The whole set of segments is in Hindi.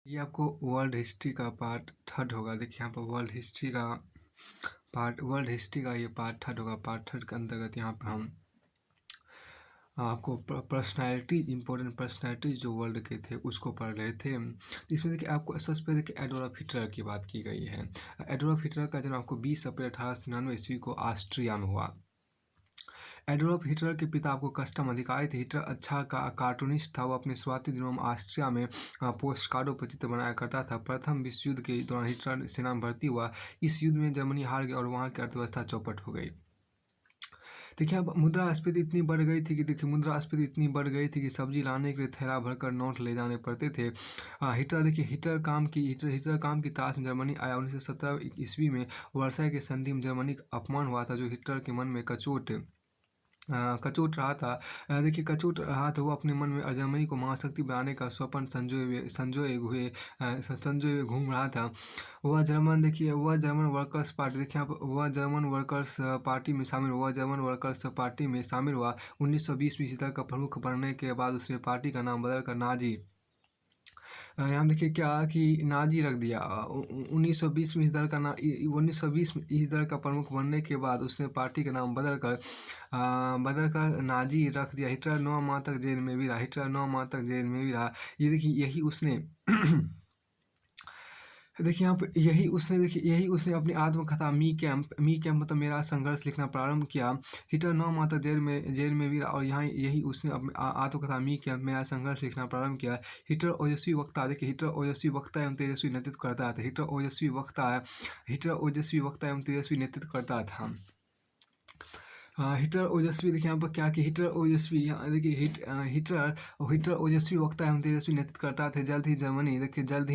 ये आपको वर्ल्ड हिस्ट्री का पार्ट थर्ड होगा। देखिए यहाँ पर वर्ल्ड हिस्ट्री का ये पार्ट थर्ड होगा। पार्ट थर्ड के अंतर्गत यहाँ पर हम आपको पर्सनैलिटीज, इंपॉर्टेंट पर्सनैलिटीज जो वर्ल्ड के थे उसको पढ़ रहे थे। इसमें देखिए आपको सबसे पहले देखिए एडोल्फ हिटलर की बात की गई है। एडोल्फ हिटलर का जन्म आपको 20 अप्रैल 1899 ईस्वी को ऑस्ट्रिया में हुआ। एडोल्फ हिटलर के पिता आपको कस्टम अधिकारी थे। हिटलर अच्छा कार्टूनिस्ट था। वो अपने शुरुआती दिनों में ऑस्ट्रिया में पोस्ट कार्डों पर चित्र बनाया करता था। प्रथम विश्व युद्ध के दौरान हिटलर सेना में भर्ती हुआ। इस युद्ध में जर्मनी हार गई और वहाँ की अर्थव्यवस्था चौपट हो गई। देखिए अब मुद्रास्फीति इतनी बढ़ गई थी कि सब्जी लाने के लिए थैला भरकर नोट ले जाने पड़ते थे। हिटलर काम की तलाश में जर्मनी आया। 1917 ईस्वी में वर्साई के संधि में जर्मनी का अपमान हुआ था, जो हिटलर के मन में कचोट रहा था। कचोट रहा था। वो अपने मन में जर्मनी को महाशक्ति बनाने का स्वप्न संजोए हुए घूम रहा था। वह जर्मन वर्कर्स पार्टी में शामिल हुआ। 1920 में हिटलर का प्रमुख बनने के बाद उसने पार्टी का नाम बदलकर यहाँ देखिए क्या कि नाजी रख दिया। 1920 में इस दल का प्रमुख बनने के बाद उसने पार्टी का नाम बदलकर नाजी रख दिया। हिटलर 9 माह तक जेल में भी रहा। ये देखिए यही उसने यही उसने अपनी आत्मकथा मी कैंप मतलब मेरा संघर्ष लिखना प्रारंभ किया। हिटलर 9 माह तक जेल में भी रहा और यही उसने अपनी आत्मकथा मी कैंप मेरा संघर्ष लिखना प्रारंभ किया। हिटलर ओजस्वी वक्ता एवं तेजस्वी नेतृत्व करता था। हिटलर ओजस्वी वक्ता एवं तेजस्वी नेतृत्व करता था। हिटलर ओजस्वी देखिए यहाँ पर क्या कि हिटलर ओजस्वी वक्ता एवं तेजस्वी नेतृत्व करता थे। जल्द ही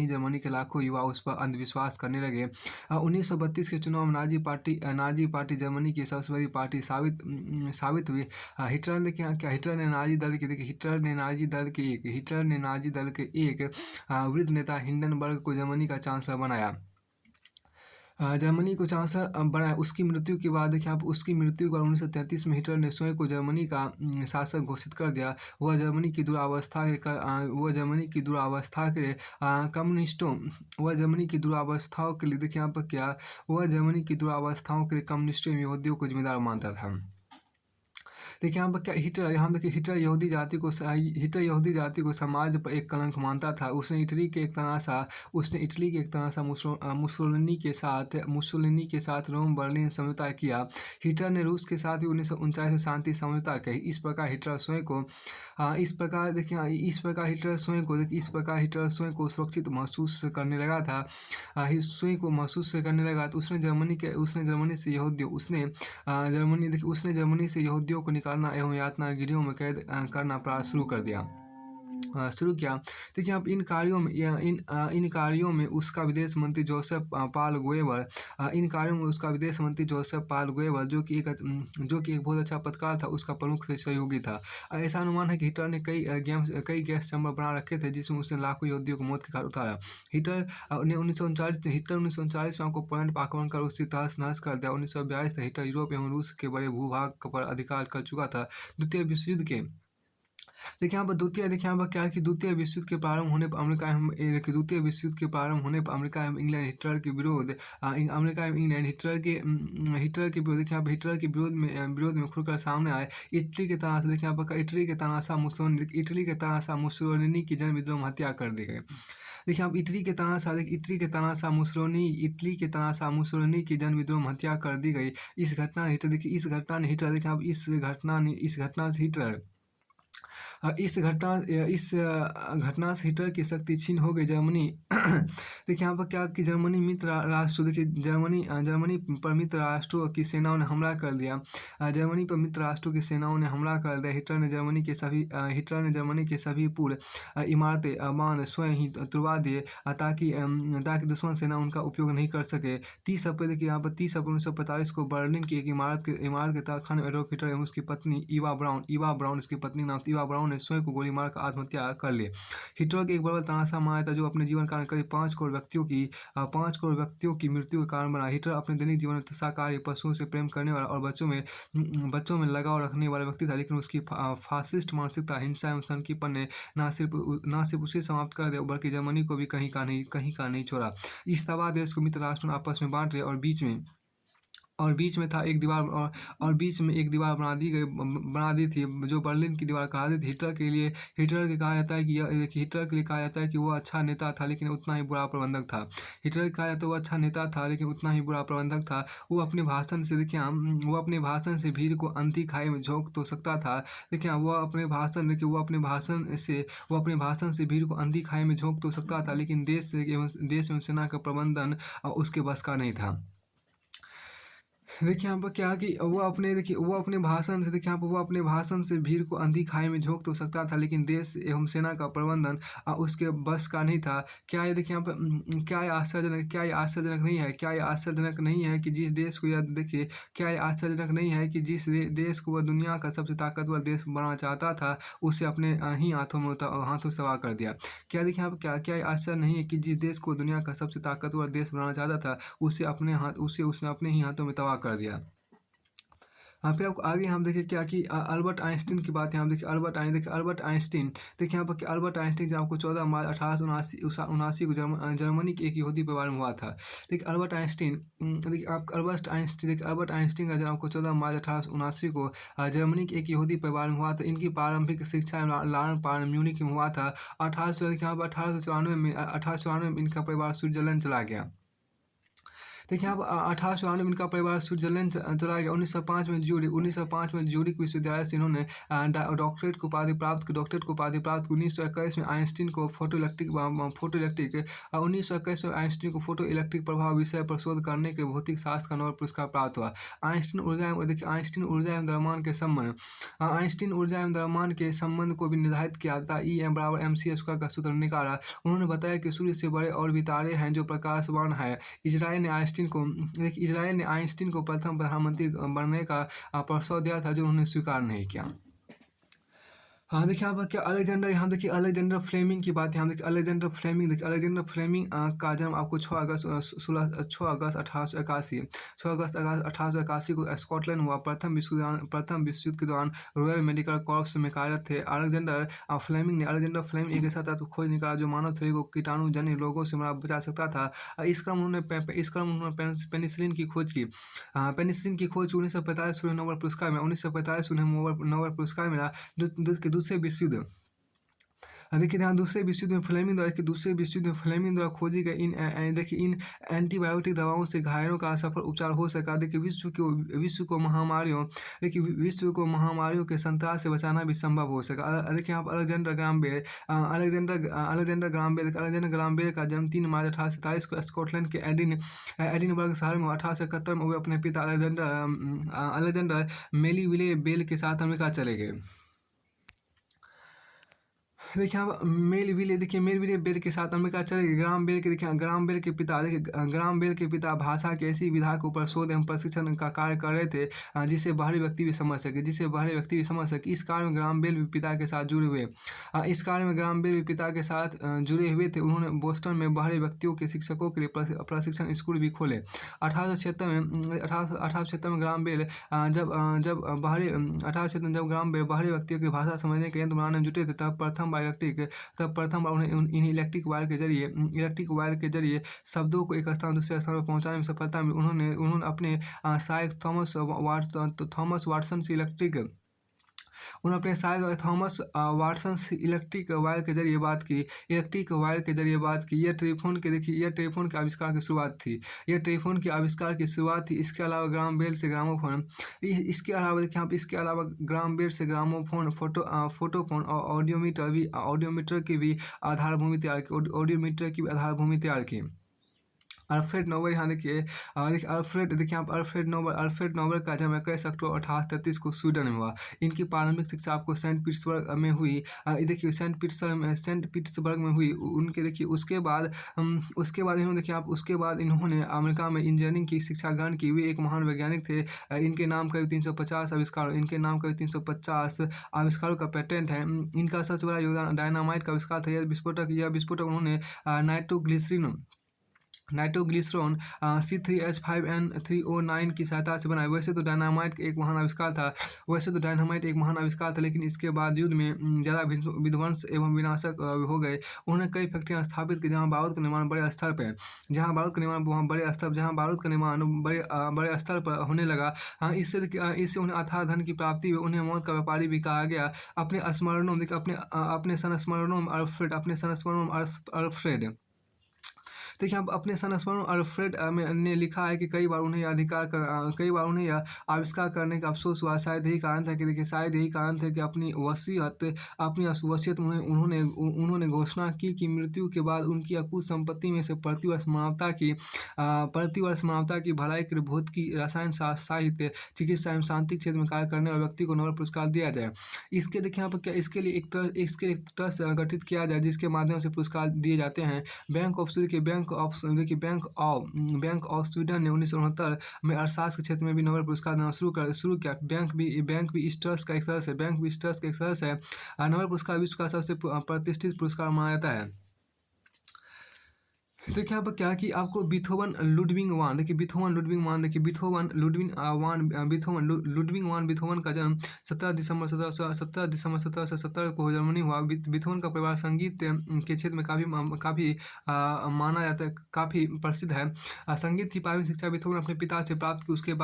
जर्मनी के लाखों युवा उस पर अंधविश्वास करने लगे। 1932 के चुनाव में नाजी पार्टी जर्मनी की सबसे बड़ी पार्टी साबित हुई। हिटलर ने नाजी दल के एक वृद्ध नेता हिंडनबर्ग को जर्मनी का चांसलर बनाया। उसकी मृत्यु के बाद 1933 में हिटलर ने स्वयं को जर्मनी का शासक घोषित कर दिया। वह जर्मनी की दुरावस्था के लिए कम्युनिस्टों एवं यहूदियों को जिम्मेदार मानता था। देखिए यहाँ पर क्या हिटलर यहूदी जाति को समाज पर एक कलंक मानता था। उसने इटली के एक तनासा मुसोलिनी के साथ रोम बर्लिन समझौता किया। हिटलर ने रूस के साथ भी 1939 में शांति समझौता की। इस प्रकार हिटलर स्वयं को सुरक्षित महसूस करने लगा था। तो उसने जर्मनी से यहूदियों को निकालना एवं यातना गृहों में कैद करना शुरू किया। देखिए आप इन कार्यों में उसका विदेश मंत्री जोसेफ पाल गोएबल जो कि एक बहुत अच्छा पत्रकार था, उसका प्रमुख सहयोगी था। ऐसा अनुमान है कि हिटलर ने कई गैस चैम्बर बना रखे थे जिसमें उसने लाखों यहूदियों को मौत के घाट उतारा। हिटलर ने 1939 में आपको पोलैंड पर आक्रमण कर उसकी तहस नहस कर दिया। 1942 तक हिटलर यूरोप एवं रूस के बड़े भूभाग पर अधिकार कर चुका था। द्वितीय विश्व युद्ध द्वितीय विश्व युद्ध के प्रारंभ होने पर अमेरिका एवं इंग्लैंड हिटलर के विरोध में खुलकर सामने आए। इटली के तनासा मुसोलिनी की जन विद्रोह में हत्या कर दी गई। देखिए आप इटली के तनासा मुसोलिनी की जन विद्रोह में हत्या कर दी गई। इस घटना से हिटलर की शक्ति छीन हो गई। जर्मनी देखिए यहाँ पर क्या कि जर्मनी पर मित्र राष्ट्रों की सेनाओं ने हमला कर दिया। हिटलर ने जर्मनी के सभी पुल, इमारतें, बांध स्वयं ही तुड़वा दिए ताकि दुश्मन सेना उनका उपयोग नहीं कर सके। 30 अप्रैल 1945 को बर्लिन की एक इमारत के तहखाने में एडोल्फ हिटलर एवं उसकी पत्नी इवा ब्राउन, इसकी पत्नी नाम थी इवा ब्राउन ने स्वयं को गोली मारकर आत्महत्या कर ली। हिटलर के एक बड़ा तानाशाह माना था जो अपने जीवन काल में करीब 5 करोड़ व्यक्तियों की मृत्यु का कारण बना। हिटलर अपने दैनिक जीवन में शाकाहारी, पशुओं से प्रेम करने वाला और बच्चों में लगाव रखने वाला व्यक्ति था, लेकिन उसकी फासिस्ट मानसिकता, हिंसा एवं सनकीपन ने ना सिर्फ उसे समाप्त कर दिया बल्कि जर्मनी को भी कहीं का नहीं छोड़ा। इस तबाह देश को मित्र राष्ट्रों ने आपस में बांट लिया और बीच में था एक दीवार और बीच में एक दीवार बना दी थी जो बर्लिन की दीवार कहा जाती थी। हिटलर के लिए कहा जाता है कि वो अच्छा नेता था लेकिन उतना ही बुरा प्रबंधक था। हिटलर के कहा जाता है वो अच्छा नेता था लेकिन उतना ही बुरा प्रबंधक था। वो अपने भाषण से भीड़ को अंधी खाई में झोंक तो सकता था। देखिए वो अपने भाषण से भीड़ को अंधी खाई में झोंक तो सकता था, लेकिन देश एवं सेना का प्रबंधन उसके बस का नहीं था। देखिए यहाँ पर क्या कि वो अपने भाषण से भीड़ को अंधी खाई में झोंक तो सकता था, लेकिन देश एवं सेना का प्रबंधन उसके बस का नहीं था। क्या ये देखिए यहाँ पर क्या ये आश्चर्यजनक नहीं है? क्या ये आश्चर्यजनक नहीं है कि जिस देश को क्या ये आश्चर्यजनक नहीं है कि जिस देश को वह दुनिया का सबसे ताकतवर देश बनाना चाहता था, उसे अपने ही हाथों से तबाह कर दिया। क्या देखिए यहाँ पर क्या ये आश्चर्य नहीं है कि जिस देश को दुनिया का सबसे ताकतवर देश बनाना चाहता था, उसने अपने ही हाथों में तबाह कर दिया। फिर आपको आगे हम देखें क्या कि अल्बर्ट आइंस्टीन की बात है। हम देखिए अल्बर्ट आइंस्टीन देखिए यहाँ पर कि अल्बर्ट आइंस्टीन जो आपको 14 मार्च 1879 को जर्मनी के एक यहूदी परिवार में हुआ था। देखिए अल्बर्ट आइंस्टीन का जन्म आपको 14 मार्च 1879 को जर्मनी के एक यहूदी परिवार में हुआ था। इनकी प्रारंभिक शिक्षा लार्न पार्न म्यूनिख में हुआ था। 1894 में इनका परिवार स्विट्जरलैंड चला गया। देखिए अब 1894 में इनका परिवार स्विट्जरलैंड चला गया। 1905 में ज्यूरिख विश्वविद्यालय से इन्होंने डॉक्टरेट की उपाधि प्राप्त की। 1921 में आइंस्टीन को फोटो इलेक्ट्रिक प्रभाव विषय पर शोध करने के भौतिक शास्त्र का नोबेल पुरस्कार प्राप्त हुआ। आइंस्टीन ऊर्जा एवं द्रव्यमान के संबंध को भी निर्धारित किया था। E=mc² का सूत्र निकाला। उन्होंने बताया कि सूर्य से बड़े और भी तारे हैं जो प्रकाशवान है। इजराइल ने आइंस्टीन को प्रथम प्रधानमंत्री बनने का प्रस्ताव दिया था, जो उन्होंने स्वीकार नहीं किया। देखिए यहाँ पर क्या अलेक्जेंडर फ्लेमिंग की बात है। हम देखिए अलेक्जेंडर फ्लेमिंग का जन्म आपको 6 अगस्त 1881 को स्कॉटलैंड हुआ। प्रथम विश्व युद्ध के दौरान रॉयल मेडिकल कॉर्प्स में कार्यरत थे। अलेक्जेंडर फ्लेमिंग एक ऐसा तत्व खोज निकाला जो मानव शरीर को कीटाणुजन्य रोगों से बचा सकता था। इस क्रम उन्होंने पेनिसिलिन की खोज की। 1945 में नोबेल पुरस्कार मिला। दूसरे विश्व युद्ध देखिए यहाँ दूसरे विश्व युद्ध में फ्लेमिंग द्वारा खोजी गई इन एंटीबायोटिक दवाओं से घायलों का सफल उपचार हो सका। देखिए विश्व को महामारियों के संत्रास से बचाना भी संभव हो सका। देखिए यहाँ पर अलेक्जेंडर ग्राहम बेल का जन्म 3 मार्च 1827 को स्कॉटलैंड के एडिनबर्ग शहर में 1871 में वे अपने पिता अलेक्जेंडर मेलिविले बेल के साथ अमेरिका चले गए। देखिए आप मेलविले बेल के साथ अमेरिका चले गए। ग्राहम बेल के पिता भाषा के ऐसी विधा के ऊपर शोध एवं प्रशिक्षण का कार्य कर रहे थे जिसे बाहरी व्यक्ति भी समझ सके। इस कार्य में ग्राहम बेल भी पिता के साथ जुड़े हुए थे। उन्होंने बोस्टन में बाहरी व्यक्तियों के शिक्षकों के लिए प्रशिक्षण स्कूल भी खोले। 1876 में ग्राहम बेल जब ग्राहम बेल बाहरी व्यक्तियों की भाषा समझने के यंत्र बनाने में जुटे थे, तब प्रथम बार उन्हें इन्हीं इलेक्ट्रिक वायर के जरिए शब्दों को एक स्थान दूसरे स्थान पर पहुंचाने में सफलता मिली। उन्होंने अपने सहायक थॉमस वाटसन से इलेक्ट्रिक वायर के जरिए बात की। यह टेलीफोन के आविष्कार की शुरुआत थी। इसके अलावा ग्राहम बेल से ग्रामोफोन, फोटोफोन और ऑडियोमीटर की भी आधारभूमि तैयार की। अल्फ्रेड नोबेल, यहाँ देखिए देखिए अल्फ्रेड नोबेल का जन्म 21 अक्टूबर 1833 को स्वीडन में हुआ। इनकी प्रारंभिक शिक्षा आपको सेंट पीटर्सबर्ग में हुई। देखिए सेंट पीटर्सबर्ग में हुई। उनके देखिए उसके बाद इन्होंने देखिए आप उसके बाद इन्होंने अमेरिका में इंजीनियरिंग की शिक्षा ग्रहण की। वे एक महान वैज्ञानिक थे। इनके नाम करीब 350 आविष्कारों का पेटेंट है। इनका सबसे बड़ा योगदान डायनामाइट का आविष्कार था। यह विस्फोटक उन्होंने नाइट्रोग्लिसरॉन C3H5N3O9 की सहायता से बनाया। वैसे तो डायनामाइट एक महान आविष्कार था, लेकिन इसके बावजूद में ज़्यादा विध्वंस एवं विनाशक हो गए। उन्होंने कई फैक्ट्रियाँ स्थापित की जहाँ बारूद का निर्माण बड़े स्तर पर बड़े स्तर पर होने लगा। इससे उन्हें अथाह धन की प्राप्ति हुई। उन्हें मौत का व्यापारी भी कहा गया। अपने संस्मरणों में अल्फ्रेड देखिए, आप अपने संस्मरण अल्फ्रेड ने लिखा है कि कई बार उन्हें यह आविष्कार करने का अफसोस हुआ। शायद यही कारण था कि अपनी वसीयत में उन्होंने घोषणा की कि मृत्यु के बाद उनकी अकुत संपत्ति में से प्रतिवर्ष मानवता की भलाई के लिए भौतिकी, रसायन शास्त्र, साहित्य, चिकित्सा एवं शांति क्षेत्र में कार्य करने वाले व्यक्ति को नोबेल पुरस्कार दिया जाए। इसके देखिए यहाँ पर क्या इसके लिए एक ट्रस्ट गठित किया जाए जिसके माध्यम से पुरस्कार दिए जाते हैं। बैंक ऑफ स्वीडन ने 1969 में अर्थशास्त्र के क्षेत्र में भी नोबेल पुरस्कार देना शुरू किया। बैंक भी इस ट्रस्ट का एक सदस्य है। नोबेल पुरस्कार विश्व का सबसे प्रतिष्ठित पुरस्कार माना जाता है। देखिए यहाँ पर क्या कि आपको बीथोवन लुडविग वान बीथोवन का जन्म 17 दिसंबर 1770 को जर्मनी हुआ। बीथोवन का परिवार संगीत के क्षेत्र में काफ़ी माना जाता है, काफ़ी प्रसिद्ध है। संगीत की प्रारंभिक शिक्षा बीथोवन अपने पिता से प्राप्त की। उसके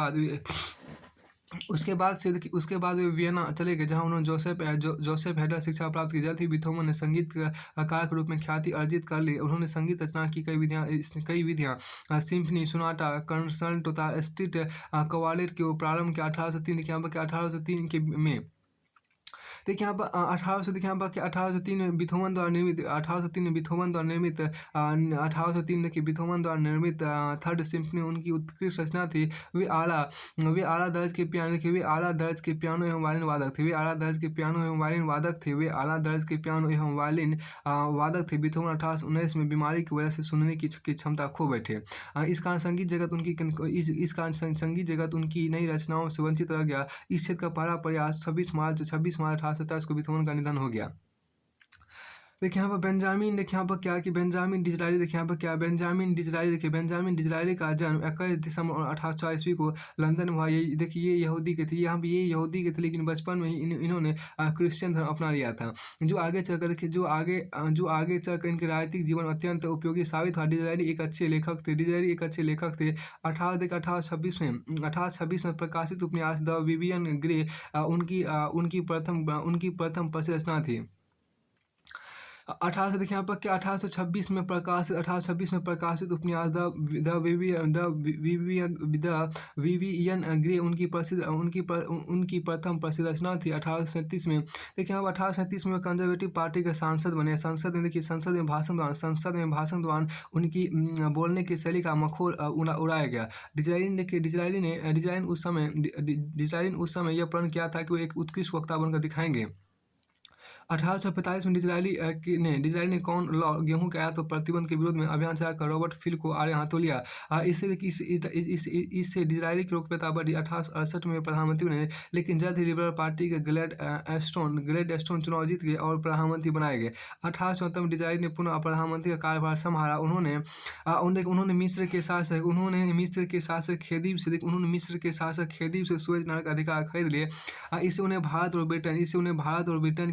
बाद वे वियना चले गए, जहां उन्होंने जोसेफ हैडल शिक्षा प्राप्त की। जल्द ही बीथोवन ने संगीत कार के रूप में ख्याति अर्जित कर ली। उन्होंने संगीत रचना की कई विधियां सिम्फनी, सोनाटा, कंसर्टो तथा स्ट्रीट कवालेट के प्रारंभ किया। 1803 के में देखिए यहाँ पर 1803 में बीथोवन द्वारा निर्मित थर्ड सिम्फनी उनकी उत्कृष्ट रचना थी। वे आला दर्ज के पियानो एवं वायलिन वादक थे। बीथोवन 1819 में बीमारी की वजह से सुनने की क्षमता खो बैठे। इस कारण संगीत जगत उनकी नई रचनाओं से वंचित रह गया। इस क्षेत्र का पहला प्रयास 26 मार्च 1827 को बीथोवन का निधन हो गया। देखिए यहाँ पर बेंजामिन डिज़रायली का जन्म 21 दिसंबर 1840 ईस्वी को लंदन में हुआ। ये यहूदी के थे। लेकिन बचपन में ही इन्होंने क्रिश्चियन धर्म अपना लिया था, जो आगे चलकर इनके राजनीतिक जीवन अत्यंत उपयोगी साबित हुआ। डिज़रायली एक अच्छे लेखक थे। 1826 में प्रकाशित उपन्यास द विवियन ग्रे उनकी प्रथम प्रसिद्ध रचना थी। 1826 में प्रकाशित उपन्यास द विवियन ग्रे उनकी प्रथम प्रसिद्ध रचना थी। 1837 में देखिए आप 1837 में कंजर्वेटिव पार्टी के सांसद बने। संसद में भाषण दौरान उनकी बोलने की शैली का मखौल उड़ाया गया। डिज़रायली उस समय यह प्रण किया था कि वो एक उत्कृष्ट वक्ता बनकर दिखाएंगे। 1845 में डिज़रायली ने कॉर्न गेहूं के आयात पर प्रतिबंध के विरोध में अभियान चलाकर रॉबर्ट फिल को आड़े हाथों लिया। इससे डिज़रायली की लोकप्रियता बढ़ी। 1868 में प्रधानमंत्री बने, लेकिन जल्द ही लिबरल पार्टी के ग्लैड एस्टोन चुनाव जीत गए और प्रधानमंत्री बनाए गए। 1874 में डिज़रायली ने पुनः प्रधानमंत्री का कार्यभार संभाला। उन्होंने मिस्र के शासक खेदिव से सुएज नहर का अधिकार खरीद लिए। इससे उन्हें भारत और ब्रिटेन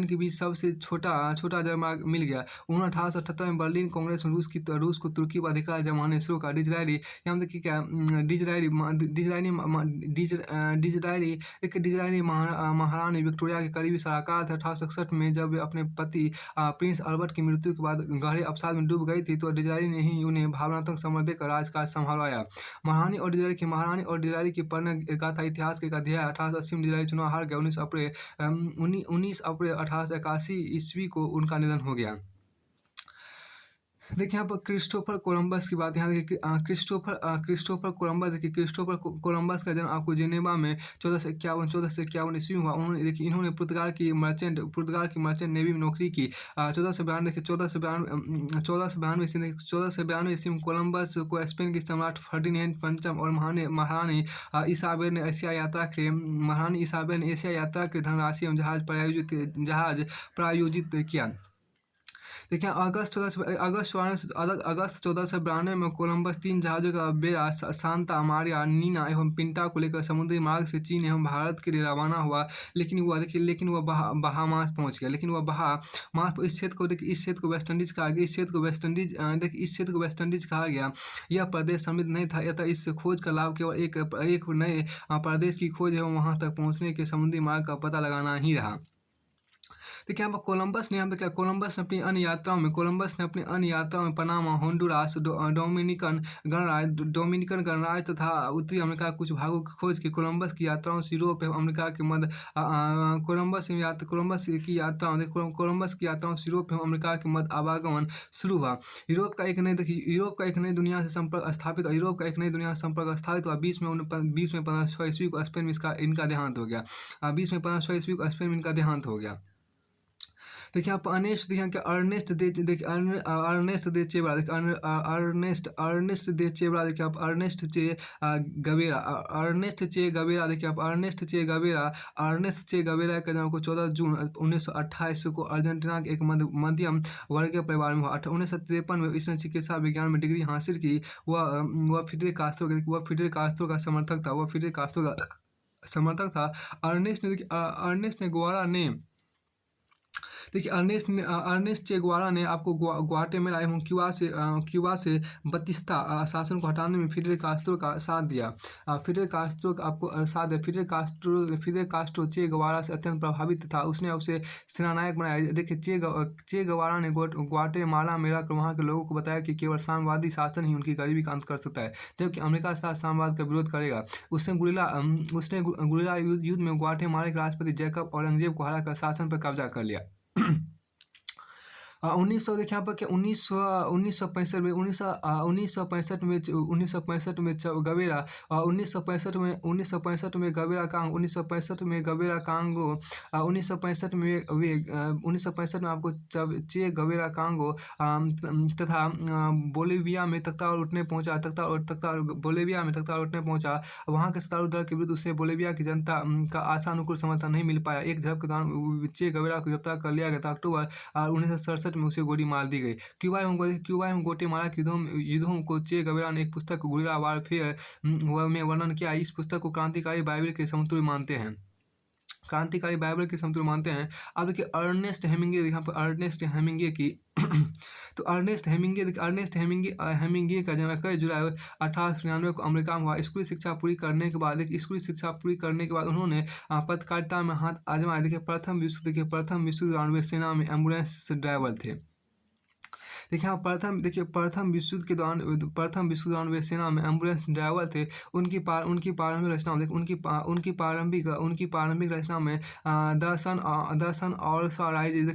के बीच सबसे छोटा जलमार्ग मिल गया। उन्होंने 1878 में बर्लिन कांग्रेस में रूस को तुर्की पर अधिकार जमाने शुरू करा। डिज़रायली महारानी विक्टोरिया के करीबी सलाहकार थे। 1861 में जब वे अपने पति प्रिंस अल्बर्ट की मृत्यु के बाद गहरे अवसाद में डूब गई थी, तो डिज़रायली ने ही उन्हें भावनात्मक समर्थन देकर राजकाज संभालवाया। महारानी और डिज़रायली की परिणय गाथा इतिहास का एक अध्याय। 1880 में डिज़रायली चुनाव हार गया। 19 अप्रैल 1881 को उनका निधन हो गया। देखिए यहाँ पर क्रिस्टोफर कोलंबस की बात यहाँ देखिए कि क्रिस्टोफर कोलंबस देखिए कोलंबस का जन्म आपको जेनेवा में 1451 ईस्वी में हुआ। उन्होंने देखिए इन्होंने पुर्तगाल की मर्चेंट नेवी में नौकरी की। 1492 देखिए 1492 ईस्वी में कोलंबस को स्पेन के सम्राट फर्डिनेंड पंचम और महारानी इसाबेल ने एशिया यात्रा के धनराशि एवं जहाज प्रायोजित किया। देखिए अगस्त 1492 में कोलंबस 3 जहाज़ों का बेड़ा सांता मारिया, नीना एवं पिंटा को लेकर समुद्री मार्ग से चीन एवं भारत के लिए रवाना हुआ। लेकिन वह बहामास पहुंच गया। इस क्षेत्र को वेस्ट इंडीज कहा गया। इस क्षेत्र को वेस्ट इंडीज कहा गया। यह प्रदेश समृद्ध नहीं था, अतः इस खोज का लाभ केवल एक नए प्रदेश की खोज एवं वहां तक पहुंचने के समुद्री मार्ग का पता लगाना ही रहा। देखिए यहाँ पर कोलंबस ने अपनी अन्य यात्राओं में पनामा, होंडुरास, डोमिनिकन गणराज्य तथा उत्तरी अमेरिका के कुछ भागों की खोज की। कोलंबस की यात्राओं से यूरोप एवं अमेरिका के मध्य आवागमन शुरू हुआ। यूरोप का एक नई दुनिया से संपर्क स्थापित हुआ। 20 में 1506 ईस्वी को स्पेन में इनका देहांत हो गया। 20 में 1506 ईस्वी को स्पेन में इनका देहांत हो गया। देखिए आप अर्नेस्ट दे चेवरा देखिए आप अर्नेस्ट चे गवेरा का जन्म को 14 जून 1928 को अर्जेंटीना के एक मध्यम वर्गीय परिवार में हुआ। 1953 में इसने चिकित्सा विज्ञान में डिग्री हासिल की। वह फिडेल कास्ट्रो का समर्थक था। अर्नेस्ट चे गुवारा ने आपको ग्वाटेमाला एवं क्यूबा से बतिस्ता शासन को हटाने में फिडेल कास्ट्रो का साथ दिया। फिडेल कास्ट्रो चे गुवारा से अत्यंत प्रभावित था। उसने उसे सेनानायक बनाया। देखिए चे गुवारा ने ग्वाटेमाला में रहकर वहाँ के लोगों को बताया कि केवल साम्यवादी शासन ही उनकी गरीबी का अंत कर सकता है, जबकि अमेरिका साथ साम्यवाद का विरोध करेगा। उसने गुरिल्ला युद्ध में ग्वाटेमाला के राष्ट्रपति जैकब औरंगजेब को हराकर शासन पर कब्जा कर लिया। 1965 में गवेरा कांगो चे गवेरा कांगो तथा बोलिविया में तख्तावर उठने पहुंचा। वहां के सत्तारूढ़ दल के विरुद्ध उसे बोलिविया की जनता का आशानुकूल समर्थन नहीं मिल पाया। एक झड़प के दौरान चे गवेरा को गिरफ्तार कर लिया गया था। अक्टूबर 1967 में उसे गोली मार दी गई। क्यूबा एवं ग्वाटेमाला के युद्धों को चे गवेरा ने एक पुस्तक गुरिल्ला वारफेयर में वर्णन किया। इस पुस्तक को क्रांतिकारी बाइबल के समतुल्य मानते हैं। अब देखिए अर्नेस्ट हेमिंगे का जन्म 21 जुलाई 1893 को अमेरिका में हुआ। स्कूली शिक्षा पूरी करने के बाद उन्होंने पत्रकारिता में हाथ आजमाया। देखिए प्रथम विश्व युद्ध दौरान वे सेना में एम्बुलेंस ड्राइवर थे। देखिए हाँ प्रथम विश्व युद्ध दौरान वे सेना में एम्बुलेंस ड्राइवर थे। उनकी प्रारंभिक रचना में the sun also rises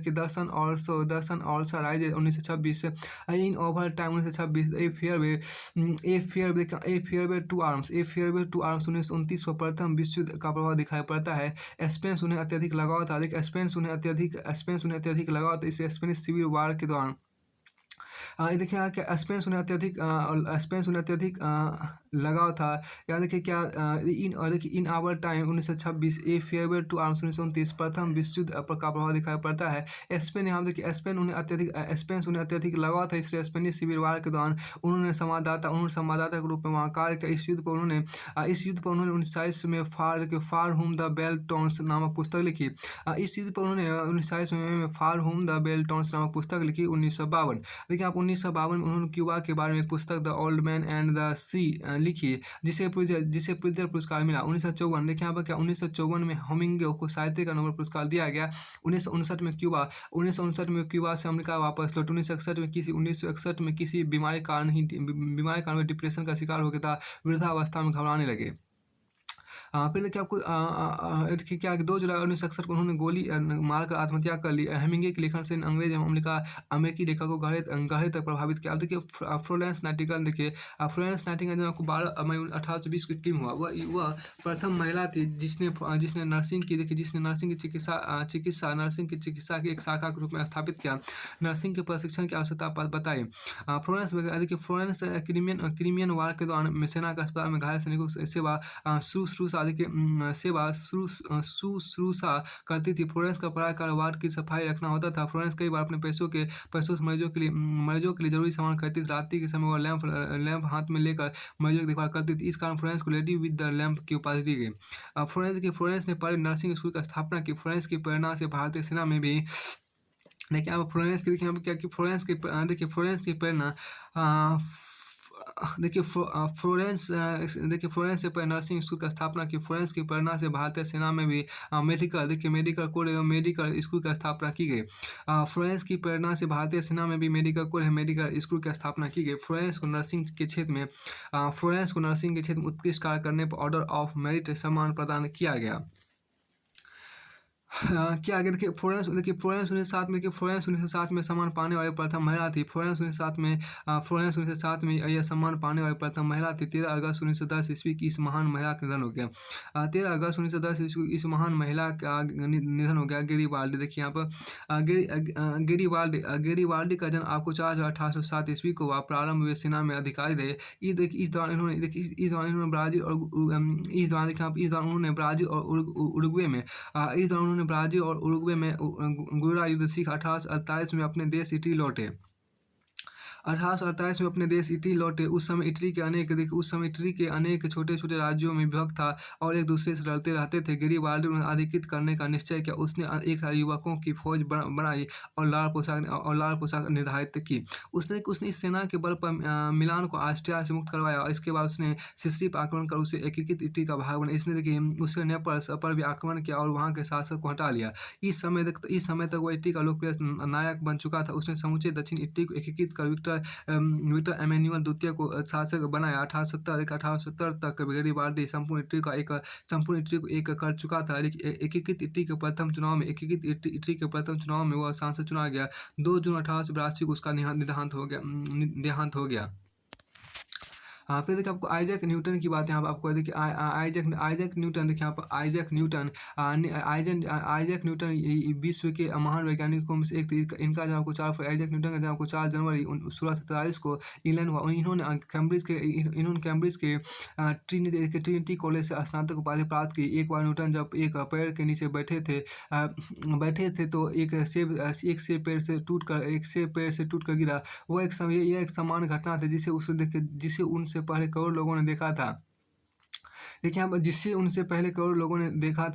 1926, in our time 1926, a farewell to arms 1929 पर प्रथम विश्व युद्ध का प्रभाव दिखाई पड़ता है। स्पेन से उन्हें अत्यधिक लगाव था। इसे स्पेनिश सिविल वार के दौरान देखिए यहाँ क्या स्पेन से उन्हें अत्यधिक लगाव था। यहाँ देखिए क्या in our time 1926, a farewell to arms 1929 प्रथम विश्व युद्ध का प्रभाव दिखाई पड़ता है। स्पेन यहाँ देखिए स्पेन से उन्हें अत्यधिक लगाव था, इसलिए स्पेनिश सिविल वार के दौरान उन्होंने संवाददाता के रूप में वहाँ कार्य किया। इस युद्ध पर उन्होंने 1940 में फार हुम द बेल टोन्स नामक पुस्तक लिखी। 1952 देखिए आप 1952 में उन्होंने क्यूबा के बारे में एक पुस्तक the old man and the sea लिखी, जिसे प्रित्जर पुरस्कार मिला। 1954 देखिए यहाँ पर क्या 1954 में हेमिंगे को साहित्य का नोबेल पुरस्कार दिया गया। 1959 में क्यूबा से अमेरिका वापस लौटे। 1961 में किसी बीमारी कारण डिप्रेशन का शिकार हो गया था। वृद्धावस्था में घबराने लगे। फिर देखिए आपको देखिए क्या 2 जुलाई 1961 को उन्होंने गोली मारकर आत्महत्या कर ली। हेमिंगे के लेखन से अंग्रेज एवं अमेरिकी लेखक को गहरे तक प्रभावित किया। अब देखिए फ्लोरेंस नाइटिंगेल देखिए फ्लोरेंस नाइटिंगेल जो आपको 12 मई 1820 को टीम हुआ, वह प्रथम महिला थी जिसने नर्सिंग की देखिए जिसने नर्सिंग की नर्सिंग की चिकित्सा की एक शाखा के रूप में स्थापित किया। नर्सिंग के प्रशिक्षण की आवश्यकता बताई। देखिए फ्लोरेंस क्रीमियन वार के दौरान सेना के अस्पताल में घायल सैनिकों की सेवा शुश्रूषा देखिए शुश्रूषा करती थी। फ्लोरेंस का बड़ा कारोबार की सफाई रखना होता था। फ्लोरेंस कई बार अपने पैसों से मरीजों के लिए जरूरी सामान खरीदती थी। रात्रि के समय वह लैंप हाथ में लेकर मरीजों की देखभाल करती थी। इस कारण फ्लोरेंस को लेडी विद द लैंप की उपाधि दी गई। फ्लोरेंस ने पहले नर्सिंग स्कूल की स्थापना की। फ्लोरेंस की प्रेरणा से भारतीय सेना में भी देखिए अब फ्लोरेंस की देखिए यहाँ पे क्या कि फ्लोरेंस की प्रेरणा अ, देखिए फ्लोरेंस से पहले नर्सिंग स्कूल की स्थापना की। फ्लोरेंस की प्रेरणा से भारतीय सेना में भी मेडिकल कोर एवं मेडिकल स्कूल की स्थापना की गई। फ्लोरेंस की प्रेरणा से भारतीय सेना में भी मेडिकल कोर एवं मेडिकल स्कूल की स्थापना की गई। फ्लोरेंस को नर्सिंग के क्षेत्र में उत्कृष्ट कार्य करने पर ऑर्डर ऑफ मेरिट सम्मान प्रदान किया गया। क्या आगे देखिए फ्लोरेंस 1907 में सम्मान पाने वाली प्रथम महिला थी। फ्लोरेंस 1907 में यह सम्मान पाने वाली प्रथम महिला थी। 13 अगस्त 1910 ईस्वी की इस महान महिला का निधन हो गया। 13 अगस्त 1910 ईस्वी इस महान महिला का निधन हो गया। गेरीबाल्डी देखिए यहाँ पर गेरीबाल्डी का जन्म आपको 4 जुलाई 1807 ईस्वी को हुआ। प्रारंभ में सेना में अधिकारी रहे। इस दौरान इन्होंने ब्राजील और उरुग्वे में गुर्रा युद्ध सीख 1848 में अपने देश इटली लौटे। 1848 में अपने देश इटली लौटे। उस समय इटली के अनेक छोटे-छोटे राज्यों में विभक्त था और एक दूसरे से लड़ते रहते थे। गेरिबाल्डी ने अधिकृत करने का निश्चय किया। उसने एक युवकों की फौज बनाई और लाल पोशाक निर्धारित की। उसने इस सेना के बल पर मिलान को ऑस्ट्रिया से मुक्त करवाया और इसके बाद उसने सिसिली पर आक्रमण कर उसे एकीकृत इटली का भाग बनाया। इसने देखिए उसने नेपल्स पर भी आक्रमण किया और वहाँ के शासक को हटा लिया। इस समय तक वह इटली का लोकप्रिय नायक बन चुका था। उसने समूचे दक्षिण इटली को एकीकृत कर विक्टर एमेनुअल द्वितीय को शासक बनाया। 1870 तक गेरिबाल्डी संपूर्ण इटली को एक कर चुका था। एकीकृत इटली के प्रथम चुनाव में वह सांसद चुना गया। 2 जून 1882 को उसका देहांत हो गया। फिर देखिए आपको आइजैक न्यूटन की बात यहाँ पर आपको देखिए आइजैक न्यूटन देखिए यहाँ पर आइजैक न्यूटन विश्व के महान वैज्ञानिकों में से एक थे। इनका जन्म आपको आइजैक न्यूटन का जन्म आपको 4 जनवरी 1643 को इंग्लैंड हुआ। इन्होंने कैम्ब्रिज के ट्रिनिटी कॉलेज से स्नातक उपाधि प्राप्त की। एक बार न्यूटन जब एक पेड़ के नीचे बैठे थे तो एक सेब पेड़ से टूट कर गिरा। यह एक सामान्य घटना थी जिसे उनसे पहले करोड़ लोगों ने देखा था। देखिए यहाँ पर जिससे उनसे पहले करोड़ लोगों ने देखा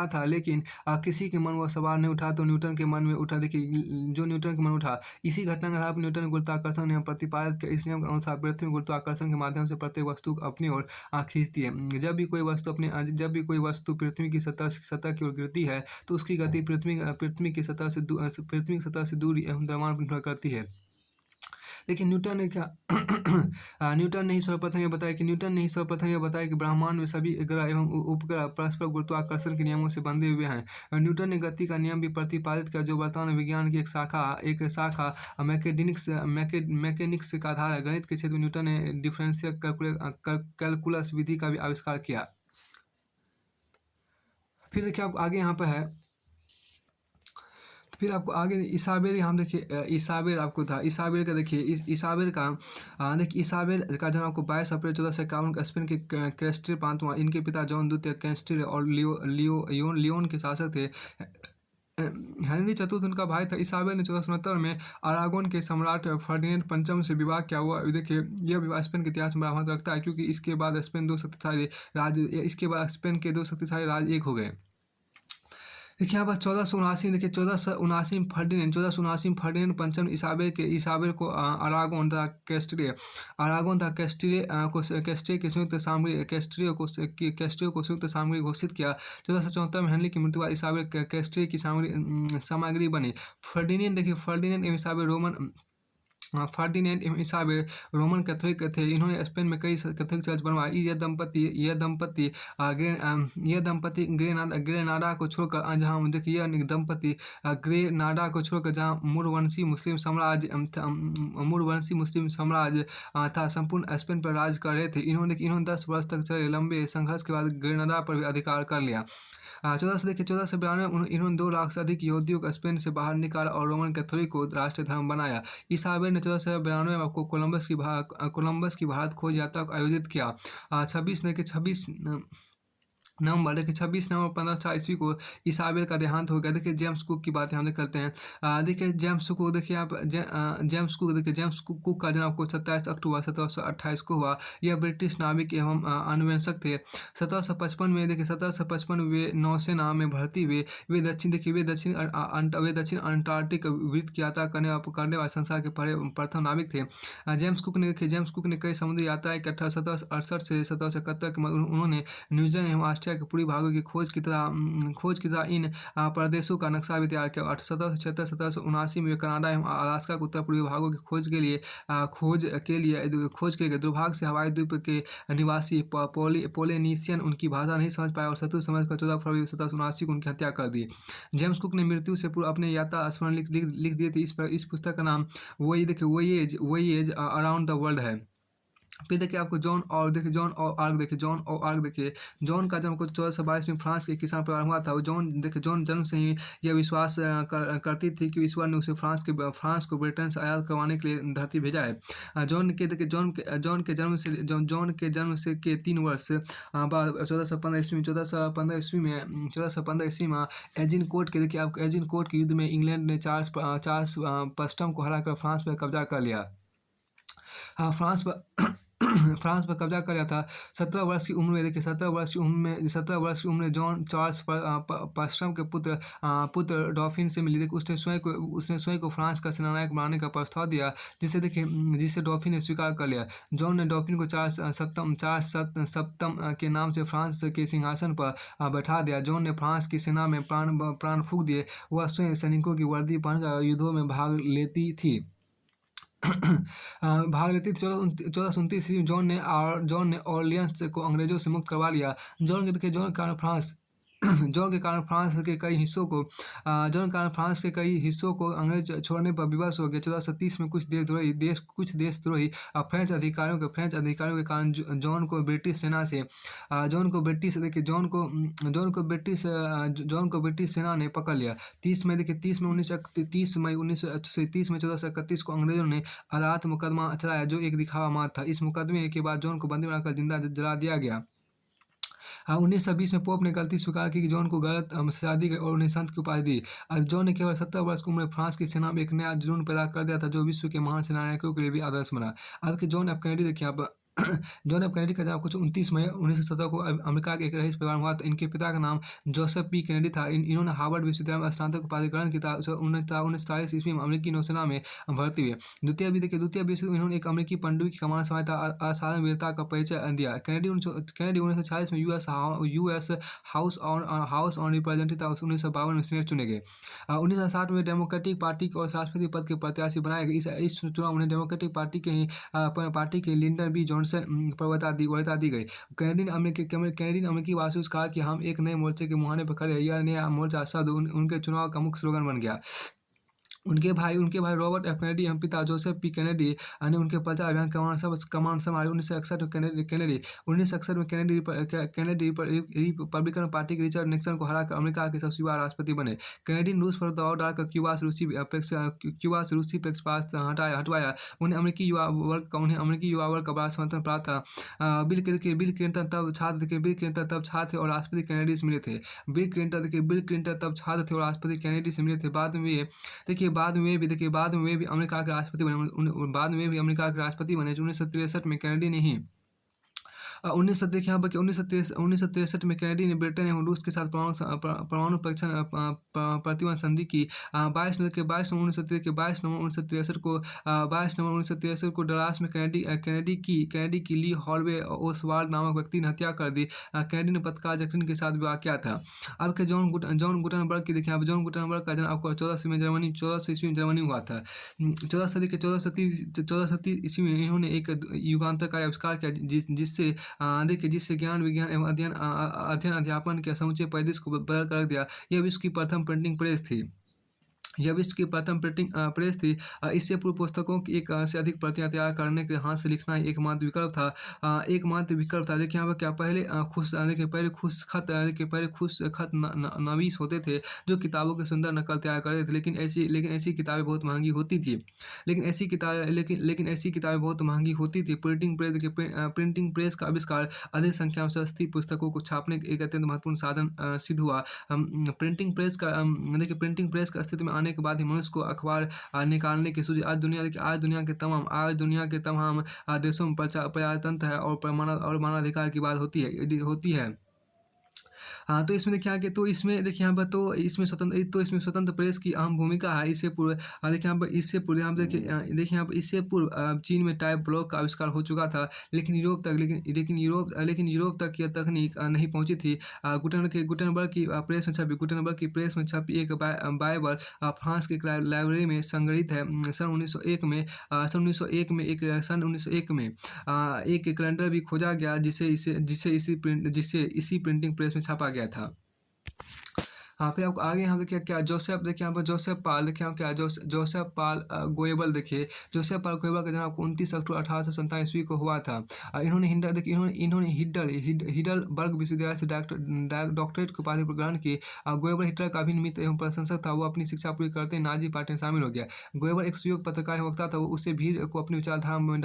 था लेकिन किसी के मन वह सवाल नहीं उठा तो न्यूटन के मन में उठा। देखिए जो न्यूटन के मन उठा इसी घटना के आधार पर न्यूटन ने गुरुत्वाकर्षण नियम प्रतिपादित किया। इस नियम के अनुसार पृथ्वी गुरुत्वाकर्षण के माध्यम से प्रत्येक वस्तु अपनी ओर खींचती है। जब भी कोई वस्तु पृथ्वी की सतह की ओर गिरती है तो उसकी गति पृथ्वी की सतह से दूरी एवं द्रव्यमान पर निर्भर करती है। देखिए न्यूटन ने ही सर्वप्रथम यह बताया कि ब्रह्मांड में सभी ग्रह एवं उपग्रह परस्पर गुरुत्वाकर्षण के नियमों से बंधे हुए हैं। न्यूटन ने गति का नियम भी प्रतिपादित किया जो वर्तमान विज्ञान की एक शाखा मैकेनिक्स का आधार है। गणित के क्षेत्र में न्यूटन ने डिफरेंशियल कैलकुलस विधि का भी आविष्कार किया। फिर देखिए आप आगे यहाँ पर है फिर आपको आगे इसाबेल हम देखिए इसाबेल आपको था। इसाबेल का देखिए इसाबेल का जन्म आपको 22 अप्रैल 1451 को स्पेन के कैस्टिल प्रांत हुआ। इनके पिता जॉन द्वितीय कैस्टिल और लियोन के शासक थे। हेनरी चतुर्थ उनका भाई था। इसाबेल ने 1469 में अरागोन के सम्राट फर्डिनेंड पंचम से विवाह किया हुआ। देखिए यह विवाह स्पेन के इतिहास में बड़ा महत्व रखता है क्योंकि इसके बाद स्पेन के दो शक्तिशाली राज्य एक हो गए। देखिए यहाँ पर 1479 फर्डिनेंड पंचम इसाबेल को अरागोन तथा कैस्टिलिया को संयुक्त सामग्री घोषित किया। 1474 में हेनरी की मृत्यु बाद इसाबेल कैस्टिलिया की सामग्री बनी। फर्डिनेंड एवं Isabel Ferdinand Isabel Roman Catholic थे। इन्होंने स्पेन में कई कैथोलिक चर्च बनवाए। यह दंपति ग्रेनाडा को छोड़कर जहाँ देखिए यह दंपति ग्रेनाडा को छोड़कर जहाँ मूरवंशी मुस्लिम साम्राज्य था संपूर्ण स्पेन पर राज कर रहे थे। इन्होंने 10 वर्ष तक चले लंबे संघर्ष के बाद ग्रेनाडा पर भी अधिकार कर लिया। 1492 में इन्होंने 2 लाख से अधिक यहूदियों को स्पेन से बाहर निकाला और रोमन कैथोलिक को राष्ट्रीय धर्म बनाया। इसाबेल ने 1492 में आपको कोलंबस की भारत खोज यात्रा को आयोजित किया। 26 नवंबर 1504 ईस्वी को इसाबेल का देहांत हो गया। देखिए जेम्स कुक की बात यहाँ पे करते हैं। देखिए जेम्स कुक, देखिए आप जेम्स कुक का जन्म आपको 27 अक्टूबर 1728 को हुआ। यह ब्रिटिश नाविक एवं अन्वेषक थे। 1755 में वे नौसेना में भर्ती हुए। वे दक्षिण अंटार्कटिक वृत्त की यात्रा करने वाले संसार के प्रथम नाविक थे। जेम्स कुक ने कई समुद्री यात्राएं की। 1768 से 1771 के मध्य उन्होंने न्यूजीलैंड एवं ऑस्ट्रेलिया के पूर्वी भागों की खोज की तरह इन प्रदेशों का नक्शा भी तैयार किया। 1776 में वे कनाडा एवं अलास्का के उत्तर पूर्वी भागों की खोज के लिए दुर्भाग्य से हवाई द्वीप के निवासी पोलिनेशियन उनकी भाषा नहीं समझ पाए और शत्रु समझकर 14 फरवरी 1779 को उनकी हत्या कर दी। जेम्स कुक ने मृत्यु से पूर्व अपने यात्रा स्मरण लिख दिए थे। इस पुस्तक का नाम वोयेज अराउंड द वर्ल्ड है। फिर देखिए आपको जॉन और आर्क देखिए। जॉन का जन्म कुछ 1422 में फ्रांस के किसान परिवार में हुआ था। जॉन जन्म से ही यह विश्वास करती थी कि ईश्वर ने उसे फ्रांस को ब्रिटेन से आज़ाद करवाने के लिए धरती भेजा है। जॉन के जन्म से के 3 वर्ष बाद 1415 ईस्वी में एजिनकोर्ट के युद्ध में इंग्लैंड ने चार्ल्स पस्टम को हराकर फ्रांस पर कब्जा कर लिया। फ्रांस पर कब्जा कर लिया था। 17 वर्ष की उम्र में जॉन चार्ल्स पस्टम के पुत्र डॉफिन से मिली। उसने स्वयं को फ्रांस का सेनानायक बनाने का प्रस्ताव दिया, जिसे डॉफिन ने स्वीकार कर लिया। जॉन ने डॉफिन को चार्ल्स सप्तम के नाम से फ्रांस के सिंहासन पर बैठा दिया। जॉन ने फ्रांस की सेना में प्राण फूंक दिए। वह स्वयं सैनिकों की वर्दी पहनकर युद्धों में भाग लेती थी। 1429 ईस्वी में जॉन ने ऑरलियंस को अंग्रेजों से मुक्त करवा लिया। जॉन के कारण फ्रांस के कई हिस्सों को अंग्रेज छोड़ने पर विवश हो गए। 1430 में कुछ देशद्रोही फ्रेंच अधिकारियों के कारण जॉन को ब्रिटिश सेना ने पकड़ लिया। 30 मई 1431 को अंग्रेजों ने अदालत मुकदमा चलाया, जो एक दिखावा मात्र था। इस मुकदमे के बाद जॉन को बंदी बनाकर जिंदा जला दिया गया। 1920 में पोप ने गलती स्वीकार की कि जॉन को गलत सजा दी गई और उन्हें संत की उपाधि दी। जॉन ने केवल 17 वर्ष की उम्र में फ्रांस की सेना में एक नया जुनून पैदा कर दिया था, जो विश्व के महान सेनानायकों के लिए भी आदर्श बना। अब के जॉन एफ कैनेडी देखिए आप। जॉन एफ कैनेडी का जन्म कुछ 29 मई 1917 को अमेरिका के एक रईस परिवार में हुआ था। इनके पिता का नाम जोसेफ पी कैनेडी था। इन्होंने हार्वर्ड विश्वविद्यालय में स्नातक उपाधि ग्रहण की था। 1947 ईस्वी में अमेरिकी नौसेना में भर्ती हुए। द्वितीय विश्व में इन्होंने एक अमेरिकी पनडुब्बी की कमान संभाली था। असाधारण वीरता का परिचय दिया। कैनेडी 1940 में यूएस हाउस ऑन रिप्रेजेंटेटिव था। 1952 में सीनेट चुने गए। 1960 में डेमोक्रेटिक पार्टी और राष्ट्रपति पद के प्रत्याशी बनाए गए। इस चुनाव उन्हें डेमोक्रेटिक पार्टी के लिंडन बी जॉनसन वरीयता दी गई। कैनेडियन अमेरिकी वासियों से कहा कि हम एक नए मोर्चे के मुहाने पर खड़े हैं। यह नया मोर्चा शब्द उनके चुनाव का मुख्य स्लोगन बन गया। उनके भाई रॉबर्ट एफ कैनेडी एवं पिता जोसेफ पी कैनेडी ने उनके प्रचार अभियान कमान संभाली। 1961 में कैनेडी रिपब्लिकन पार्टी के रिचर्ड निक्सन को हराकर अमेरिका के सबसे युवा राष्ट्रपति बने। कैनेडी ने रूस पर दबाव डालकर क्यूबा से रूसी पक्षपात हटवाया। उन्हें अमेरिकी युवा वर्ग का बड़ा समर्थन प्राप्त था। बिल क्लिंटन तब छात्र और राष्ट्रपति कैनेडी से मिले थे। बिल क्लिंटन तब छात्र थे और राष्ट्रपति कैनेडी से मिले थे। बाद में वे भी अमेरिका के राष्ट्रपति बने। 1963 में कैनेडी ने ही देखिए यहाँ पर कि 1963 में कैनेडी ने ब्रिटेन एवं रूस के साथ परमाणु परीक्षण प्रतिबंध संधि की। 22 नवंबर 1963 को 22 नवंबर 1963 को डलास में कैनेडी की ली हॉलवे ओसवाल्ड नामक व्यक्ति ने हत्या कर दी। कैनेडी ने पत्रकार जैकलिन के साथ विवाह किया था। अब के जॉन गुटनबर्ग की देखिए, आप जॉन गुटनबर्ग का जन्म आपको 1400 ईस्वी में जर्मनी हुआ था। 14 सदी ईस्वी में इन्होंने एक युगांतरकारी आविष्कार किया जिससे ज्ञान विज्ञान एवं अध्ययन अध्यापन के समूचे परिदृश्य को बदल कर रख दिया। यह विश्व की प्रथम प्रिंटिंग प्रेस थी। इससे पूर्व पुस्तकों की एक से अधिक प्रतियां तैयार करने के लिए हाथ से लिखना ही एकमात्र विकल्प था। देखिए यहाँ पर क्या पहले खुश खत नवीस होते थे जो किताबों की सुंदर नकल तैयार करते थे, लेकिन ऐसी किताबें बहुत महंगी होती थी। प्रिंटिंग प्रेस का आविष्कार अधिक संख्या में सस्ती पुस्तकों को छापने के एक अत्यंत महत्वपूर्ण साधन सिद्ध हुआ। प्रिंटिंग प्रेस का अस्तित्व में आने के बाद ही मनुष्य को अखबार निकालने की सूझी। आज दुनिया के तमाम देशों में प्रजातंत्र है और मानवाधिकार की बात होती है। हाँ, तो इसमें देखिए आगे, तो इसमें देखिए यहाँ पर इसमें स्वतंत्र प्रेस की अहम भूमिका है। इससे पूर्व देखिए यहाँ पर देखिए यहाँ पर इससे पूर्व चीन में टाइप ब्लॉक का आविष्कार हो चुका था, लेकिन यूरोप तक यह तकनीक नहीं पहुंची थी। गुटेनबर्ग की प्रेस में छपी एक बाइबल फ्रांस की लाइब्रेरी में संग्रहित है। सन 1901 में एक कैलेंडर भी खोजा गया जिसे इसी प्रिंटिंग प्रेस में छापा गया था। हाँ, फिर आपको आगे यहाँ देखिए क्या जोसेफ पाल गोएबल का जन्म आपको 29 अक्टूबर 1897 ईस्वी को हुआ था। इन्होंने हिडलबर्ग विश्वविद्यालय से डॉक्टरेट की उपाधि ग्रहण की। गोएबल हिटलर का अभिनिमित एवं प्रशंसक था। वो अपनी शिक्षा पूरी करते ही नाजी पार्टी में शामिल हो गया। गोएबल एक सुयोग्य पत्रकार एवं वक्ता था। वो उसे भीड़ को अपनी विचारधारा में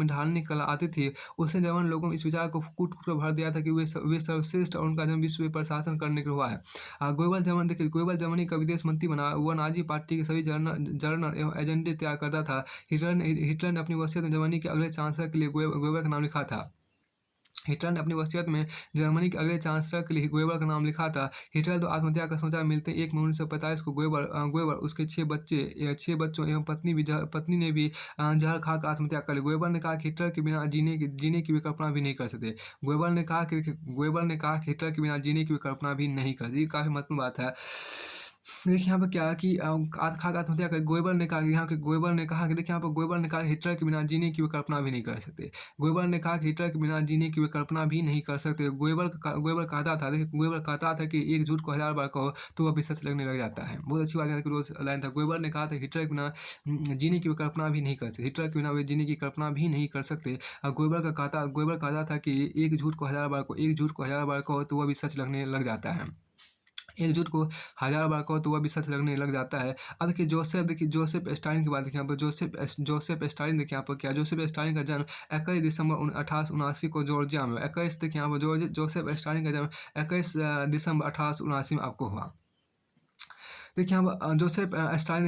ढालने कला आती थी। उसने जर्मन लोगों में इस विचार को कूट कर भर दिया था कि वे सर्वश्रेष्ठ और उनका जन्म विश्व पर शासन करने के लिए हुआ है। गोएबल जर्मनी का विदेश मंत्री बना। वह नाजी पार्टी के सभी जर्नल एवं एजेंडे तैयार करता था। हिटलर ने अपनी वसीयत में जर्मनी के अगले चांसलर के लिए गोएबल का नाम लिखा था। हिटलर का नाम लिखा था। हिटलर तो आत्महत्या का समाचार मिलते 1 मई 1945 को गोएबल उसके 6 बच्चों एवं पत्नी ने भी जहर खाकर आत्महत्या कर ली। गोएबल ने कहा कि हिटलर के बिना जीने की भी कल्पना भी नहीं कर सकते। गोएबल ने कहा कि हिटलर के बिना जीने की भी कल्पना भी नहीं कर सकते। ये काफ़ी महत्वपूर्ण बात है। देखिए यहाँ पर क्या है कि आत्महत्या कर गोएबल ने कहा कि हिटलर के बिना जीने की भी कल्पना भी नहीं कर सकते। गोएबल कहता था कि एक झूठ को 1000 बार कहो तो वह भी सच लगने लग जाता है। बहुत अच्छी बात है कि रोज लाइन था। गोएबल ने कहा था हिटलर के बिना जीने की भी कल्पना भी नहीं कर सकते। हिटलर के बिना वे जीने की कल्पना भी नहीं कर सकते। गोएबल कहता था कि एक झूठ को 1000 बार कहो तो वह भी सच लगने लग जाता है। एक झूठ को 1000 बार कहो तो वह भी सच लगने लग जाता है। अब देखिए जोसेफ स्टालिन की बात देखिए यहाँ पर। जोसेफ स्टालिन देखिए यहाँ पर क्या, जोसेफ स्टालिन का जन्म 21 दिसंबर 1879 को जॉर्जिया में। 21 देखिए यहाँ पर जोसेफ स्टालिन का जन्म 21 दिसंबर 1879 में आपको हुआ। देखिए यहाँ जोसेफ स्टालिन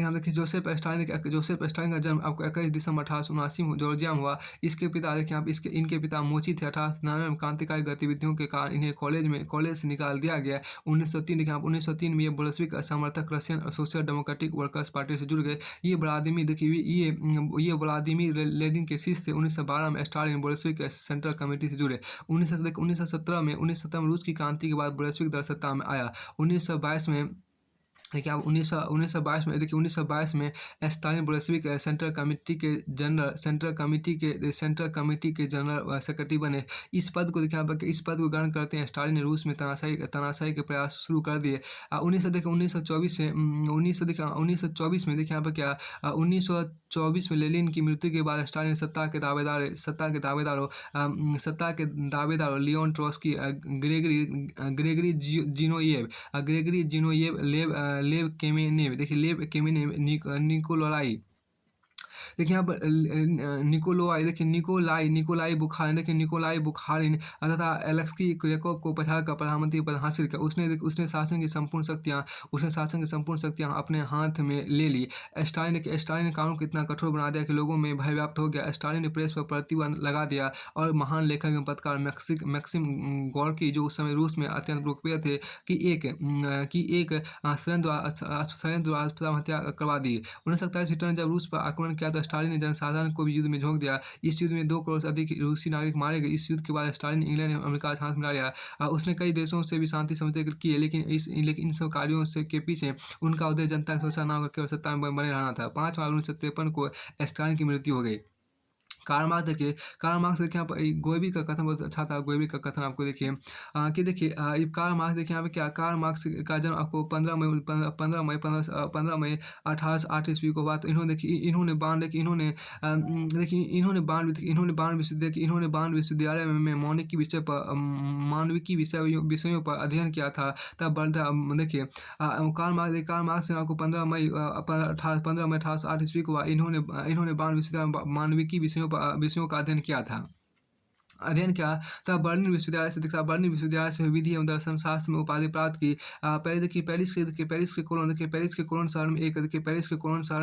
का जन्म आपको 21 दिसंबर 1879 में जॉर्जिया में हुआ। इनके पिता मोची थे। 1899 में क्रांतिकारी गतिविधियों के कारण इन्हें कॉलेज से निकाल दिया गया। 1903 में ये बोल्शेविक समर्थक Russian social democratic workers party से जुड़ गए। ये व्लादिमीर लेनिन के शिष्य थे। 1912 में स्टालिन बोल्शेविक सेंट्रल कमेटी से जुड़े। 1917 में रूस की क्रांति के बाद बोल्शेविक दल सत्ता में आया। 1922 में देखिए आप 1922 में स्टालिन बोल्शेविक सेंट्रल कमेटी के जनरल सेक्रेटरी बने। इस पद को ग्रहण करते हैं स्टालिन ने रूस में तानाशाही के प्रयास शुरू कर दिए। 1924 में देखिए यहाँ पर क्या, 1924 में लेनिन की मृत्यु के बाद स्टालिन सत्ता के दावेदारों लियोन ट्रोट्स्की, ग्रेगरी जिनोयेव, लेव केमेनेव, निकोलाई देखिए यहाँ पर निकोलोआई देखिए निकोलाई बुखारिन देखिए निकोलाई बुखारिन तथा एलेक्सी क्रेकोव को पछाड़ कर प्रधानमंत्री पद हासिल किया। उसने शासन की संपूर्ण शक्तियाँ अपने हाथ में ले ली। स्टालिन ने कानून को इतना कठोर बना दिया कि लोगों में भय व्याप्त हो गया। स्टालिन ने प्रेस पर प्रतिबंध लगा दिया और महान लेखक एवं पत्रकार मैक्सिम गोर्की जो उस समय रूस में अत्यंत लोकप्रिय थे कि एक षड्यंत्र द्वारा अस्पताल हत्या करवा दी। 1927 हिटलर ने जब रूस पर आक्रमण किया तो स्टालिन ने जनसाधारण को भी युद्ध में झोंक दिया। इस युद्ध में 2 करोड़ से अधिक रूसी नागरिक मारे गए। इस युद्ध के बाद स्टालिन ने इंग्लैंड एवं अमेरिका का साथ मिला लिया। उसने कई देशों से भी शांति समझौते किए, लेकिन इन सब कार्यों के पीछे उनका उद्देश्य जनता की सुरक्षा न होकर केवल सत्ता में बने रहना था। 5 मार्च 1953 को स्टालिन की मृत्यु हो गई। कार्ल मार्क्स देखिए यहाँ पर गोएबी का कथन बहुत अच्छा था। गोएबी का कथन आपको देखिए कि देखिए कार्ल मार्क्स देखिए यहाँ पे क्या कार्ल मार्क्स का जन्म आपको 15 मई 1808 ईस्वी को हुआ। तो इन्होंने बाण विश्वविद्यालय में मानविकी विषयों पर अध्ययन किया था। देखिए कार्ल मार्क्स ने आपको 15 मई 1808 ईस्वी को हुआ। इन्होंने बाण विश्वविद्यालय मानविकी विषयों का अध्ययन किया तब बर्लिन विश्वविद्यालय से विधि एवं दर्शन शास्त्र में उपाधि प्राप्त की। पेरिस के कोलोन शहर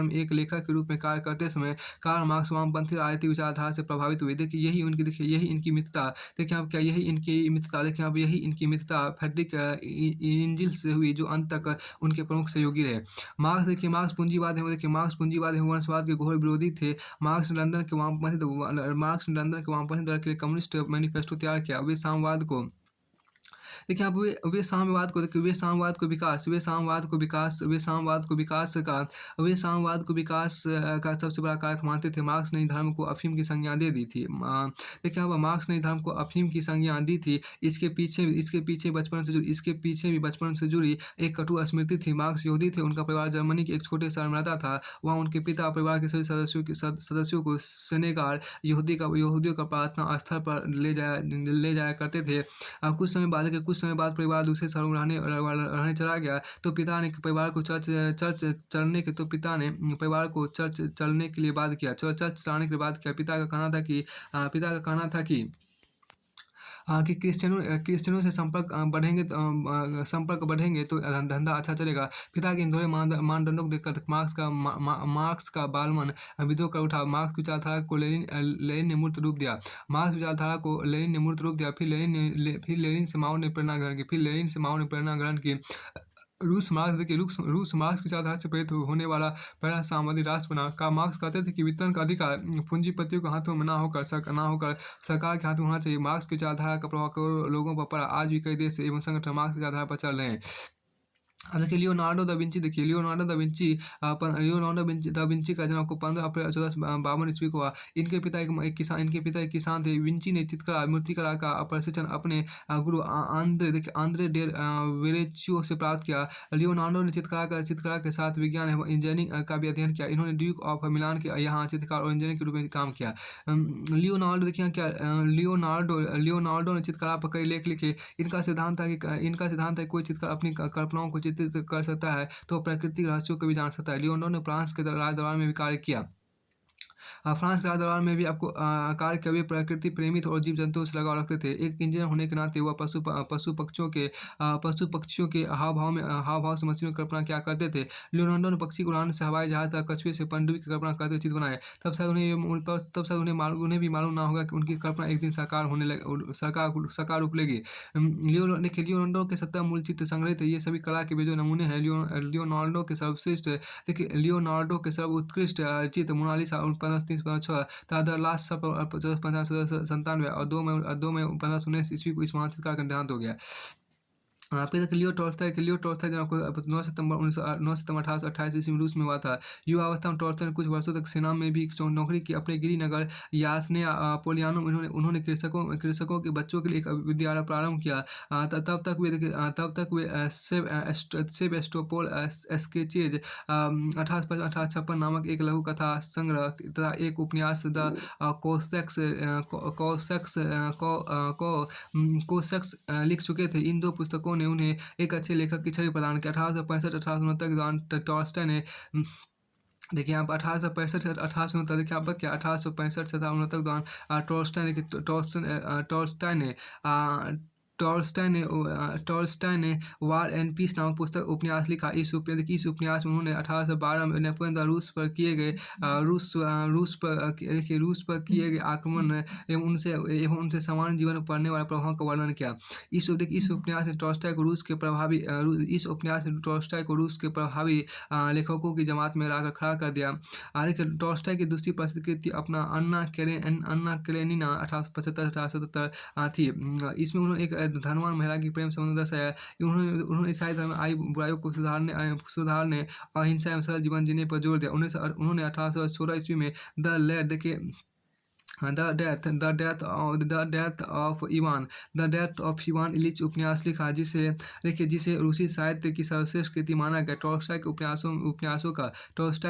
में एक लेखक के रूप में कार्य करते समय कार्ल मार्क्स वामपंथी राजनीतिक विचारधारा से प्रभावित हुए। यही इनकी मित्रता फ्रेडरिक एंजिल से हुई, जो अंत तक उनके प्रमुख सहयोगी रहे। मार्क्स पूंजीवाद एवं वंशवाद के घोर विरोधी थे। मार्क्स ने लंदन के वामपंथी दल के लिए कम्युनिस्ट मैनिफेस्टो तैयार किया। वे साम्यवाद को देखिए आप वे साम्यवाद को देखिए वे साम्यवाद को विकास का सबसे बड़ा कारक मानते थे। मार्क्स ने धर्म को अफीम की संज्ञा दे दी थी। देखिए मार्क्स ने धर्म को अफीम की संज्ञा दी थी। इसके पीछे भी बचपन से जुड़ी एक कटु स्मृति थी। मार्क्स यहूदी थे। उनका परिवार जर्मनी के एक छोटे शहर में रहता था। वहाँ उनके पिता परिवार के सभी सदस्यों को सेनेगार यहूदियों का प्रार्थना स्थल पर ले जाया करते थे। कुछ समय बाद परिवार दूसरे शहरों में रहने चला गया तो पिता ने परिवार को चर्च चलने के लिए बाध्य किया। चर्च चलाने के लिए बाध्य किया। पिता का कहना था कि क्रिश्चियनों से संपर्क बढ़ेंगे तो धंधा अच्छा चलेगा। पिता के इन दोहरे मानदंडों को देखकर मार्क्स का बालमन विद्रोह कर उठा। मार्क्स की विचारधारा को लेनिन ने मूर्त रूप दिया। फिर लेनिन से माओ ने प्रेरणा ग्रहण की। रूस मार्क्स की विचारधारा से प्रेरित होने वाला पहला सामवादी राष्ट्र बना। मार्क्स कहते थे कि वितरण का अधिकार पूंजीपतियों के हाथों में ना होकर सरकार के हाथों में होना चाहिए। मार्क्स की विचारधारा का प्रभाव करोड़ों लोगों पर पड़ा। आज भी कई देश एवं संगठन मार्क्स की विचारधारा पर चल रहे हैं। अब देखिए लियोनार्डो दा विंची का जन्म आपको 15 अप्रैल 1452 ईस्वी को हुआ। इनके पिता एक किसान थे। विंची ने मूर्तिकला का प्रशिक्षण अपने गुरु आंद्रे डेल वेरेच्चियो से प्राप्त किया। लियोनार्डो ने चित्रकला के साथ विज्ञान एवं इंजीनियरिंग का भी अध्ययन किया। इन्होंने ड्यूक ऑफ मिलान के यहाँ चित्रकार और इंजीनियर के रूप में काम किया। लियोनार्डो ने चित्रकला पर कई लेख लिखे। इनका सिद्धांत था कि कोई चित्रकार अपनी कल्पनाओं को चित्रित कर सकता है तो प्राकृतिक रहस्यों को भी जान सकता है। लियोनार्डो ने फ्रांस के राज दरबार में भी कार्य किया। फ्रांस के दरबार में भी आपको कार्य के वे प्रकृति प्रेमी और जीव जंतुओं से लगाव रखते थे। एक इंजीनियर होने के नाते वह पशु पक्षियों के हाव भाव से मछलियों की कल्पना क्या करते थे। लियोनार्डो ने पक्षी को उड़ाने से हवाई जहाज तक कछुए से पनडुब्बी की कल्पना करते हुए चित्र बनाए। तब शायद उन्हें भी मालूम ना होगा कि उनकी कल्पना एक दिन साकार रूप लेगी। लियोनार्डो के 17 मूल चित्र संग्रहित है। ये सभी कला के बेजोड़ नमूने हैं। लियोनार्डो के सर्वोत्कृष्ट चित्र मोनालिसा 1536 तथा द लास्ट सपर 1597 और 2 मई 1519 ईस्वी को इस महान चित्रकार का देहांत हो गया। फिर लियो टॉल्स्टॉय जब आपको 9 सितंबर 1828 ईस्वी में रूस में हुआ था। युवावस्था में टॉल्स्टॉय ने कुछ वर्षों तक सेना में भी नौकरी की। अपने गिरिनगर यासनेया पोलियानो में उन्होंने कृषकों के बच्चों के लिए एक विद्यालय प्रारंभ किया। तब तक वे सेबस्टोपोल स्केचेज 1856 नामक एक लघु कथा संग्रह तथा एक उपन्यास द कोसेक्स लिख चुके थे। इन 2 पुस्तकों ने उन्हें एक अच्छे लेखक की छवि प्रदान की। 1865-1869 के दौरान टॉल्स्टॉय ने देखिए यहाँ पर 1865 से 1869 देखिए यहाँ पर क्या 1865 से 1869 के दौरान टॉल्स्टॉय ने टॉल्स्टॉय ने वार एंड पीस नामक पुस्तक उपन्यास लिखा। इस उपन्यास में उन्होंने 1812 में नेपोलियन द्वारा रूस पर किए गए आक्रमण एवं उनसे सामान्य जीवन पर पड़ने वाले प्रभाव का वर्णन किया। इस उपन्यास ने टॉल्स्टॉय को रूस के प्रभावी लेखकों की जमात में लाकर खड़ा कर दिया। लेकिन टॉल्स्टॉय की दूसरी प्रसिद्ध कृति अपना अन्ना केरेनिना 1875-1877 थी। इसमें उन्होंने एक धनवान महिला की प्रेम संबंध दर्शाया। उन्होंने ईसाई धर्म में आई बुराइयों को सुधारने और अहिंसा एवं सरल जीवन जीने पर जोर दिया। उन्होंने 1816 ईस्वी में द लैड के the death of Ivan Ilyich उपन्यास लिखा, जिसे रूसी साहित्य की सर्वश्रेष्ठ कृति माना गया। टॉल्स्टॉय के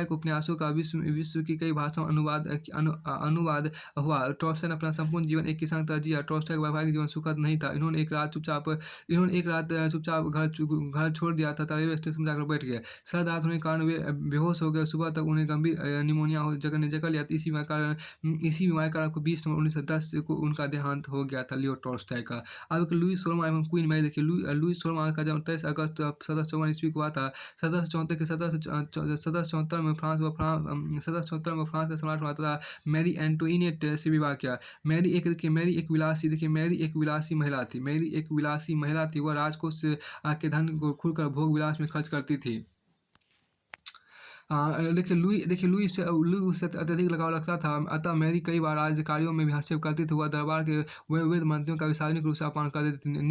उपन्यासों का विश्व की कई भाषाओं में अनुवाद हुआ। टॉल्स्टॉय ने अपना संपूर्ण जीवन एक किसान की तरह जिया। टॉल्स्टॉय का वैवाहिक जीवन सुखद नहीं था। इन्होंने एक रात चुपचाप घर छोड़ दिया था, रेलवे स्टेशन जाकर बैठ गए। सर दर्द होने के कारण वे बेहोश हो गए। सुबह तक उन्हें गंभीर निमोनिया जकड़ लिया। इसी बीमारी के कारण 20 नवंबर 1910 को उनका देहांत हो गया था, लियो टॉल्स्टॉय का। अब एक लुई शोल्मा एवं क्वीन मैरी देखिए। लुई शोल्मा का जन्म 23 अगस्त 1754 ईस्वी को हुआ था। 1774 में फ्रांस का सम्राट हुआ तथा मैरी एंटोइनेट से विवाह किया। मैरी एक विलासी महिला थी। वह राजकोष के धन को खुलकर भोग विलास में खर्च करती थी। लुई उससे अत्यधिक लगाव रखता था। अतः मैरी कई बार राजकार्यों में भी हस्तक्षेप करती थी। वह दरबार के वृद्ध मंत्रियों का भी सार्वजनिक रूप से अपमान कर देती थी।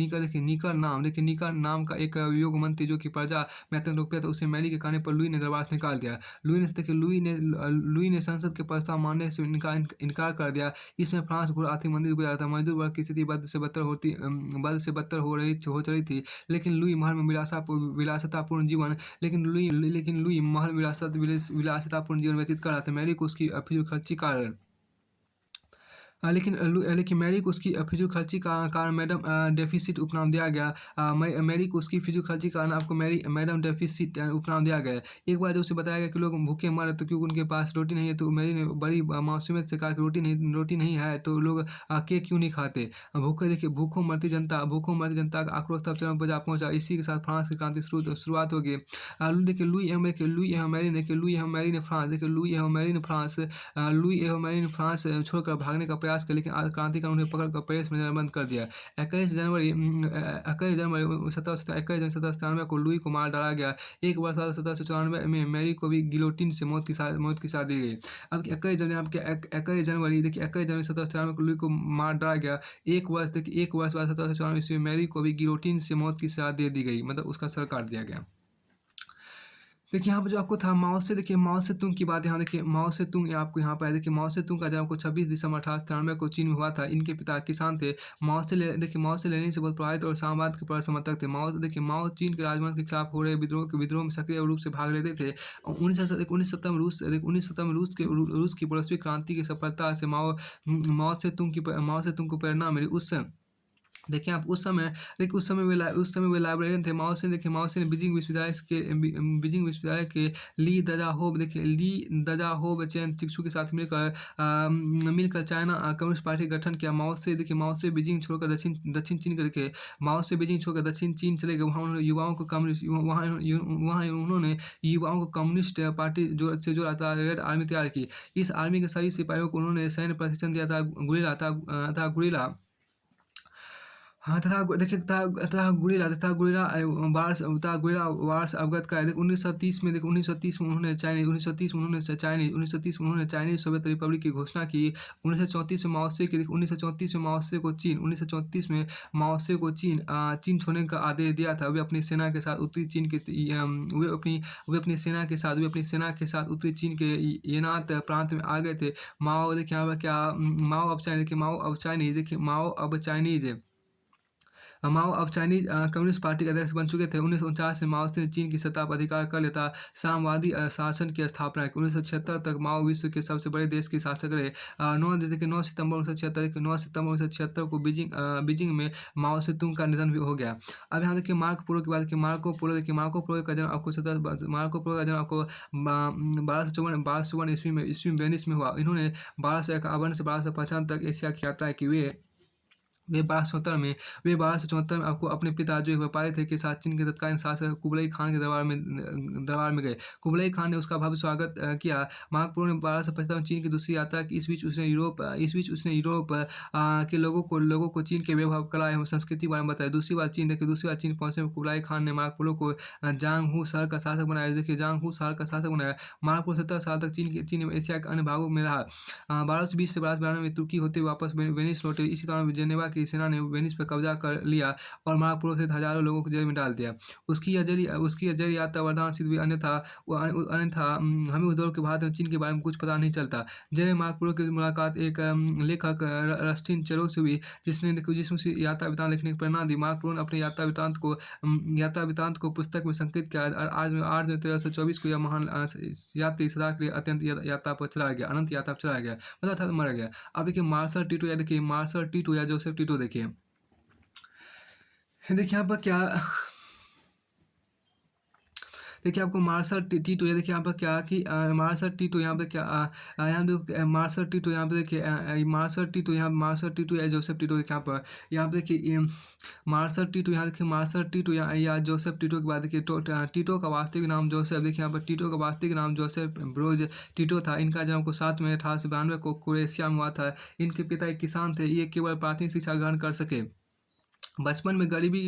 नीकर नाम का एक योग मंत्री जो कि प्रजा में अत्यंत लोकप्रिय था, उसे मैरी के कहने पर लुई ने दरबार से निकाल दिया। लुई ने संसद के प्रस्ताव मानने से इनकार कर दिया। इसमें फ्रांस घोर आर्थिक मंदी गुजरा था। मजदूर वर्ग की स्थिति बद से बदतर हो चली थी। लेकिन लुई महल में विलासितापूर्ण जीवन विलासितापूर्ण जीवन व्यतीत कर रहा था। मैरी को उसकी फिजूल खर्ची कारण लेकिन मैरी को उसकी फिजूल खर्ची का कारण मैडम डेफिसिट उपनाम दिया गया। मैरी को उसकी फिजूल खर्ची का कारण आपको मैडम डेफिसिट उपनाम दिया गया। एक बार जब उसे बताया गया कि लोग भूखे मर रहे तो क्योंकि उनके पास रोटी नहीं है, तो मैरी ने बड़ी मासूमियत से कहा कि रोटी नहीं है तो लोग केक क्यों नहीं खाते। भूखों मरती जनता का आक्रोश तब चरम पर जा पहुंचा। इसी के साथ फ्रांस की क्रांति शुरुआत हो गई। लुई एवं मैरी ने फ्रांस छोड़कर भागने का प्रयास किया, लेकिन क्रांतिकारी उन्हें पकड़कर पेरिस में बंद कर दिया। 21 जनवरी 1797 को लुई को मार डाला गया। एक वर्ष बाद 1794 में मैरी को भी गिलोटिन से मौत की सजा दी गई। अब 21 जनवरी 1794 को लुई को मार डाला गया। एक वर्ष बाद 1794 ईस्वी में मैरी को भी गिलोटिन से मौत की सजा दे दी गई, मतलब उसका सर काट दिया गया। देखिए यहाँ पे जो आपको था माओ से तुंग की बात। यहाँ देखिए माओ से तुंग आपको यहाँ पर है। देखिए माओ से तुंग का जन्म को 26 दिसंबर 1893 को चीन में हुआ था। इनके पिता किसान थे। माओ से लेनिन से बहुत प्रभावित और साम्यवाद के प्रबल समर्थक थे। माओ चीन के राजवंश के खिलाफ हो रहे विद्रोह में सक्रिय रूप से भाग लेते थे। 1970 में रूस की वैश्विक क्रांति की सफलता से माओ से तुंग को प्रेरणा मिली। देखिए आप उस समय वे लाइब्रेरियन थे। माओ से ने बीजिंग विश्वविद्यालय के ली दजाहोब चैन चिक्सू के साथ मिलकर चाइना कम्युनिस्ट पार्टी का गठन किया। माओ से बीजिंग छोड़कर दक्षिण चीन चले गए। वहाँ उन्होंने युवाओं को कम्युनिस्ट पार्टी से जोड़ा था। रेड आर्मी तैयार की। इस आर्मी के सभी सिपाहियों को उन्होंने सैन्य प्रशिक्षण दिया था। गुरिल्ला वार्स अवगत कराए। 1930 में उन्होंने चाइनीज सोवियत रिपब्लिक की घोषणा की। 1934 में माओसे को चीन छोड़ने का आदेश दिया था। वे अपनी सेना के साथ उत्तरी चीन के येनात प्रांत में आ गए थे। माओ अब चाइनीज माओ अब चाइनीज कम्युनिस्ट पार्टी के अध्यक्ष बन चुके थे। 1949 में माओ ने चीन की सत्ता पर अधिकार कर लेता साम्यवादी शासन की स्थापना की। 1976 तक माओ विश्व के सबसे बड़े देश के शासक रहे। 9 सितंबर 1976 को बीजिंग में माओ से तुंग का निधन भी हो गया। अब यहाँ देखिए मार्को पोलो की बात की। मार्को पोलो का जन्म आपको मार्को पोलो का जन्म आपको 1254 ईस्वी में वेनिस में हुआ। इन्होंने 1251 से 1255 तक एशिया की यात्राएं की। वे 1274 में आपको अपने पिता जो एक व्यापारी थे के साथ चीन के तत्कालीन शासक कुबलई खान के दरबार में गए। कुबलई खान ने उसका भव्य स्वागत किया। मार्को पोलो ने 1275 में चीन की दूसरी यात्रा की। इस बीच उसने यूरोप के लोगों को चीन के वैभव, कला एवं संस्कृति के बारे में बताया। दूसरी बार चीन पहुंचने में कुबलई खान ने मार्को पोलो को जांग हू शहर का शासक बनाया। मार्को पोलो 17 साल तक चीन में एशिया के अन्य भागों में रहा। 1220 से 1292 में तुर्की होते हुए वापस वेनिस लौटे। इसी दौरान जेनेवा की सेना ने वेनिस पर कब्जा कर लिया और मार्को पोलो सहित हजारों लोगों को जेल में डाल दिया। उसकी यह जल यात्रा वरदान सिद्ध हुई, अन्यथा हमें उस दौर के भारत में चीन के बारे में कुछ पता नहीं चलता। जेल में मार्को पोलो की मुलाकात एक लेखक रस्टिन चेरो से हुई, जिसने उसे यात्रा वृत्तांत लिखने की प्रेरणा दी। मार्को पोलो ने अपने यात्रा वृत्तांत को पुस्तक में संकलित किया। आज 8 जून 1324 को यह महान यात्री सदा के लिए अनंत यात्रा पर चला गया, मतलब था मर गया। अब देखिए मार्शल टीटो या जोसेफ टीटो देखिए यहाँ पर क्या देखिए आपको मार्शल टीटो, ये देखिए यहाँ पर क्या कि मार्शल टीटो यहाँ पे क्या मार्शल टीटो यहाँ पे देखिए मार्शल टीटो या जोसेफ टीटो यहाँ पे देखिए मार्शल टीटो या जोसेफ टीटो की बात देखिए। टीटो का वास्तविक नाम जोसेफ, देखिए यहाँ पर टीटो का वास्तविक नाम जोसेफ ब्रोज टीटो था। इनका जन्म को 7 मई 1892 को क्रोएशिया में हुआ था। इनके पिता एक किसान थे। ये केवल प्राथमिक शिक्षा ग्रहण कर सके। बचपन में गरीबी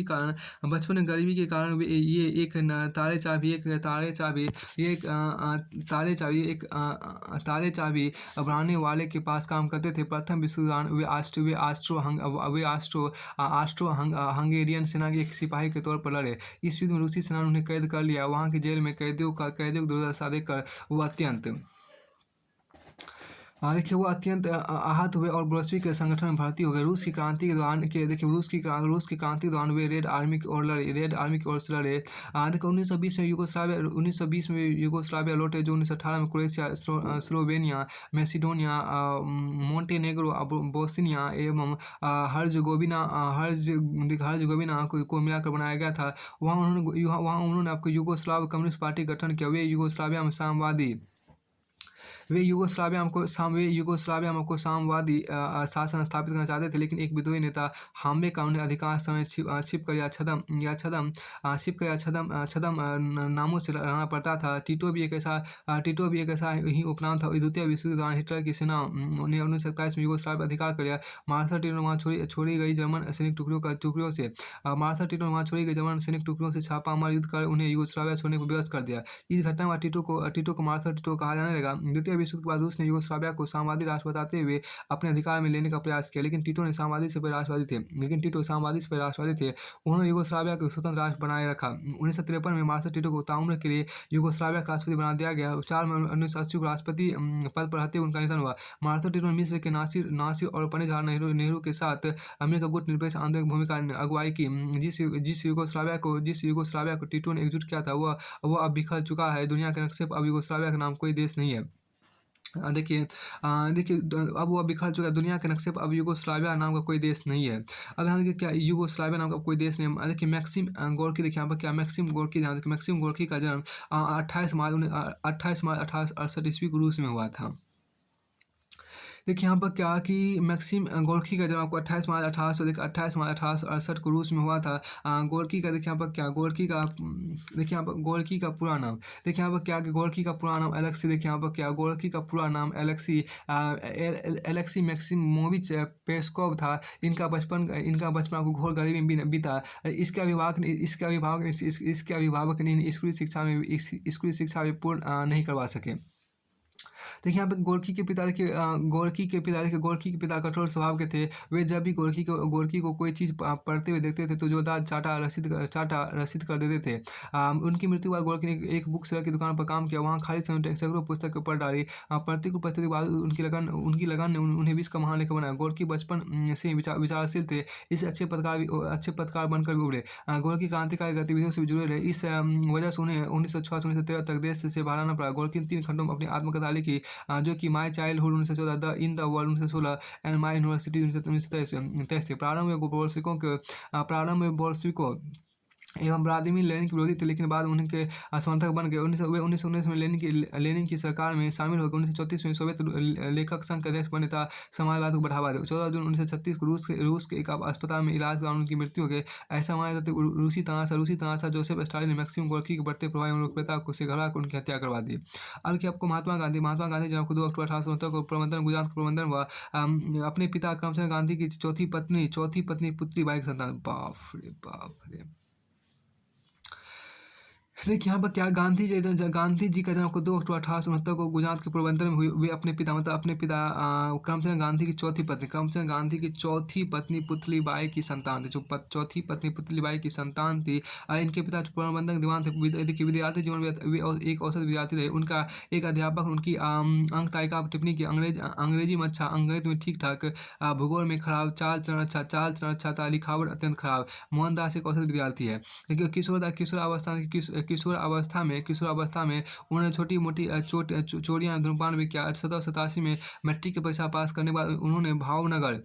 के कारण ये एक तारे चाबी बनाने वाले के पास काम करते थे। प्रथम विश्व युद्ध वे ऑस्ट्रो हंगेरियन सेना के एक सिपाही के तौर पर लड़े। इस युद्ध में रूसी सेना ने उन्हें कैद कर लिया। वहाँ की जेल में कैदियों की दुर्दशा देखकर वो अत्यंत आहत हुए और बोल्शेविक के संगठन में भर्ती हो गए। रूस की क्रांति के दौरान वे रेड आर्मी की ओर से लड़े। 1920 में यूगोस्लाविया लौटे, जो 1918 में Croatia, Slovenia, Macedonia, Montenegro, Bosnia एवं हर्ज़गोविना को मिलाकर बनाया गया था। वहाँ उन्होंने आपको यूगोस्लाव कम्युनिस्ट पार्टी गठन किया। वे यूगोस्लाविया में साम्यवादी शासन स्थापित करना चाहते थे, लेकिन एक विद्रोही नेता हाम्बे का उन्हें अधिकांश समय छिपकर या छद्म नामों से रहना पड़ता था। टीटो भी एक ऐसा ही उपनाम था। द्वितीय विश्व युद्ध के दौरान हिटलर की सेना ने 1927 में यूगोस्लाविया पर अधिकार कर लिया। मार्शल टीटो ने वहाँ छोड़ी गई जर्मन सैनिक टुकड़ियों से छापामार युद्ध कर उन्हें यूगोस्लाविया छोड़ने को विवश कर दिया। इस घटना के बाद टीटो को मार्शल टीटो कहा जाने लगा। द्वितीय विश्व युद्ध के बाद रूस ने यूगोस्लाविया को साम्यवादी राष्ट्र बताते हुए अपने अधिकार में लेने का प्रयास किया, लेकिन टीटो साम्यवादी से पहले राष्ट्रवादी थे। उन्होंने यूगोस्लाविया को स्वतंत्र राष्ट्र बनाए रखा। 1953 में मार्शल टीटो को ताउम्र के लिए यूगोस्लाविया का राष्ट्रपति बना दिया गया। 4 मई 1980 को राष्ट्रपति पद पर रहते हुए उनका निधन हुआ। मार्शल टीटो ने मिस्र के नासिर और पंडित जवाहरलाल नेहरू के साथ अमेरिका गुट निरपेक्ष आंदोलन की भूमिका अगुवाई की। जिस यूगोस्लाविया को टीटो ने एकजुट किया था वह अब बिखर चुका है। दुनिया के नक्शे पर अब यूगोस्लाविया का नाम कोई देश नहीं है। देखिए अब वो बिखर चुका है। दुनिया के नक्शे पर अब यूगोस्लाविया नाम का कोई देश नहीं है। अब यहाँ देखिए क्या यूगोस्लाविया नाम का कोई देश नहीं है। देखिए मैक्सिम गोर्की, देखिए यहाँ पर क्या मैक्सिम गोर्की का जन्म 28 मार्च 1868 ईस्वी को रूस में हुआ था। देखिए यहाँ पर क्या कि मैक्सिम गोर्की का जन्म आपको 28 मार्च 1868 को रूस में हुआ था। गोर्की का देखिए यहाँ पर क्या गोर्की का पूरा नाम देखिए यहाँ पर क्या कि गोर्की का पूरा नाम एलेक्सी, देखिए यहाँ पर क्या गोर्की का पूरा नाम एलेक्सी मैक्सिमोविच पेस्कोव था। इनका बचपन आपको घोर गरीबी में बीता। इसके अभिभावक ने स्कूली शिक्षा में पूर्ण नहीं करवा सके। देखिए यहाँ पे गोरकी के पिता कठोर स्वभाव के थे। वे जब भी गोरकी को कोई चीज़ पढ़ते हुए देखते थे तो जोरदार चाटा रसीद कर देते थे। उनकी मृत्यु के बाद गोरकी ने एक बुक सेलर की दुकान पर काम किया। वहाँ खाली समय में सैकड़ों पुस्तकें पढ़ डाली। प्रतिकूल परिस्थिति के बाद उनकी लगन ने उन्हें विश्व का महान लेखक बनाया। गोरकी बचपन से ही विचारशील थे। इस अच्छे पत्रकार बनकर भी उभरे। गोरकी क्रांतिकारी गतिविधियों से भी जुड़े रहे। इस वजह से उन्हें 1966 से 1913 तक देश से बाहर आना पड़ा। गोरकी ने 3 खंडों में अपनी आत्मकथा लिखी, जो कि my childhood 1914, the in the world 1916 and my university 1923 थे। प्रारंभ में बोल्शेविकों एवं व्लादिमीर लेनिन के विरोधी थे, लेकिन बाद में उनके समर्थक बन गए। 1919 में लेनिन की सरकार में शामिल हो गए। 1934 में सोवियत लेखक संघ के अध्यक्ष बने तथा समाजवाद को बढ़ावा दिया। 14 जून 1936 को रूस के एक अस्पताल में इलाज के दौरान उनकी मृत्यु हो गई। ऐसा माना जाता है कि रूसी तानाशाह जोसेफ स्टालिन ने मैक्सिम गोरकी के बढ़ते प्रभाव एवं लोकप्रियता से घबरा कर उनकी हत्या करवा दी। अब कि आपको महात्मा गांधी जब आपको 2 अक्टूबर 1869 को गुजरात का प्रबंधन हुआ। अपने पिता करमचंद गांधी की चौथी पत्नी पुतली बाई के संतान। बाप रे। देखिए यहाँ पर क्या गांधी जी का जन्म आपको 2 अक्टूबर 1869 को गुजरात के पोरबंदर में हुई। वे अपने पिता करमचंद गांधी की चौथी पत्नी पुतलीबाई की संतान थी। जो चौथी पत्नी पुतलीबाई की संतान थी। इनके पिता पोरबंदर के दीवान थे। विद्यार्थी जीवन में वे एक औसत विद्यार्थी रहे। उनका एक अध्यापक उनकी अंक तालिका पर टिप्पणी की, अंग्रेजी में अच्छा, अंग्रेजी में ठीक ठाक, भूगोल में खराब, चाल चरण अच्छा था, लिखावट अत्यंत खराब। मोहनदास एक औसत विद्यार्थी है। देखिए किशोर अवस्था में उन्होंने छोटी मोटी चोरियां धूम्रपान भी किया। 1787 में मैट्रिक की परीक्षा पास करने के बाद उन्होंने भावनगर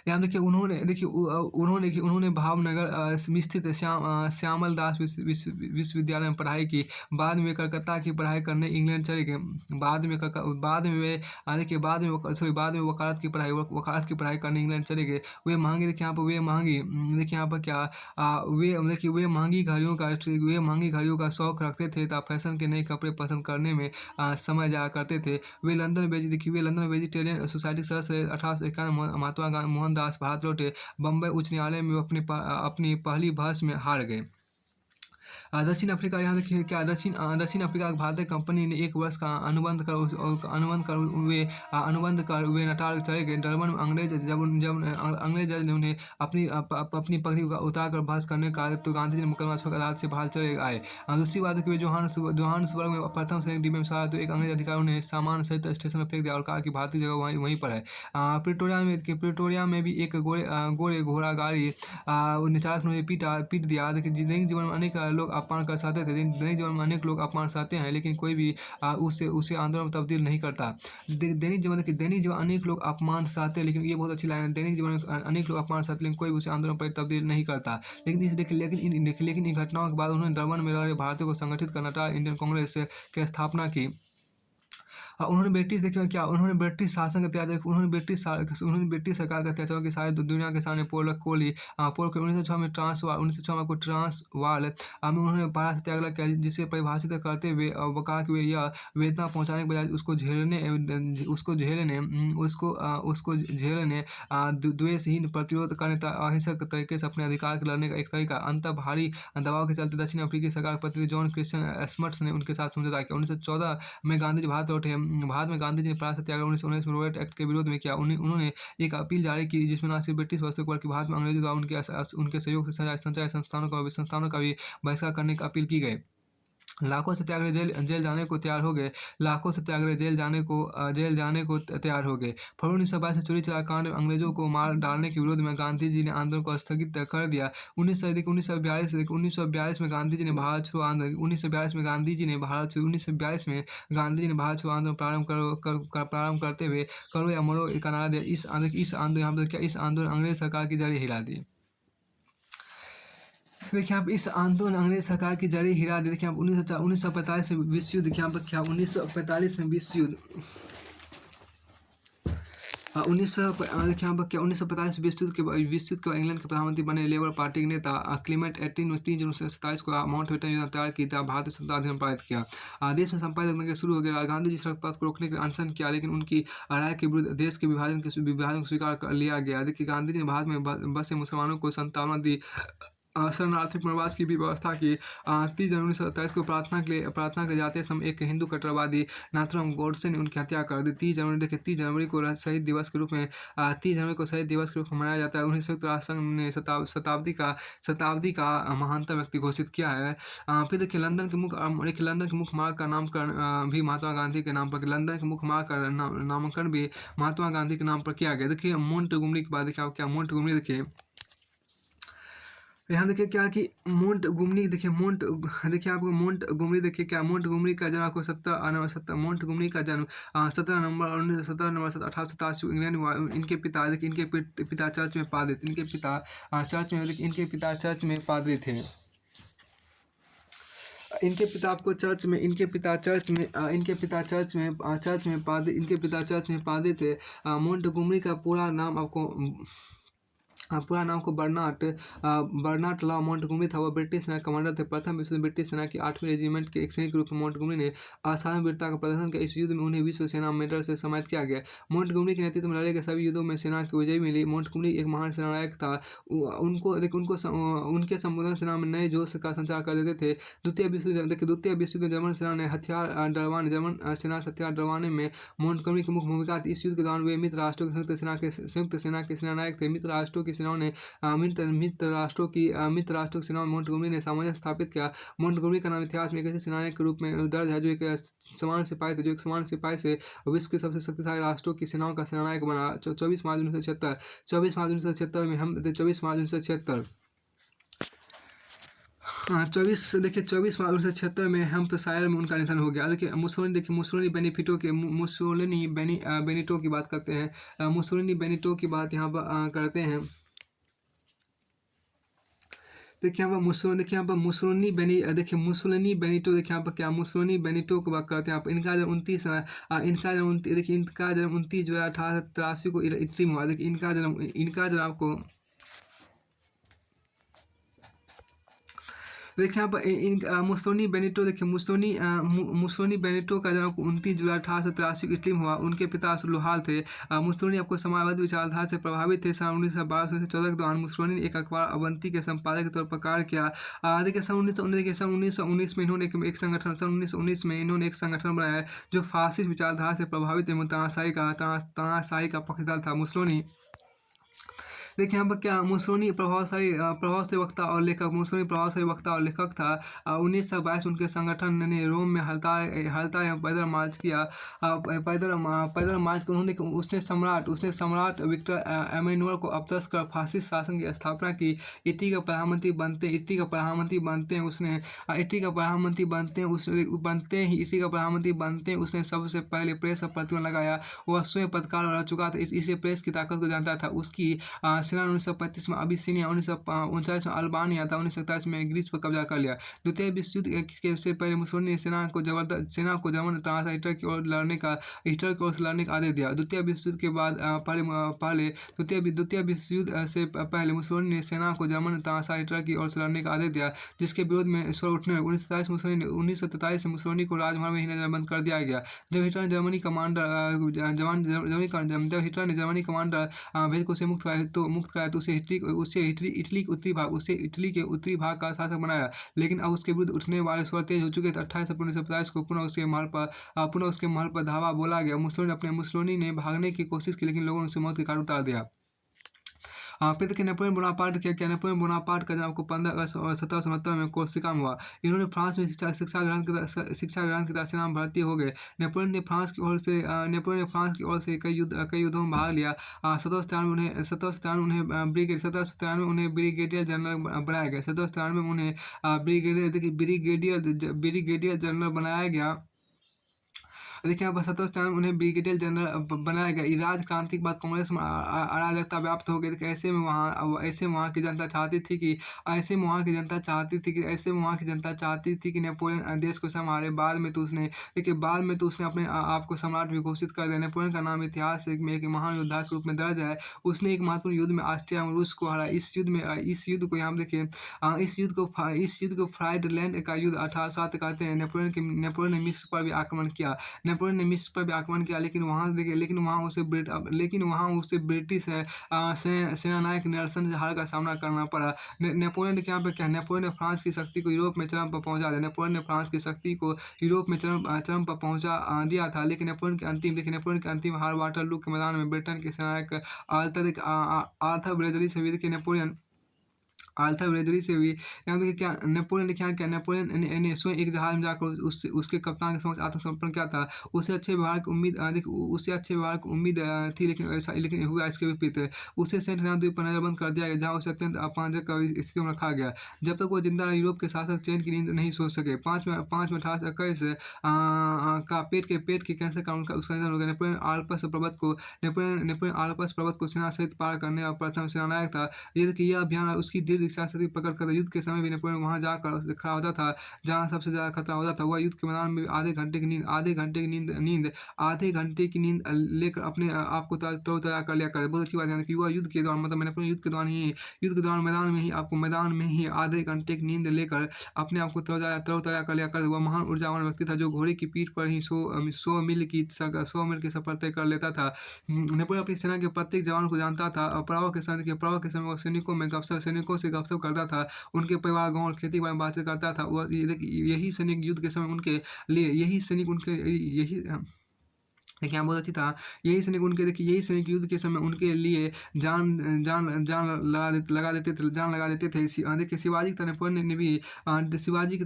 यहाँ उन्होंने भावनगर में स्थित श्यामल दास विश्वविद्यालय में पढ़ाई की। बाद में कलकत्ता की पढ़ाई करने इंग्लैंड चले गए। बाद में वकालत की पढ़ाई करने इंग्लैंड चले गए। वे महंगी घड़ियों का शौक रखते थे तथा फैशन के नए कपड़े पसंद करने में समय जाया करते थे। वे लंदन वेजिटेरियन सोसाइटी के सदस्य रहे। 1851 महात्मा मोहनदास भारत लौटे। बम्बई उच्च न्यायालय में अपनी पहली बहस में हार गए। दक्षिण अफ्रीका, यहाँ देखिए क्या दक्षिण अफ्रीका भारतीय कंपनी ने 1 वर्ष का अनुबंध कर वे नटाल चले गए। डरबन में अंग्रेज जज ने उन्हें अपनी पगड़ी उतार कर बहस करने का, तो गांधी जी ने मुकदमा छोड़कर अदालत से बाहर चले आए। दूसरी बात है कि वे जोहान्सबर्ग में प्रथम श्रेणी डिब्बे में सवार, तो एक अंग्रेज अधिकारी उन्हें सामान सहित स्टेशन पर फेंक दिया और कहा कि भारतीय जगह वहीं पर है। प्रिटोरिया में भी एक गोरे घोड़ा गाड़ी चालक ने पीट दिया। दैनिक जीवन में अनेक लोग अपमान कर सकते थे। दैनिक जीवन में अनेक लोग अपमान सहते हैं, लेकिन कोई भी उसे आंदोलन में तब्दील नहीं करता। दैनिक जीवन अनेक लोग अपमान सहते हैं, लेकिन ये बहुत अच्छी लाइन है। दैनिक जीवन में अनेक लोग अपमान सहते हैं, लेकिन कोई भी उसे आंदोलन पर तब्दील नहीं करता। लेकिन इन घटनाओं के बाद उन्होंने डरबन में रह रहे भारतीयों को संगठित कर नटाल इंडियन कांग्रेस की स्थापना की। उन्होंने ब्रिटिश शासन का त्याग, उन्होंने ब्रिटिश सरकार का त्याग कि सारी दुनिया के सामने पोल को 1906 में ट्रांसवाल में उन्होंने भारत से त्याग किया, जिसे परिभाषित करते हुए कहा कि वे यह वेदना पहुंचाने के बजाय उसको झेलने द्वेषहीन प्रतिरोध करने तथा अहिंसक तरीके से अपने अधिकार के लड़ने का एक तरीका। अंतर भारी दबाव के चलते दक्षिण अफ्रीकी सरकार के प्रतिनिधि जॉन क्रिश्चियन स्मट्स ने उनके साथ समझौता किया। 1914 में गांधी जी भारत लौटे। भारत में गांधी जी ने प्राण सत्याग्रह 1919 में रॉयट एक्ट के विरोध में किया। उन्होंने एक अपील जारी की, जिसमें न सिर्फ ब्रिटिश वस्तुओं बल्कि भारत में अंग्रेजों द्वारा उनके सहयोग से संचालित संस्थानों का भी बहिष्कार करने की अपील की गई। लाखों सत्याग्रही जेल जाने को तैयार हो गए। फरवरी 1922 में चोरी चोरा कांड में अंग्रेजों को मार डालने के विरोध में गांधी जी ने आंदोलन को स्थगित कर दिया। 1942 में गांधी जी ने भारत छोड़ो आंदोलन 1942 में गांधी जी ने भारत छोड़ो आंदोलन प्रारंभ करते हुए करो या मरो का नारा दिया। इस आंदोलन अंग्रेज सरकार की जड़ें हिला दी। देखिए आप इस आंदोलन अंग्रेज सरकार की जड़ी हिला दी। देखिए आप 1945 में विश्व युद्ध, देखिए यहाँ पर क्या 1945 में विश्व युद्ध 1945 विश्व युद्ध के बाद इंग्लैंड के प्रधानमंत्री बने लेबर पार्टी के नेता क्लेमेंट एटली 3 जून 1927 को माउंटबेटन योजना तैयार की तथा भारतीय संविधान अधिनियम पारित किया। देश में संपादित करने के शुरू हो गया। गांधी जी सड़क पथ को रोकने के लिए अनशन किया, लेकिन उनकी राय के विरुद्ध देश के विभाजन को स्वीकार कर लिया गया। देखिए गांधी जी ने भारत में बसे मुसलमानों को सांत्वना दी। शरणार्थी पुनर्वास की भी व्यवस्था की। 30 जनवरी 1927 को प्रार्थना के लिए जाते समय एक हिंदू कट्टरवादी नाथुराम गोडसे ने उनकी हत्या कर दी। 30 जनवरी देखिए 30 जनवरी को शहीद दिवस के रूप में 30 जनवरी को शहीद दिवस के रूप में मनाया जाता है। उन्हें संयुक्त राष्ट्र संघ ने शताब्दी का महानतम व्यक्ति घोषित किया है। फिर देखिए लंदन के मुख्य मार्ग का नामकरण भी महात्मा गांधी के नाम पर, लंदन के मुख्य मार्ग का नामकरण भी महात्मा गांधी के नाम पर किया गया। देखिए मोंटगोमरी की बात देखिए आप क्या मोंटगोमरी देखिए यहाँ देखिए क्या कि मोंटगोमरी देखिए आपको मोंटगोमरी देखिए क्या मोंटगोमरी का जन्म आपको मोंटगोमरी का जन्म 17 नवंबर 1887 को इंग्लैंड में हुआ। इनके पिता देखिए पिता चर्च में पादरी थे। इनके पिता चर्च में पादरी थे। इनके पिता चर्च में पादरी थे। मोंटगोमरी का पूरा नाम को बर्नार्ड लॉ मोंटगोमरी था। वह ब्रिटिश सेना कमांडर थे। प्रथम विश्व युद्ध ब्रिटिश सेना की 8वीं रेजिमेंट के एक सैनिक के रूप में मोंटगोमरी ने असाधारण वीरता का प्रदर्शन किया। इस युद्ध में उन्हें विश्व सेना मेडल से सम्मानित किया गया। मोंटगोमरी के नेतृत्व में लड़े गए सभी युद्धों में सेना को विजय मिली। मोंटगोमरी एक महान सेनानायक था। उनके संबोधन सेना में नए जोश का संचार कर देते थे। द्वितीय विश्व युद्ध में जर्मन सेना ने हथियार डलवाने में मोंटगोमरी की मुख्य भूमिका थी। इस युद्ध के दौरान वे मित्र राष्ट्रों की संयुक्त सेना के सेनानायक थे। मित्र राष्ट्रों की सेनाओं में मोंटगोमरी ने सामंजस्य स्थापित किया। मोंटगोमरी का नाम इतिहास में एक ऐसे सेनानायक के रूप में दर्ज है जो एक सामान्य सिपाही से विश्व के सबसे शक्तिशाली राष्ट्रों की सेनाओं का सेनानायक बना। 24 मार्च 1976 में हम 24 मार्च 1976 24 मार्च 1976 में हैम्पशायर में उनका निधन हो गया। देखिए मुसोलिनी बेनिटो की बात करते हैं। मुसोलिनी बेनिटो की बात यहाँ पर करते हैं। देखिए यहाँ पर मुसोलिनी बेनिटो देखिए यहाँ पर क्या मुसोलिनी बेनिटो की बात करते हैं आप। इनका जन्म 29 जुलाई 1883 को इटली में हुआ। देखिए इनका जन्म आपको देखिए यहाँ पर मुसोलिनी बेनिटो का जन्म 29 जुलाई 1883 को इटली में हुआ। उनके पिता लोहार थे। मुसोलिनी आपको समाजवादी विचारधारा से प्रभावित थे। सन 1912 से 14 के दौरान मुसोलिनी ने एक अखबार अवंती के संपादक के तौर पर कार्य किया। देखिए सन 1919 में इन्होंने एक संगठन बनाया जो फासिस्ट विचारधारा से प्रभावित एवं तानाशाही का पक्षधर था। मुसोलिनी देखिए यहाँ पर क्या मुसोलिनी प्रभावशाली वक्ता और लेखक था। 1922 उनके संगठन ने रोम में हड़ताल एवं पैदल मार्च किया। पैदल मार्च को उसने सम्राट विक्टर एमेनुअल को अपदस्थ कर फासिस्ट शासन की स्थापना की। इटली का प्रधानमंत्री बनते ही उसने सबसे पहले प्रेस पर प्रतिबंध लगाया। वह स्वयं पत्रकार रह चुका था, इसे प्रेस की ताकत को जानता था। उसकी सेना 1935 में अबिसिनिया, 1939 में अल्बानिया था, 1947 में ग्रीस पर कब्जा कर लिया। द्वितीय विश्व युद्ध से पहले मुसोलिनी ने सेना को जर्मन तानाशाह हिटलर की ओर से लड़ने का आदेश दिया। द्वितीय विश्व युद्ध के बाद द्वितीय विश्व युद्ध से पहले मुसोलिनी ने सेना को जर्मन तानाशाह हिटलर की ओर से लड़ने का आदेश दिया, जिसके विरोध में स्वर उठने लगे। 1943 में मुसोलिनी को राजभवन में ही नजरबंद कर दिया गया। जब हिटलर ने जर्मनी कमांडर भेद से मुक्त कराया तो उसे इटली के उत्तरी भाग का शासक बनाया। लेकिन अब उसके विरुद्ध उठने वाले स्वर तेज हो चुके थे। 28 अप्रैल 1950 को पुनः उसके महल पर धावा बोला गया। मुसोलिनी ने भागने की कोशिश की, लेकिन लोगों ने उसे मौत के घाट उतार दिया। फिर देखिए नेपोलियन बोनापार्ट का जन्म आपको 15 अगस्त 1769 में कोर्सिका में हुआ। इन्होंने फ्रांस में शिक्षा ग्रहण के बाद सेना में भर्ती हो गए। नेपोलियन ने फ्रांस की ओर से कई युद्धों में भाग लिया। 1793 में उन्हें ब्रिगेडियर जनरल बनाया गया। 1793 में उन्हें ब्रिगेडियर जनरल बनाया गया। देखिए यहाँ पर 1793 में उन्हें ब्रिगेडियर जनरल बनाया गया। इराक क्रांति के बाद कांग्रेस में अराजकता व्याप्त हो गई। ऐसे में वहाँ की जनता चाहती थी कि नेपोलियन देश को संभाले। बाद में तो उसने अपने आप को सम्राट भी घोषित कर दिया। नेपोलियन का नाम इतिहास में एक महान योद्धा के रूप में दर्ज है। उसने एक महत्वपूर्ण युद्ध में ऑस्ट्रिया और रूस को हराया। इस युद्ध को फ्राइडलैंड का युद्ध 1807 कहते हैं। नेपोलियन ने मिस्र पर भी आक्रमण किया। नेपोलियन ने मिस्र पर भी आक्रमण किया, लेकिन वहाँ देखिए लेकिन वहाँ उसे ब्रिटिश सेनानायक नेल्सन से हार का सामना करना पड़ा। नेपोलियन ने यहाँ पे क्या, नेपोलियन ने फ्रांस की शक्ति को यूरोप में चरम पर पहुँचा दिया। नेपोलियन ने फ्रांस की शक्ति को यूरोप में चरम पर पहुँचा दिया था। लेकिन नेपोलियन की अंतिम हार वाटरलू के मैदान में ब्रिटेन के सेनानायक आर्थर वेलेज़ली से हुई थी। आर्थर वेलेज़ली से हुई। यहाँ देखिए क्या नेपोलियन ने क्या किया, नेपोलियन ने स्वयं एक जहाज में जाकर उसके कप्तान के समक्ष आत्मसमर्पण किया था। उसे अच्छे व्यवहार की उम्मीद थी, लेकिन हुआ इसके विपरीत। उसे सेंट हेलेना द्वीप पर नजरबंद कर दिया गया, जहाँ उसे अत्यंत अपमानजनक स्थिति में रखा गया। जब तक वो जिंदा रहा, यूरोप के शासक चैन की नींद नहीं सो सके। 5 में 1821 का पेट के कैंसर का उसका निधन हो गया। नेपोलियन आल्प्स पर्वत को सेना सहित पार करने वाला प्रथम सेनानायक था। यह अभियान उसकी दीर्घ इच्छाशक्ति पकड़ कर युद्ध के समय भी नेपोलियन वहां जाकर खड़ा होता था जहां सबसे ज्यादा खतरा होता था। वह युद्ध के मैदान में आधे घंटे की नींद लेकर अपने आप को तरोताजा कर लिया करे। बहुत अच्छी बात है कि वह युद्ध के दौरान, मतलब नेपोलियन युद्ध के दौरान मैदान में ही आधे घंटे की नींद लेकर अपने आप को तरोताजा कर लिया कर। वह महान ऊर्जावान व्यक्ति था जो घोड़े की पीठ पर ही 100 मील की सफर तय कर लेता था। नेपोलियन अपनी सेना के प्रत्येक जवान को जानता था। पड़ाव के समय वह सैनिकों से गपशप करता था, उनके परिवार, गाँव और खेती के बारे में बातचीत करता था। वह यही सैनिक युद्ध के समय उनके लिए देखिए यहाँ बहुत अच्छी था। यही सैनिक युद्ध के समय उनके लिए जान लगा देते थे। देखिए शिवाजी की तरह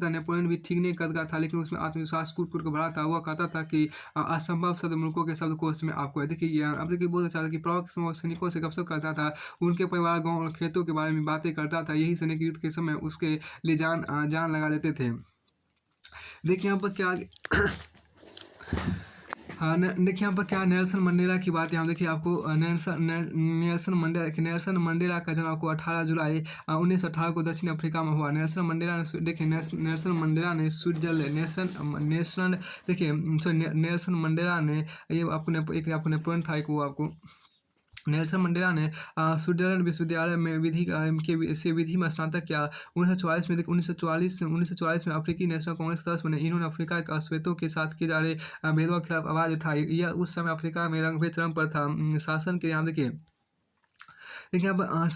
नेपोलियन भी ठीक नहीं कद का था, लेकिन उसमें आत्मविश्वास कूट के भरा था। वह कहता था कि असंभव शब्द मूर्खों के शब्दकोश में आपको है। देखिए अब देखिए बहुत अच्छा था कि प्रभाव के समय सैनिकों से गपशप करता था, उनके परिवार, गाँव और खेतों के बारे में बातें करता था। यही सैनिक युद्ध के समय उसके लिए जान लगा देते थे। देखिए यहाँ पर क्या हाँ देखिए यहाँ पर क्या नेल्सन मंडेला की बात है। हम देखिए आपको नेल्सन मंडेला का जन्म आपको 18 जुलाई 1918 को दक्षिण अफ्रीका में हुआ। नेल्सन मंडेला ने नेल्सन मंडेला ने ये आपको नेपोलियन था एक, वो आपको नेल्सन मंडेला ने स्विट्जरलैंड विश्वविद्यालय में विधि में स्नातक किया। 1944 में अफ्रीकी नेशनल कांग्रेस के सदस्य बने। इन्होंने अफ्रीका के अश्वेतों के साथ किए जा रहे भेदभाव के खिलाफ आवाज उठाई। यह उस समय अफ्रीका में रंगभेद चरम पर था। शासन के यहाँ देखिए यहाँ पर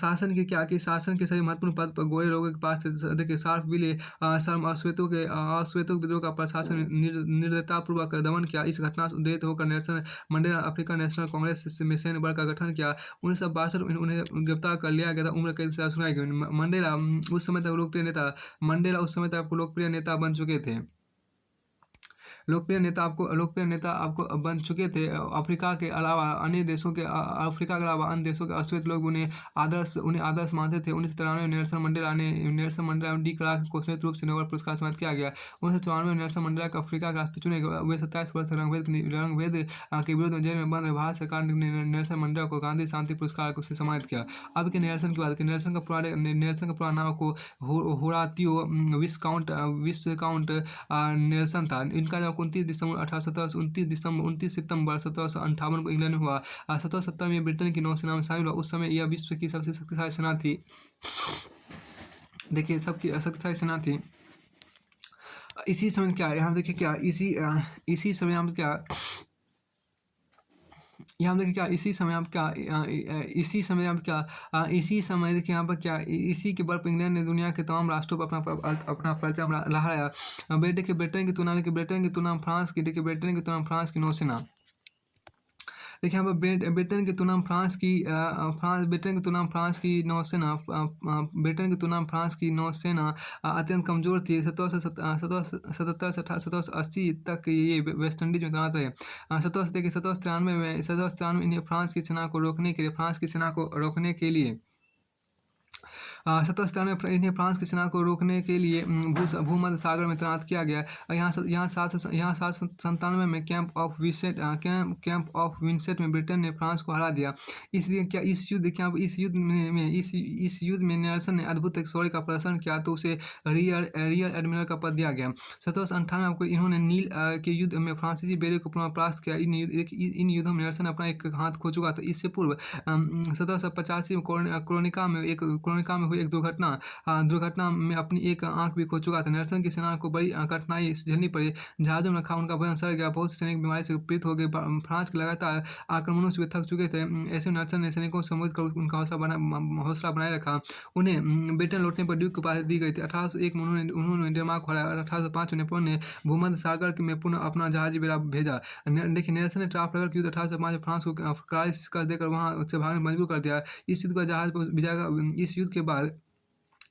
शासन के सभी महत्वपूर्ण पद पर गोरे लोगों के पास देखिए शार्पविले अश्वेतों के विद्रोह का प्रशासन निर्दयतापूर्वक दमन किया। इस घटना से उद्रेक होकर Nelson Mandela African national Congress में सैन्य बल का गठन किया। 1962 में उन्हें गिरफ्तार कर लिया गया था, उम्र कैद की सजा सुनाई गई। मंडेला उस समय तक लोकप्रिय नेता बन चुके थे। लोकप्रिय नेता आपको बन चुके थे। अफ्रीका के अलावा अन्य देशों के अश्वेत लोग उन्हें आदर्श मानते थे। 1993 में नेल्सन मंडेला डी क्लार्क को संयुक्त रूप से नोबेल पुरस्कार सम्मानित किया गया। 1994 में नेल्सन मंडेला को अफ्रीका का राष्ट्रपति चुने गए। वे 27 वर्ष रंगभेद के विरोध में जेल में बंद। भारत सरकार ने नेल्सन मंडेला को गांधी शांति पुरस्कार से सम्मानित किया। अब के नेल्सन की बात, नेल्सन का पूरा नाम को होरातियो विस्काउंट नेल्सन था। इनका जब 29 सितंबर 1758 को इंग्लैंड में हुआ। 1770 में ब्रिटेन की नौसेना में शामिल हुआ। उस समय यह विश्व की सबसे शक्तिशाली सेना थी। देखिए सबकी शक्तिशाली सेना थी। इसी समय क्या यहाँ देखिए क्या इसी समय हम क्या यहाँ देखिए क्या इसी समय देखिए यहाँ पर क्या इसी के बल पर इंग्लैंड ने दुनिया के तमाम राष्ट्रों पर अपना परचम लहराया। ब्रिटेन की तुलना में फ्रांस की नौसेना देखिए यहाँ पर ब्रिटेन की तुलना में फ्रांस की नौसेना अत्यंत कमजोर थी। 1780 तक ये वेस्ट इंडीज में तैनात रहे। 1793 में इन्हें फ्रांस की सेना को रोकने के लिए इन्हें फ्रांस की सेना को रोकने के लिए भूमध्य सागर में तैनात किया गया। यहाँ 1797 में कैंप ऑफ विंसेट में ब्रिटेन ने फ्रांस को हरा दिया। इसलिए क्या इस युद्ध में नेल्सन ने अद्भुत शौर्य का प्रदर्शन किया, तो उसे रियर एडमिरल का पद दिया गया। 1798 को इन्होंने नील के युद्ध में फ्रांसीसी बेड़े को पुनः परास्त किया। इन युद्धों में नेल्सन अपना एक हाथ खो चुका था। इससे पूर्व 1785 में क्रोनिका में हुई एक दुर्घटना में अपनी एक आंख भी खो चुका था। नेल्सन की सेना को बड़ी कठिनाई झेलनी पड़ी। जहाज़ों में रखा उनका भोजन सड़ गया। बहुत से सैनिक बीमारी से पीड़ित हो गए। फ्रांस के लगातार आक्रमणों से वे थक चुके थे। ऐसे में नेल्सन ने सैनिकों को संबोधित कर उनका हौसला बनाए रखा। उन्हें ब्रिटेन लौटने पर ड्यूक की उपाधि दी गई थी। 1801 में उन्होंने डेनमार्क को हराया। 1805 में नेपोलियन ने भूमध्य सागर में पुनः अपना जहाजी बेड़ा भेजा। देखिए, नेल्सन ने ट्राफलगर युद्ध 1805 में फ्रांस को करारी शिकस्त देकर वहां से भागने पर मजबूर कर दिया। इस युद्ध के बाद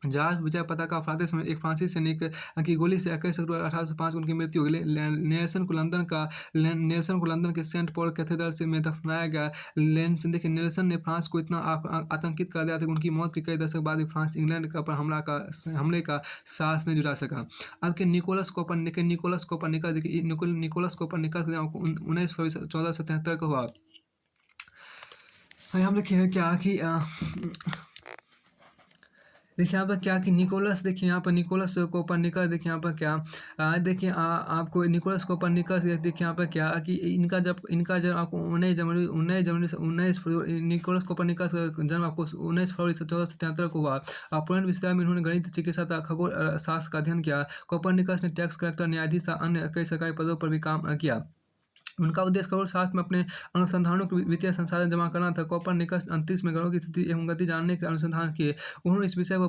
जहाज विजय पताका फहराते समय एक फ्रांसीसी सैनिक की गोली से 21 अक्टूबर 1805 को उनकी मृत्यु हो गई। नेल्सन को लंदन के सेंट पॉल कैथेड्रल से में दफनाया गया। नेल्सन ने फ्रांस को इतना आतंकित कर दिया था कि उनकी मौत के कई दशक बाद भी फ्रांस इंग्लैंड पर हमले का साहस नहीं जुटा सका। अब के निकोलस कोपरनिकस देखिए, निकोलस कोपरनिकस 19 फरवरी 1473 को हुआ। हम देखिए क्या कि देखिए यहाँ पर क्या कि निकोलस, देखिए यहाँ पर निकोलस कोपरनिकस, देखिए यहाँ पर क्या देखिए आपको निकोलस कोपरनिकस, देखिए यहाँ पर क्या कि इनका जब आपको 19 निकोलस कोपरनिकस का जन्म आपको 19 फरवरी 1473 को हुआ। पोलैंड विश्वविद्यालय में उन्होंने गणित, चिकित्सा तथा खगोल शास्त्र का अध्ययन किया। कोपरनिकस ने टैक्स कलेक्टर, न्यायाधीश तथा अन्य कई सरकारी पदों पर भी काम किया। उनका उद्देश्य खगोल शास्त्र में अपने अनुसंधानों के वित्तीय संसाधन जमा करना था। कोपरनिकस अंतरिक्ष में ग्रहों की स्थिति एवं गति जानने के अनुसंधान किए। उन्होंने इस विषय पर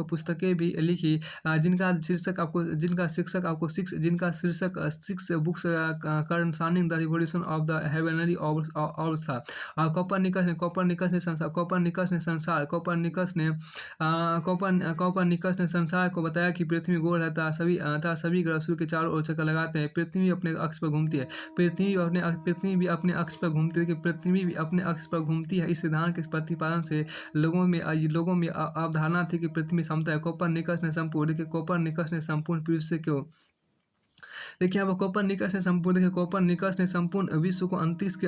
पुस्तकें भी लिखी, जिनका शीर्षक six books concerning the revolution of the heavenly orbs था। कोपरनिकस ने संसार को बताया कि पृथ्वी गोल है तथा सभी ग्रह सूर्य के चारों ओर चक्कर लगाते हैं। पृथ्वी अपने अक्ष पर घूमती है। पृथ्वी भी अपने अक्ष पर घूमती है। इस सिद्धांत के प्रतिपादन से लोगों में अवधारणा थी कि पृथ्वी समतल है। कोपरनिकस ने संपूर्ण पृथ्वी को देखिए यहाँ पर कोपरनिकस ने संपूर्ण विश्व को अंतरिक्ष के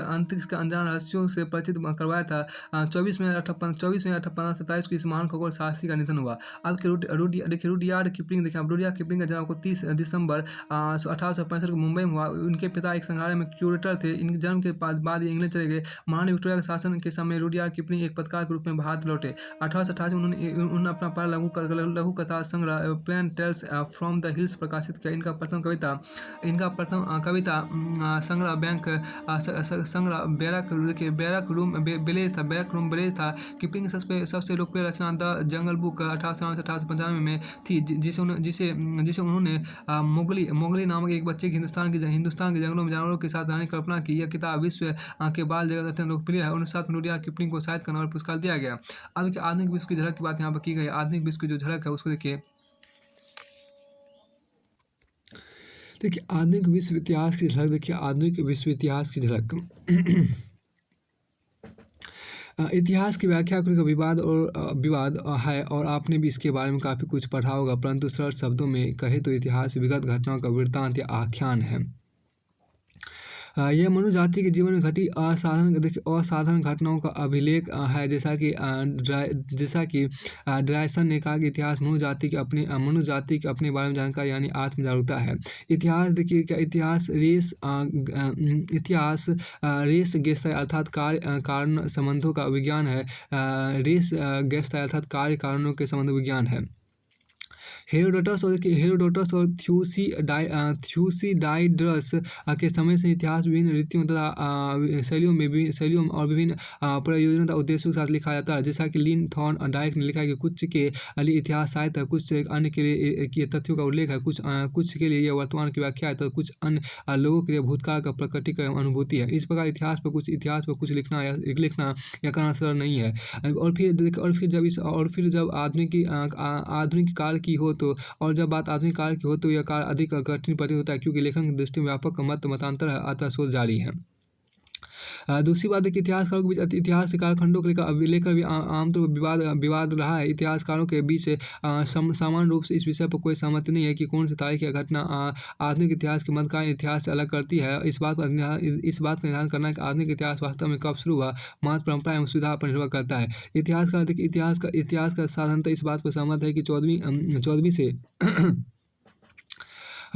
अनजान रहस्यों से परिचित करवाया था। 24 मई 1527 को इस महान खगोल शास्त्री का निधन हुआ। अब रुडयार्ड किपलिंग, देखिए रुडयार्ड किपलिंग का जन्म को 30 दिसंबर 1865 को मुंबई में हुआ। उनके पिता एक संग्रहालय में क्यूरेटर थे। इनके जन्म के बाद ये इंग्लैंड चले गए। महारानी विक्टोरिया के शासन के समय रुडयार्ड किपलिंग एक पत्रकार के रूप में भारत लौटे। 1888 में उन्होंने अपना पहला लघु कथा संग्रह plain tales from the hills प्रकाशित किया। इनका प्रथम कविता संग्रह बैरक रूम बेलेज था। किपलिंग सबसे लोकप्रिय रचना द जंगल बुक 1895 में थी, जिसे उन्होंने मोगली नामक एक बच्चे की हिंदुस्तान के जंगलों में जानवरों के साथ रहने की कल्पना की। यह किताब विश्व के बाल जगत अत्यंत लोकप्रिय है। 1907 में रुडयार्ड किपलिंग को साहित्य का नोबेल पुरस्कार दिया गया। अब आधुनिक विश्व की झलक की बात यहाँ पर की गई। आधुनिक विश्व की जो झलक है उसको देखिए। आधुनिक विश्व इतिहास की झलक इतिहास की व्याख्या करने का विवाद है और आपने भी इसके बारे में काफ़ी कुछ पढ़ा होगा, परंतु सरल शब्दों में कहे तो इतिहास विगत घटनाओं का वृत्तांत या आख्यान है। यह मनुष्य जाति के जीवन में घटी असाधारण घटनाओं का अभिलेख है। जैसा कि ड्रायसन ने कहा कि इतिहास मनुष्य जाति के अपने बारे में जानकारी यानी आत्म जागरूकता है। इतिहास देखिए क्या इतिहास रेस गेस्ताई अर्थात कारण संबंधों का विज्ञान है। रेस गेस्ताई अर्थात कार्य कारणों के संबंध विज्ञान है। हेरोडोटस और थ्यूसिडाइड्रस के समय से इतिहास विभिन्न रीतियों तथा शैलियों और विभिन्न प्रयोजनों तथा उद्देश्यों के साथ लिखा जाता है। जैसा कि लिन थॉर्न डाइक ने लिखा है कि कुछ के लिए इतिहास साहित्य है, कुछ अन्य के लिए तथ्यों का उल्लेख है, कुछ के लिए यह वर्तमान की व्याख्या है, तो कुछ अन्य लोगों के लिए भूतकाल का प्रकटीकरण अनुभूति है। इस प्रकार इतिहास पर कुछ लिखना या कहना सरल नहीं है। और फिर जब आधुनिक काल की हो तो और जब बात आधुनिक काल की हो तो यह काल अधिक कठिन प्रतीत होता है, क्योंकि लेखन की दृष्टि में व्यापक मतांतर है, अतः शोध जारी है। दूसरी बात है कि इतिहासकारों के बीच इतिहास के कालखंडों को लेकर भी आमतौर पर विवाद रहा है। इतिहासकारों के बीच सामान्य रूप से इस विषय पर कोई सहमति नहीं है कि कौन सी तारीख या घटना आधुनिक इतिहास के मध्यकालीन इतिहास से अलग करती है। इस बात का निर्धारण करना कि आधुनिक इतिहास वास्तव में कब शुरू हुआ महत्व परंपरा एवं सुविधा पर निर्भर करता है। इतिहास का साधारणतः इस बात पर सहमत है कि 14वीं से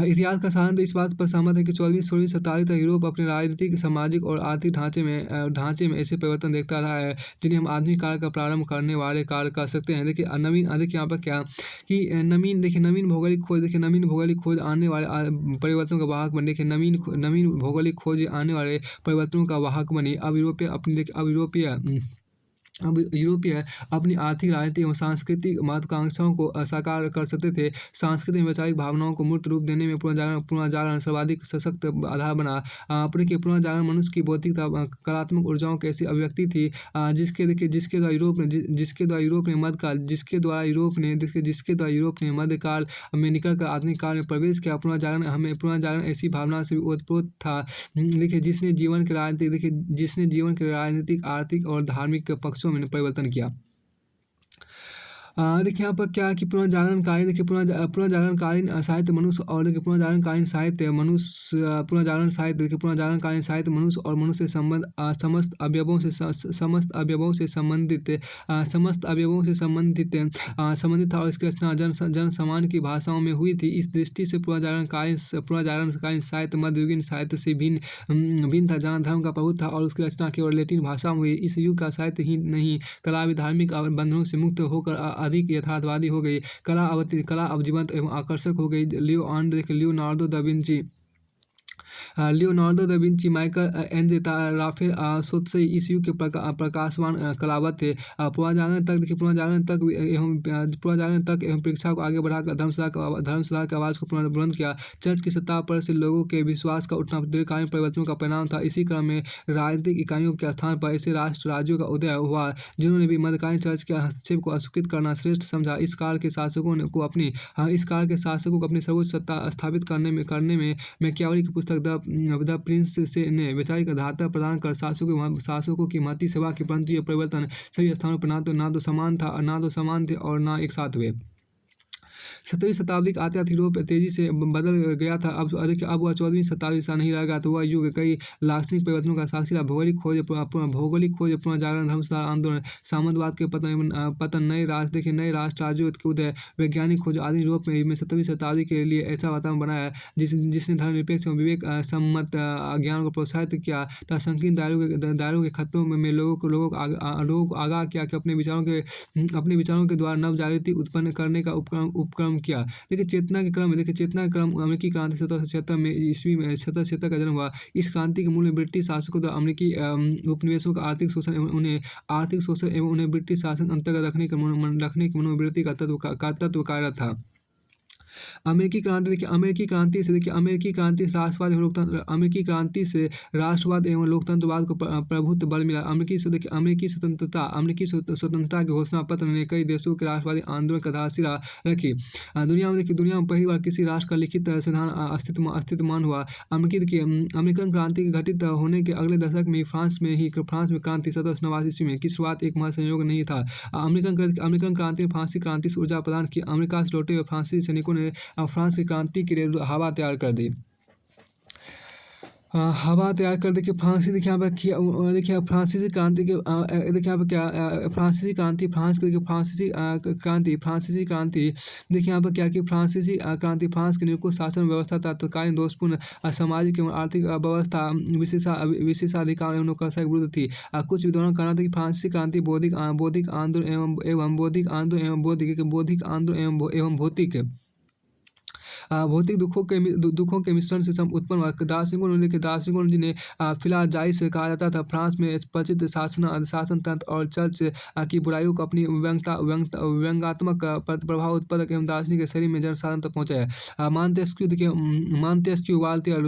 इतिहास का साधन इस बात पर सहमत है कि 14वीं शताब्दी तक यूरोप अपने राजनीतिक, सामाजिक और आर्थिक ढांचे में ऐसे परिवर्तन देखता रहा है जिन्हें हम आधुनिक काल का प्रारंभ करने वाले काल कह सकते हैं। देखिए नवीन देखिए यहाँ पर क्या कि नवीन भौगोलिक खोज आने वाले परिवर्तनों का वाहक बने। देखिए नवीन भौगोलिक खोज आने वाले परिवर्तनों का वाहक बनी। अब यूरोपीय अपनी आर्थिक, राजनीतिक एवं सांस्कृतिक महत्वाकांक्षाओं को साकार कर सकते थे। सांस्कृतिक वैचारिक भावनाओं को मूर्त रूप देने में पुनर्जागरण सर्वाधिक सशक्त आधार बना। पुनर्जागरण मनुष्य की बौद्धिक कलात्मक ऊर्जाओं की ऐसी अभिव्यक्ति थी जिसके द्वारा यूरोप ने मध्यकाल में निकलकर आधुनिक काल में प्रवेश किया। पुनर्जागरण ऐसी भावना से ओतप्रोत था देखिए जिसने जीवन के राजनीतिक, आर्थिक और धार्मिक पक्षों में परिवर्तन किया। देखिए यहाँ पर क्या है कि पुनर्जागरणकालीन साहित्य मनुष्य और देखिए पुनर्जागरणकालीन साहित्य मनुष्य और मनुष्य के संबंध समस्त अवयवों से संबंधित था और इसकी रचना जन सामान्य की भाषाओं में हुई थी। इस दृष्टि से पुनर्जागरणकालीन साहित्य मध्ययुगीन साहित्य से भिन्न था, जहाँ धर्म का प्रभुत्व था और उसकी रचना केवल लैटिन भाषा में हुई। इस युग का साहित्य ही नहीं, कला भी धार्मिक बंधनों से मुक्त होकर अधिक यथार्थवादी हो गई। कला अब जीवंत एवं आकर्षक हो गई। Leonardo da Vinci, Michelangelo, Raphael सोत्से इस युग के प्रकाशवान कलावत थे। पुनर्जागरण तक एवं परीक्षा को आगे बढ़ाकर धर्मशाला की आवाज़ को पुनर्बुलंद किया। चर्च की सत्ता पर से लोगों के विश्वास का उठना दीर्घकालीन परिवर्तनों का परिणाम था। इसी क्रम में राजनीतिक इकाइयों के स्थान पर ऐसे राज्यों का उदय हुआ जिन्होंने भी मध्यकालीन चर्च के हस्तक्षेप को अस्वीकृत करना श्रेष्ठ समझा। इस काल के शासकों को अपनी सर्वोच्च सत्ता स्थापित करने में मैकियावेली की पुस्तक द प्रिंस ने वैचारिक आधार प्रदान कर शासकों की महती सेवा की, परंतु ये परिवर्तन सभी स्थानों पर ना तो समान थे और ना एक साथ हुए। 17वीं शताब्दी का आते यूरोप तेजी से बदल गया था। अब वह 14वीं शताब्दी सा नहीं रह गया। तो वह युग कई लाक्षणिक परिवर्तनों का साक्षी था। भौगोलिक खोज, पुनर्जागरण, धर्म सुधार आंदोलन, सामंतवाद के पतन, नए राष्ट्र राज्यों के उदय, वैज्ञानिक खोज आदि यूरोप में 17वीं शताब्दी के लिए ऐसा वातावरण बनाया जिसने धर्मनिरपेक्ष एवं विवेक सम्मत ज्ञान को प्रोत्साहित किया तथा संकीर्ण दायरों के खत्तों में लोगों को आगाह किया कि अपने विचारों के द्वारा नव जागृति उत्पन्न करने का उपक्रम किया। देखिए चेतना के क्रम अमेरिकी क्रांति 1776 का जन्म हुआ। इस क्रांति के मूल में ब्रिटिश शासकों द्वारा अमेरिकी उपनिवेशों का आर्थिक शोषण एवं उन्हें ब्रिटिश शासन अंतर्गत रखने की मनोवृत्ति का तत्व कार्यरत था। अमेरिकी क्रांति से राष्ट्रवाद एवं लोकतंत्रवाद को प्रभुत्व बल मिला। अमेरिकी स्वतंत्रता के घोषणा पत्र ने कई देशों के राष्ट्रवादी आंदोलन की आधारशिला रखी। दुनिया में पहली बार किसी राष्ट्र का लिखित संविधान अस्तित्वमान हुआ। अमेरिकन क्रांति के घटित होने के अगले दशक में फ्रांस में क्रांति 1789 ईस्वी में की शुरुआत एक महासंयोग नहीं था। अमेरिकन क्रांति ने फ्रांसीसी क्रांति से ऊर्जा प्रदान की। अमेरिका से लौटे हुए फ्रांसीसी सैनिकों ने फ्रांस की क्रांति के लिए हवा तैयार कर दी। देखिए फ्रांसीसी देखिए यहाँ पर किया देखिए फ्रांसीसी क्रांति के देखिए यहाँ पर क्या फ्रांसीसी क्रांति देखिए यहाँ पर क्या कि फ्रांसीसी क्रांति फ्रांस की निरंकुश शासन व्यवस्था तत्कालीन दोषपूर्ण सामाजिक एवं आर्थिक व्यवस्था विशेषाधिकार एवं नौकरशाही के विरुद्ध थी। कुछ विद्वानों का कहना था कि फ्रांसीसी क्रांति बौद्धिक आंदोलन एवं भौतिक दुखों के मिश्रण से उत्पन्न हुआ। दार्शनिकों जिन्हें फिलाजाइस कहा जाता था, फ्रांस में प्रचलित शासन तंत्र और चर्च की बुराइयों को अपनी व्यंग्यात्मक प्रभाव उत्पादक एवं दार्शनिक शैली में जनसाधारण तक पहुँचाया। मांतेस्क्यू, वाल्तेयर,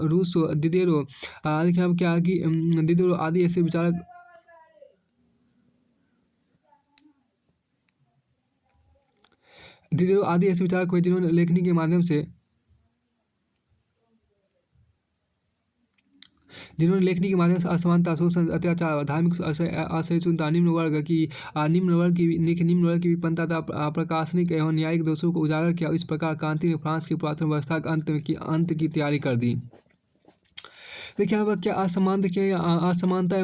रूसो, दिदेरो आदि ऐसे विचारक हुए जिन्होंने लेखनी के माध्यम से असमानता, शोषण, अत्याचार, धार्मिक असहिष्णुता, निम्न वर्ग की विपन्नता तथा प्रशासनिक एवं न्यायिक दोषों को उजागर किया। इस प्रकार क्रांति ने फ्रांस की पुरातन व्यवस्था के अंत की तैयारी कर दी। देखिए यहाँ पर क्या असमान देखिए असमानता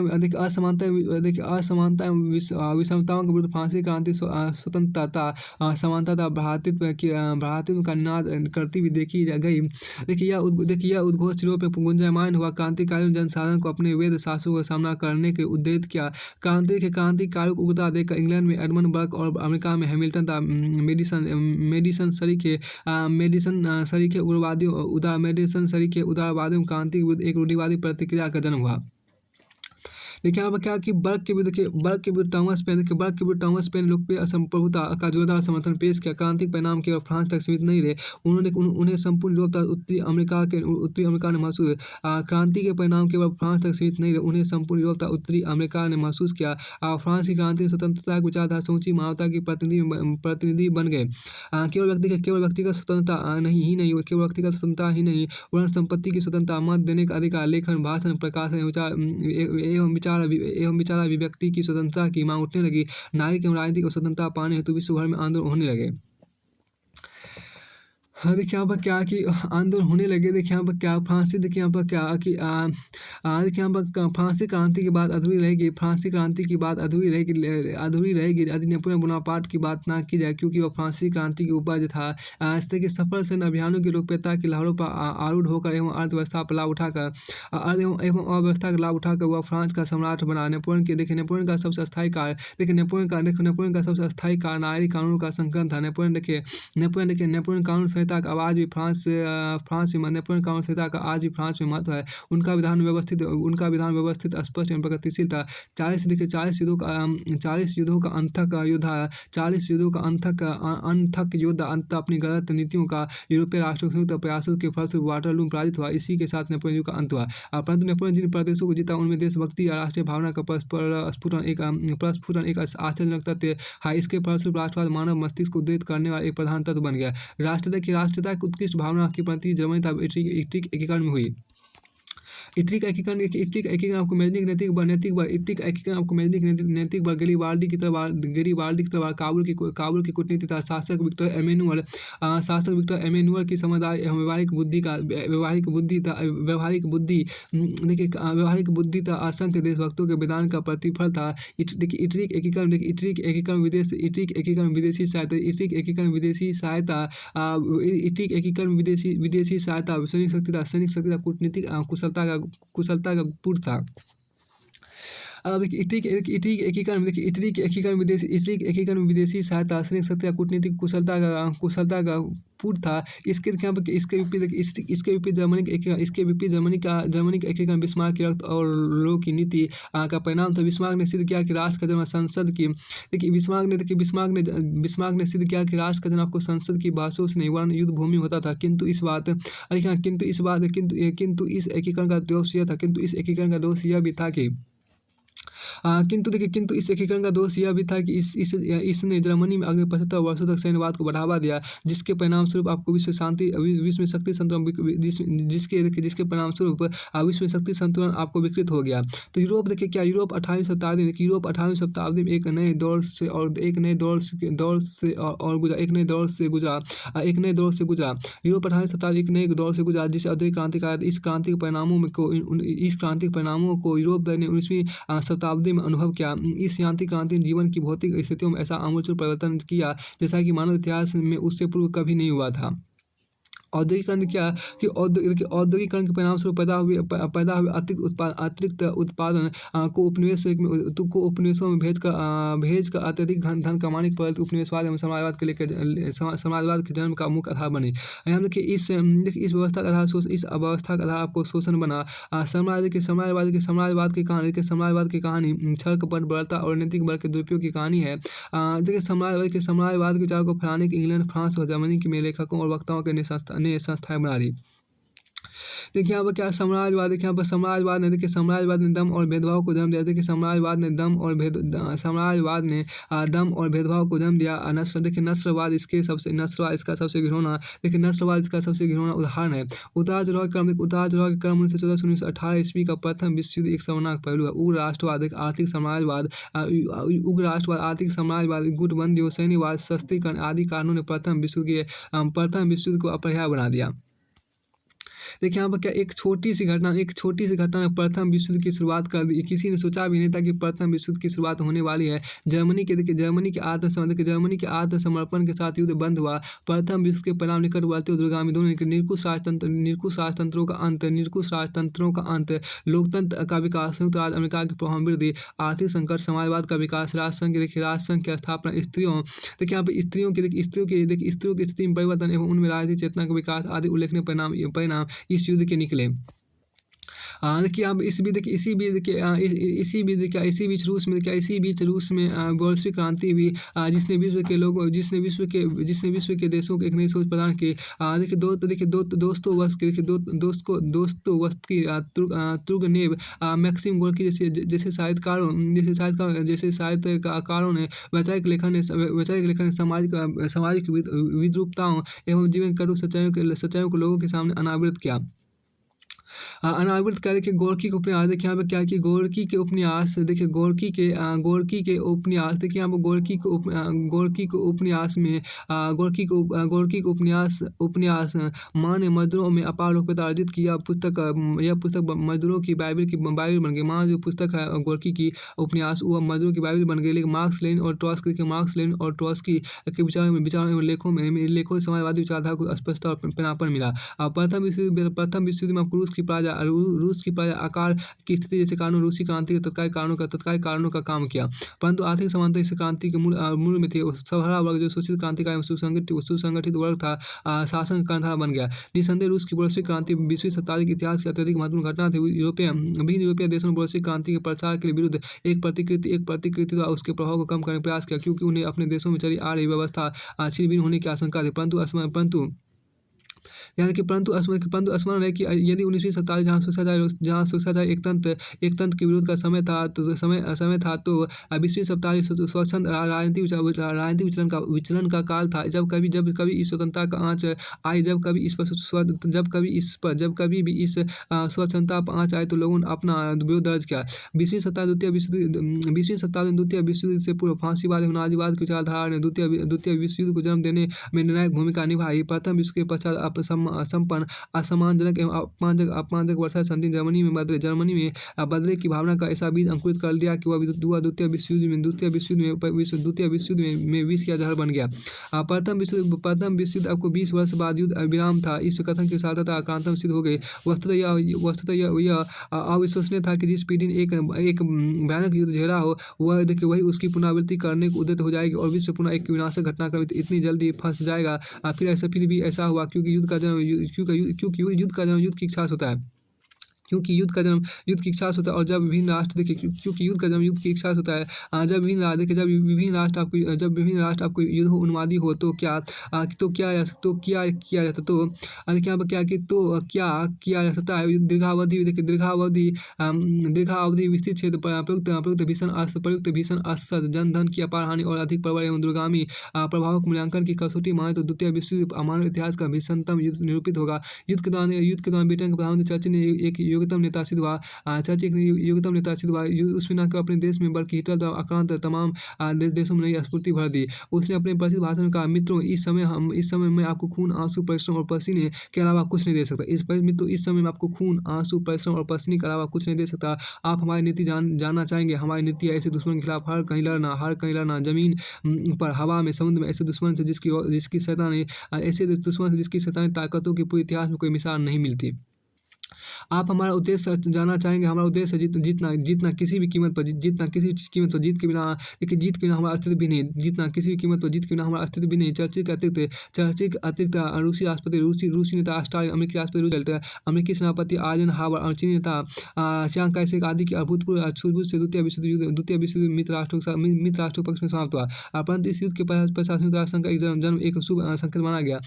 देखिए असमानता एवं विषमताओं के विरुद्ध फांसी क्रांति स्वतंत्रता समानता भ्रातृत्व का निनाद करती हुई देखी गई। देखिए यह उद्घोष यूरोप में गुंजायमान हुआ। क्रांतिकारियों ने जनसाधारण को अपने वेद शासकों का सामना करने के उद्देश्य किया। क्रांतिकारियों को उगता देखकर इंग्लैंड में एडमंड बर्क और अमेरिका में हैमिल्टन था मेडिसन सरी के उदारवादियों क्रांति के विरुद्ध एक रूढ़िवादी प्रतिक्रिया का जन्म हुआ। देखिए यहाँ पर क्या कि बर्क के विरुद्ध थॉमस पेन लोकप्रिय असंप्रभुता का जोरदार समर्थन पेश किया। क्रांतिक परिणाम केवल फ्रांस तक सीमित नहीं रहे, उन्हें संपूर्ण यूरोप तथा उत्तरी अमेरिका ने महसूस क्रांति के परिणाम केवल फ्रांस तक सीमित नहीं रहे, उन्हें संपूर्ण यूरोप तथा उत्तरी अमेरिका ने महसूस किया। फ्रांस की क्रांति स्वतंत्रता की विचारधारा समूची मानवता की प्रतिनिधि बन गए। केवल व्यक्तिगत स्वतंत्रता ही नहीं वरन संपत्ति की स्वतंत्रता, मत देने का अधिकार, लेखन, भाषण, प्रकाशन, विचार अभिव्यक्ति की स्वतंत्रता की मांग उठने लगी। नागरिक एवं राजनीतिक स्वतंत्रता पाने हेतु विश्व भर में आंदोलन होने लगे। हाँ, देखिए यहाँ पर क्या कि आंदोलन होने लगे। देखिए यहाँ पर क्या फांसी देखिए यहाँ पर क्या कि देखिए यहाँ पर फांसी क्रांति की बात अधूरी रहेगी यदि नेपोलियन बोनापार्ट की बात ना की जाए, क्योंकि वह फांसी क्रांति की उपज था। इस तरह के सफल सैन्य अभियानों की लोकप्रियता की लहरों पर आरूढ़ होकर एवं अर्थव्यवस्था का लाभ उठाकर वह फ्रांस का सम्राट बना। नेपोलियन का सबसे अस्थायी कार्य नागरिक कानूनों का संकलन था। नेपोलियन कानून संहिता का आवाज भी फ्रांस में नेपोलियन कानून संहिता का आज भी फ्रांस में महत्व है। उनका विधान व्यवस्थित स्पष्ट एवं प्रगतिशील था। 40 युद्धों का अनथक योद्धा अंत अपनी गलत नीतियों का यूरोपीय राष्ट्रों के संयुक्त प्रयासों के फलस्वरूप वाटरलू में पराजित हुआ। इसी के साथ नेपोलियन युग का अंत हुआ। परंतु नेपोलियन जिन प्रदेशों को जीता उनमें देशभक्ति या राष्ट्रीय भावना का प्रस्फुटन एक आश्चर्यजनक तथ्य है। इसके फलस्वरूप राष्ट्रवाद मानव मस्तिष्क को उद्वेलित करने वाला एक प्रधान तत्व बन गया। राष्ट्रता की उत्कृष्ट भावना की प्रति जर्मनी तब एकीकरण में हुई। इटली का एकीकरण आपको मैजनिक नैतिक बल गैरिबाल्डी की तरह काबुल की कूटनीति था। शासक विक्टर एमेनुअल की समझदारी एवं व्यावहारिक बुद्धि था असंख्य देशभक्तों के बलिदान का प्रतिफल था। इटली के एकीकरण विदेशी सहायता सैनिक शक्ति था कूटनीतिक कुशलता का पूर्ण था। अब इटली के एकीकरण विदेशी सहायता सैनिक शक्ति या कूटनीतिक कुशलता का पूर्ण था। इसके विपरीत जर्मनी का एकीकरण बिस्मार्क की रक्त और लोह की नीति का परिणाम था। बिस्मार्क ने सिद्ध किया कि राष्ट्र का जन्म संसद की बिस्मार्क ने सिद्ध किया कि राष्ट्र का जन्म आपको संसद की बहसों से नहीं वरन युद्ध भूमि होता था। किंतु इस एकीकरण का दोष यह भी था कि इसने जर्मनी में अगले 75 वर्षों तक सैन्यवाद को बढ़ावा दिया, जिसके परिणाम स्वरूप आपको विश्व में शक्ति संतुलन आपको विकृत हो गया। तो यूरोप 18वीं शताब्दी में एक नए दौर से गुजरा। यूरोप 18वीं शताब्दी एक नए दौर से गुजरा जिसे औद्योगिक क्रांति कहा। इस क्रांतिक परिणामों को यूरोप ने 19वीं शताब्दी में अनुभव किया। इस यांत्रिक क्रांति ने जीवन की भौतिक स्थितियों में ऐसा आमूल परिवर्तन किया जैसा कि मानव इतिहास में उससे पूर्व कभी नहीं हुआ था। औद्योगिकरण के परिणाम स्वरूप पैदा हुए अतिरिक्त उत्पादन को उपनिवेशों में भेजकर अत्यधिक धन कमाने के उपनिवेशवाद एवं समाजवाद के जन्म का मुख्य आधार बने। यहाँ देखिए इस अवस्था का आधार आपको शोषण बना। समाजवाद की कहानी छल कपट बलता और नैतिक बल के दुरुपयोग की कहानी है। देखिए समाजवाद के विचार को फैलाने के इंग्लैंड, फ्रांस और जर्मनी के लेखकों और वक्ताओं ने संस्थाएं बना ली। देखिए यहाँ पर क्या समाजवाद ने दम और भेदभाव को जन्म दिया। देखिए समाजवाद ने दम और भेदभाव को जन्म दिया। नस्लवाद इसका सबसे घिनौना उदाहरण है। उतार चढ़ाव के क्रम 1914 से 1918 ईस्वी का प्रथम विश्व युद्ध एक शर्मनाक पहलू है। उग्र राष्ट्रवाद, आर्थिक समाजवाद, गुटबंदियों, सैन्यवाद, सस्तीकरण आदि कारणों ने प्रथम विश्व युद्ध को अपरिहार्य बना दिया। देखिए यहाँ पर क्या एक छोटी सी घटना ने प्रथम विश्व युद्ध की शुरुआत कर दी। किसी ने सोचा भी नहीं था कि प्रथम विश्व युद्ध की शुरुआत होने वाली है। जर्मनी के आत्मसमर्पण के साथ युद्ध बंद हुआ। प्रथम विश्व के परिणाम निकटवर्ती और दूरगामी दोनों निरंकुश राजतंत्रों का अंत, लोकतंत्र का विकास, संयुक्त राज्य अमेरिका की प्रभाव वृद्धि, आर्थिक संकट, समाजवाद का विकास, राष्ट्रसंघ की स्थापना, स्त्रियों की स्थिति में परिवर्तन एवं उनमें राजनीतिक चेतना का विकास आदि उल्लेखनीय परिणाम इस युद्ध के निकले। देखिए अब इसी बीच रूस में बोल्शेविक क्रांति हुई, जिसने विश्व के देशों को एक नई सोच प्रदान की। दोस्तोवस्की, तुर्गनेव, मैक्सिम गोर्की जैसे साहित्यकारों ने वैचारिक लेखन ने सामाजिक विद्रूपताओं एवं जीवन कटु सच्चाइयों को लोगों के सामने अनावृत किया। अनावृत करके गोर्की के उपन्यास, देखिए यहाँ पे क्या कि गोर्की के उपन्यास माँ ने मजदूरों में अपार लोकप्रियता अर्जित की। यह पुस्तक मजदूरों की बाइबिल बन गई। माँ जो पुस्तक है गोर्की की उपन्यास, वह मजदूरों की बाइबिल बन गई। लेकिन मार्क्स, लेनिन और ट्रॉट्स्की के विचारों में लेखों समाजवादी विचारधारा को स्पष्टता और पिनापन मिला। प्रथम विश्व युद्ध में रूस की प्रजा आकार की स्थिति जैसे कारणों रूसी क्रांति के तत्कालिक कारणों का काम किया, परंतु आर्थिक समानता इस क्रांति के मूल में थी। सबहरा वर्ग जो शोषित क्रांतिकारी सुसंगठित वर्ग था, शासन का कंधार बन गया। निसंदेह रूस की बोल्शेविक क्रांति 20वीं शताब्दी के इतिहास की अत्यधिक महत्वपूर्ण घटना थी। विभिन्न यूरोपीय देशों ने बोल्शेविक क्रांति के प्रचार के विरुद्ध एक प्रतिकृति द्वारा उसके प्रभाव को कम करने का प्रयास किया, क्योंकि उन्हें अपने देशों में चली आ रही व्यवस्था छिन्न-भिन्न होने की आशंका थी। परंतु स्मरण है कि यदि 19वीं शताब्दी जहाँ शिक्षाचार एक तंत्र के विरोध का समय था, तो 20वीं शताब्दी स्वच्छंद राजनीतिक विचलन का काल था। जब कभी इस स्वतंत्रता का आँच आई, जब कभी भी इस स्वच्छंदता पर आँच आई, तो लोगों ने अपना विरोध दर्ज किया। 20वीं शताब्दी द्वितीय विश्व युद्ध से पूर्व फांसीवाद एवं नाजीवाद की विचारधारा ने द्वितीय विश्व युद्ध को जन्म देने में निर्णायक भूमिका निभाई। प्रथम विश्व के पश्चात संपन्न, असम्मानजनक एवं अपमानजनक वर्षा संधि जर्मनी में बदले की भावना का ऐसा बीज अंकुरित कर दिया कि वह द्वितीय विश्व युद्ध में विष या जहर बन गया। प्रथम विश्व युद्ध आपको 20 वर्ष बाद युद्ध विराम था। इस कथन की सार्थकता आक्रांतम सिद्ध हो गई। वस्तुतः यह अविश्वसनीय था कि जिस पीढ़ी ने एक भयानक युद्ध झेला हो, वही उसकी पुनरावृत्ति करने को उद्यत हो जाएगी और विश्व पुनः एक विनाशक घटनाक्रम इतनी जल्दी फंस जाएगा। फिर भी ऐसा हुआ, क्योंकि युद्ध का जन्म युद्ध की इच्छा से होता है। और जब विभिन्न राष्ट्र क्योंकि युद्ध का जन्म युद्ध की इच्छा से होता है। जब विभिन्न राष्ट्र आपको युद्ध उन्मादी हो, तो क्या किया जा सकता है। दीर्घावधि विस्तृत क्षेत्र पर प्रयुक्त भीषण अस्त्र, जनधन की अपार हानि और अधिक प्रबल एवं दूरगामी प्रभावों के मूल्यांकन की कसौटी माने तो द्वितीय विश्व युद्ध मानव इतिहास का भीषणतम युद्ध निरूपित होगा। युद्ध के दौरान ब्रिटेन के प्रधानमंत्री चर्चिल ने एक योग्यतम नेता सिद्ध हुआ। उसने न केवल अपने देश में बल्कि हिटलर द्वारा आक्रांत तमाम देशों में नई स्फूर्ति भर दी। उसने अपने प्रसिद्ध भाषण में कहा, मित्रों, इस समय मैं आपको खून, आंसू, परिश्रम और पसीने के अलावा कुछ नहीं दे सकता। इस समय मैं आपको खून, आंसू, परिश्रम और पसीने के अलावा कुछ नहीं दे सकता। आप हमारी नीति जानना चाहेंगे। हमारी नीति है ऐसे दुश्मन के खिलाफ हर कहीं लड़ना, जमीन पर, हवा में, समुद्र में, ऐसे दुश्मन से जिसकी शैतानी ताकतों की पूरे इतिहास में कोई मिसाल नहीं मिलती। आप हमारा उद्देश्य जानना चाहेंगे। हमारा उद्देश्य जीतना किसी भी कीमत पर, जीत के बिना हमारा अस्तित्व भी नहीं। जीतना किसी भी कीमत पर, जीत के बिना हमारा अस्तित्व भी नहीं। चर्चिल के अतिरिक्त रूसी राष्ट्रपति, रूसी नेता स्टालिन, अमेरिकी राष्ट्रपति रूजवेल्ट, अमेरिकी सेनापति आइजनहावर और चीनी नेता चियांग काई-शेक आदि की अभूतपूर्व सूझबूझ से द्वितीय विश्व युद्ध मित्र राष्ट्रों के पक्ष में समाप्त हुआ। परंतु इस युद्ध के पश्चात संयुक्त राष्ट्र संघ का जन्म एक शुभ संकेत माना गया।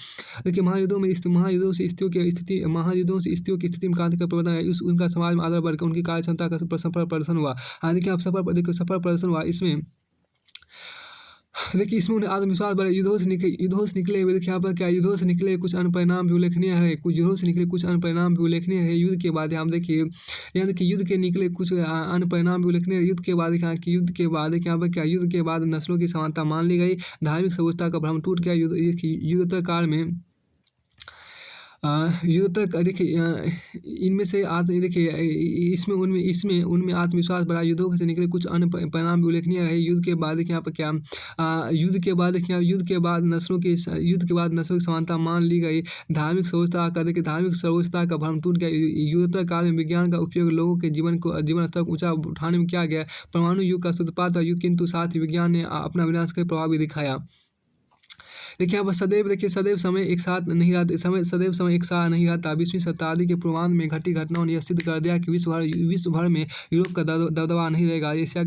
देखिए, महायुद्धों से स्त्रियों की स्थिति में क्रांतिकारी परिवर्तन है। उनका समाज में आदर बढ़कर उनकी कार्य क्षमता का सफल प्रदर्शन हुआ। देखिए, सफल प्रदर्शन हुआ। इसमें उन्हें आत्मविश्वास बढ़ा। युद्धों से निकले हुए, देखिए यहाँ पर क्या युद्धों से निकले कुछ अन्य परिणाम भी उल्लेखनीय है। युद्ध के बाद यहाँ देखिए युद्ध के निकले कुछ अन्य परिणाम भी उल्लेखनीय है। युद्ध के बाद यहाँ पर क्या युद्ध के बाद नस्लों की समानता मान ली गई। धार्मिक समझौता का भ्रम टूट गया। युद्धोत्तर काल में युद्ध तक देखिए इनमें से देखिए इसमें उनमें इसमें उनमें आत्मविश्वास बढ़ा, युद्धों से निकले कुछ अन्य परिणाम भी उल्लेखनीय रहे। युद्ध के बाद देखिए यहाँ पर क्या युद्ध के बाद नस्लों की समानता मान ली गई। धार्मिक सर्वोच्चता का भ्रम टूट गया। युद्धोत्तर काल में विज्ञान का उपयोग लोगों के जीवन स्तर को ऊंचा उठाने में किया गया। परमाणु युग का सूत्रपात था युग, किंतु साथ ही विज्ञान ने अपना विनाशकारी प्रभाव भी दिखाया। देखिए यहाँ पर सदैव समय एक साथ नहीं रहता। सदैव समय एक साथ नहीं रहता। 20वीं शताब्दी के पूर्वांध में घटी घटनाओं ने यह सिद्ध कर दिया कि विश्व भर में यूरोप का दबदबा नहीं रहेगा। एशिया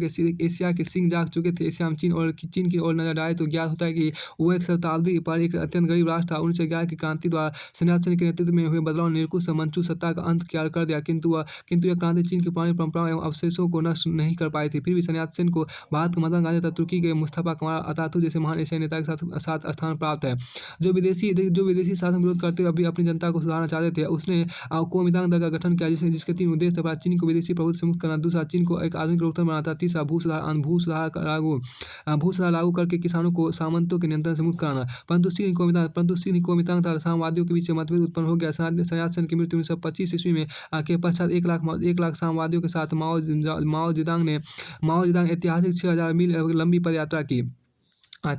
के सिंह जाग चुके थे। एशिया में चीन की ओर नजर डाले तो ज्ञात होता है कि वो एक शताब्दी पर एक अत्यंत गरीब राष्ट्र था। 1911 की क्रांति द्वारा सन्याल सेन के नेतृत्व में हुए बदलाव ने निरंकुश मंचू सत्ता का अंत कर दिया, किंतु यह क्रांति चीन की पुरानी परंपराओं एवं अवशेषों को नष्ट नहीं कर पाई थी। फिर भी सन्याल सेन को भारत के महात्मा गांधी तथा तुर्की के मुस्तफा कमाल अतातुर्क जैसे महान एशियाई नेता के साथ स्थान प्राप्त है। जो विदेशी शासन विरोध करते हुए अपनी जनता को सुधारना चाहते थे, उसने कुओमिंतांग दल का गठन किया, जिसके 3 उद्देश्य थे। पहला, चीन को विदेशी प्रभुत्व से मुक्त करना। दूसरा, चीन को एक आधुनिक लोकतंत्र बनाना। तीसरा, भू सुधार लागू करके किसानों को सामंतों के नियंत्रण से मुक्त कराना। परंतु सिंह कुओमिंतांग तथा साम्यवादियों के बीच मतभेद उत्पन्न हो गया। सन्याल सेन की मृत्यु 1925 ईस्वी में के पश्चात 1 लाख साम्यवादियों के साथ माओ जेदांग ने ऐतिहासिक 6000 मील लंबी पदयात्रा की।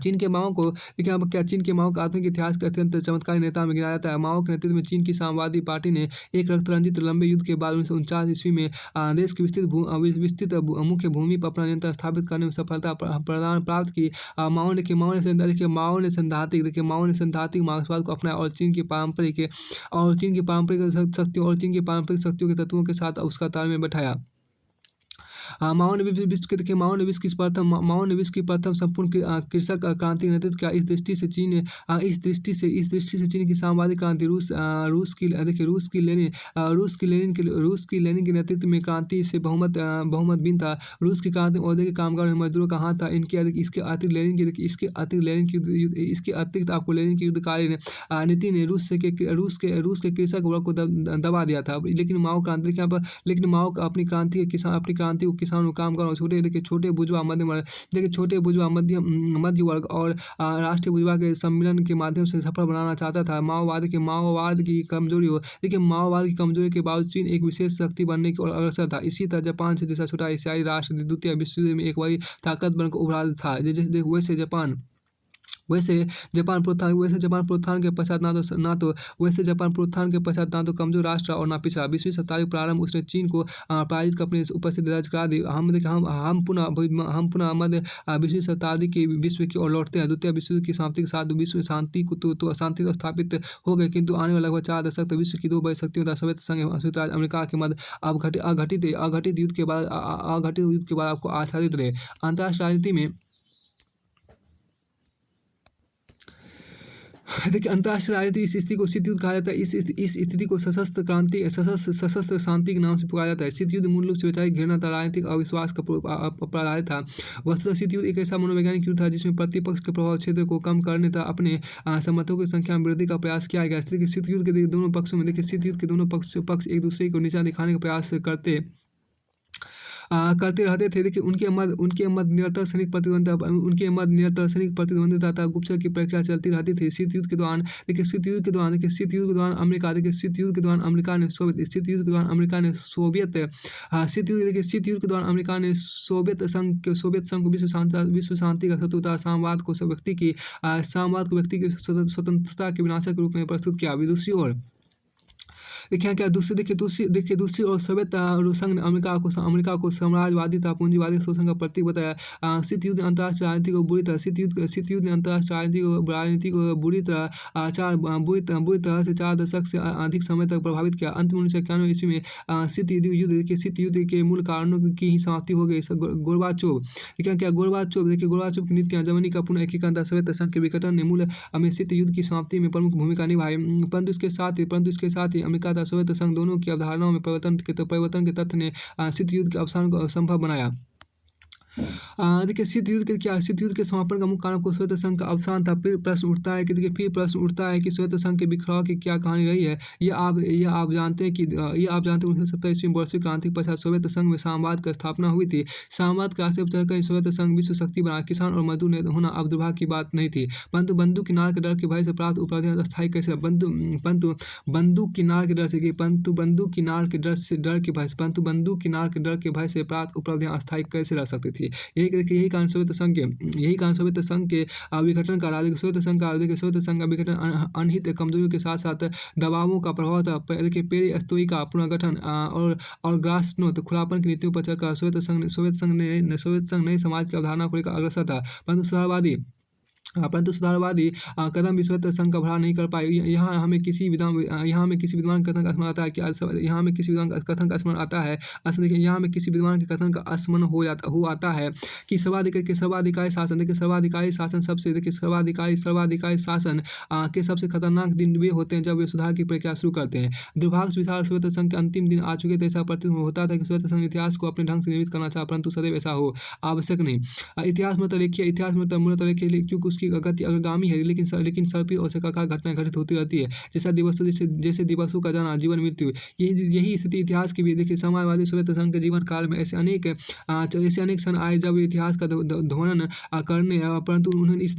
चीन के माओ को देखिए यहाँ पर क्या, चीन के माओ का आधुनिक इतिहास के अत्यंत चमत्कारी नेता में गिनाया जाता है। माओ के नेतृत्व में चीन की साम्यवादी पार्टी ने एक रक्त रंजित लंबे युद्ध के बाद 1949 ईस्वी में देश की विस्तृत मुख्य भूमि पर अपना नियंत्रण स्थापित करने में सफलता प्राप्त की। माओ ने सैद्धांतिक मार्क्सवाद को अपनाया और चीन की पारंपरिक शक्तियों के तत्वों के साथ उसका तालमेल बैठाया। माओ ने विश्व की प्रथम संपूर्ण कृषक क्रांति का नेतृत्व किया। इस दृष्टि से चीन की साम्यवादी क्रांति रूस की लेनिन के नेतृत्व में क्रांति से बहुमत भिन्न था। रूस की क्रांति में औद्योगिक कामगार और मजदूरों का हाथ था। इसके अतिरिक्त आपको लेनिन की युद्धकारी नीति ने रूस के कृषक वर्ग को दबा दिया था। लेकिन माओ अपनी क्रांति को किसानों, कामगारों, छोटे बुर्जुआ, मध्य वर्ग और राष्ट्रीय बुर्जुआ के सम्मिलन के माध्यम से सफल बनाना चाहता था। माओवाद की कमजोरी के बावजूद चीन एक विशेष शक्ति बनने की ओर अग्रसर था। इसी तरह जापान से जैसा छोटा एशियाई राष्ट्र द्वितीय विश्व युद्ध में एक बड़ी ताकत बनकर उभरा था। वैसे जापान प्रोत्थान के पश्चात ना तो कमजोर राष्ट्र और ना पिछड़ा। 20वीं शताब्दी प्रारंभ उसने चीन को पराजित कर अपनी उपस्थिति दर्ज करा दी। हम पुनः मध्य 20वीं शताब्दी के विश्व की ओर लौटते हैं। द्वितीय विश्व युद्ध की समाप्ति के साथ विश्व शांति तो स्थापित हो गई, किंतु आने वाले लगभग 4 दशक तक विश्व की 2 बड़ी शक्तियों सोवियत संघ एवं संयुक्त राज्य अमेरिका के मध्य अघटित युद्ध के बाद आपको आच्छादित रहे। अंतर्राष्ट्रीय राजनीति में देखिए इस स्थिति को शीत युद्ध कहा जाता है। इस स्थिति को सशस्त्र शांति के नाम से पुकारा जाता है। शीत युद्ध मूल रूप से वैचारिक घृणा तथा राजनीतिक अविश्वास पर आधारित था। वस्तुतः शीत युद्ध एक ऐसा मनोवैज्ञानिक युद्ध था जिसमें प्रतिपक्ष के प्रभाव क्षेत्र को कम करने तथा अपने समर्थकों की संख्या में वृद्धि का प्रयास किया गया। शीत युद्ध के दोनों पक्षों में पक्ष एक दूसरे को नीचा दिखाने का प्रयास करते रहते थे। देखिए उनके मध्य निरंतर सैनिक प्रतिद्वंद्विता तथा गुप्तचर की प्रक्रिया चलती रहती थी। शीत युद्ध के दौरान अमेरिका ने सोवियत संघ को विश्व शांति का शत्रु तथा साम्यवाद को व्यक्ति की स्वतंत्रता के विनाशक के रूप में प्रस्तुत किया। दूसरी ओर सोवियत संघ ने अमेरिका को साम्राज्यवादी तथा पूंजीवादी शोषण का प्रतीक बताया। शीत युद्ध ने अंतर्राष्ट्रीय राजनीति को बुरी तरह से 4 दशक से अधिक समय तक प्रभावित किया। अंत में 1991 ईस्वी में शीत युद्ध के मूल कारणों की ही समाप्ति हो गई। गोर्बाचोव की नीतियां, जर्मनी का पुनः एकीकरण तथा सोवियत संघ के विघटन ने मूल में शीत युद्ध की समाप्ति में प्रमुख भूमिका निभाई। परंतु इसके साथ ही अमेरिका तथा सोवियत संघ दोनों की अवधारणाओं में परिवर्तन के तथ्य ने शीत युद्ध के अवसान को असंभव बनाया। देखिए शीत युद्ध के समापन का मुख्य कारण आपको सोवियत संघ का अवसान था। फिर प्रश्न उठता है कि देखिए फिर प्रश्न उठता है कि सोवियत संघ के बिखराव की क्या कहानी रही है। ये आप जानते हैं कि 1970 ईस्वी में वैश्विक क्रांति के पश्चात सोवियत संघ में साम्यवाद की स्थापना हुई थी। साम्यवाद के रास्ते पर चलकर सोवियत संघ विश्व शक्ति बना। किसान और मजदूर ने होना अब दुर्भाग्य की बात नहीं थी, परंतु बंदूक किनारे के डर के भय से प्राप्त उपलब्धियां अस्थायी कैसे परंतु बंदूक किनार के डर से परंतु बंदूक किनार के डर के भय से प्राप्त उपलब्धियां अस्थायी कैसे रह सकती थी। यही कारण सोवियत संघ के विघटन का देखिए सोवियत संघ का विघटन अनहित कमजोरियों के साथ साथ दबावों का प्रभाव था। देखिए पेरिस्तोई का पुनर्गठन और ग्लासनोस्त खुलापन की नीतियों पर चलकर सोवियत संघ नए समाज की अवधारणा को लेकर अग्रसर था, परंतु सुधारवादी कदम भी सोवियत संघ का भला नहीं कर पाए। यहाँ हमें किसी विद्वान कथन का स्मरण आता है कि यहाँ हमें किसी विद्वान कथन का स्मरण आता है देखिए यहाँ हमें किसी विद्वान के कथन का स्मरण हो आता है कि सर्वाधिकारी शासन देखिए सर्वाधिकारी शासन के सबसे खतरनाक दिन वे होते हैं जब वे सुधार की प्रक्रिया शुरू करते हैं। दुर्भाग्य से विशाल सोवियत संघ के अंतिम दिन आ चुके थे। ऐसा प्रतीत होता था कि सोवियत संघ इतिहास को अपने ढंग से निर्मित करना चाहा, परंतु सदैव ऐसा हो आवश्यक नहीं। इतिहास में मूलतः लिखिए क्योंकि उसकी गति अग्रगामी है, लेकिन सर्पी और चक्राकार घटनाएं घटित होती रहती है। जैसे दिवसों का जाना, जीवन मृत्यु, यही स्थिति इतिहास की भी। देखिए समाजवादी सोवियत संघ के जीवन काल में ऐसे अनेक क्षण आए जब वे इतिहास का ध्वनन करने, परंतु उन्होंने इस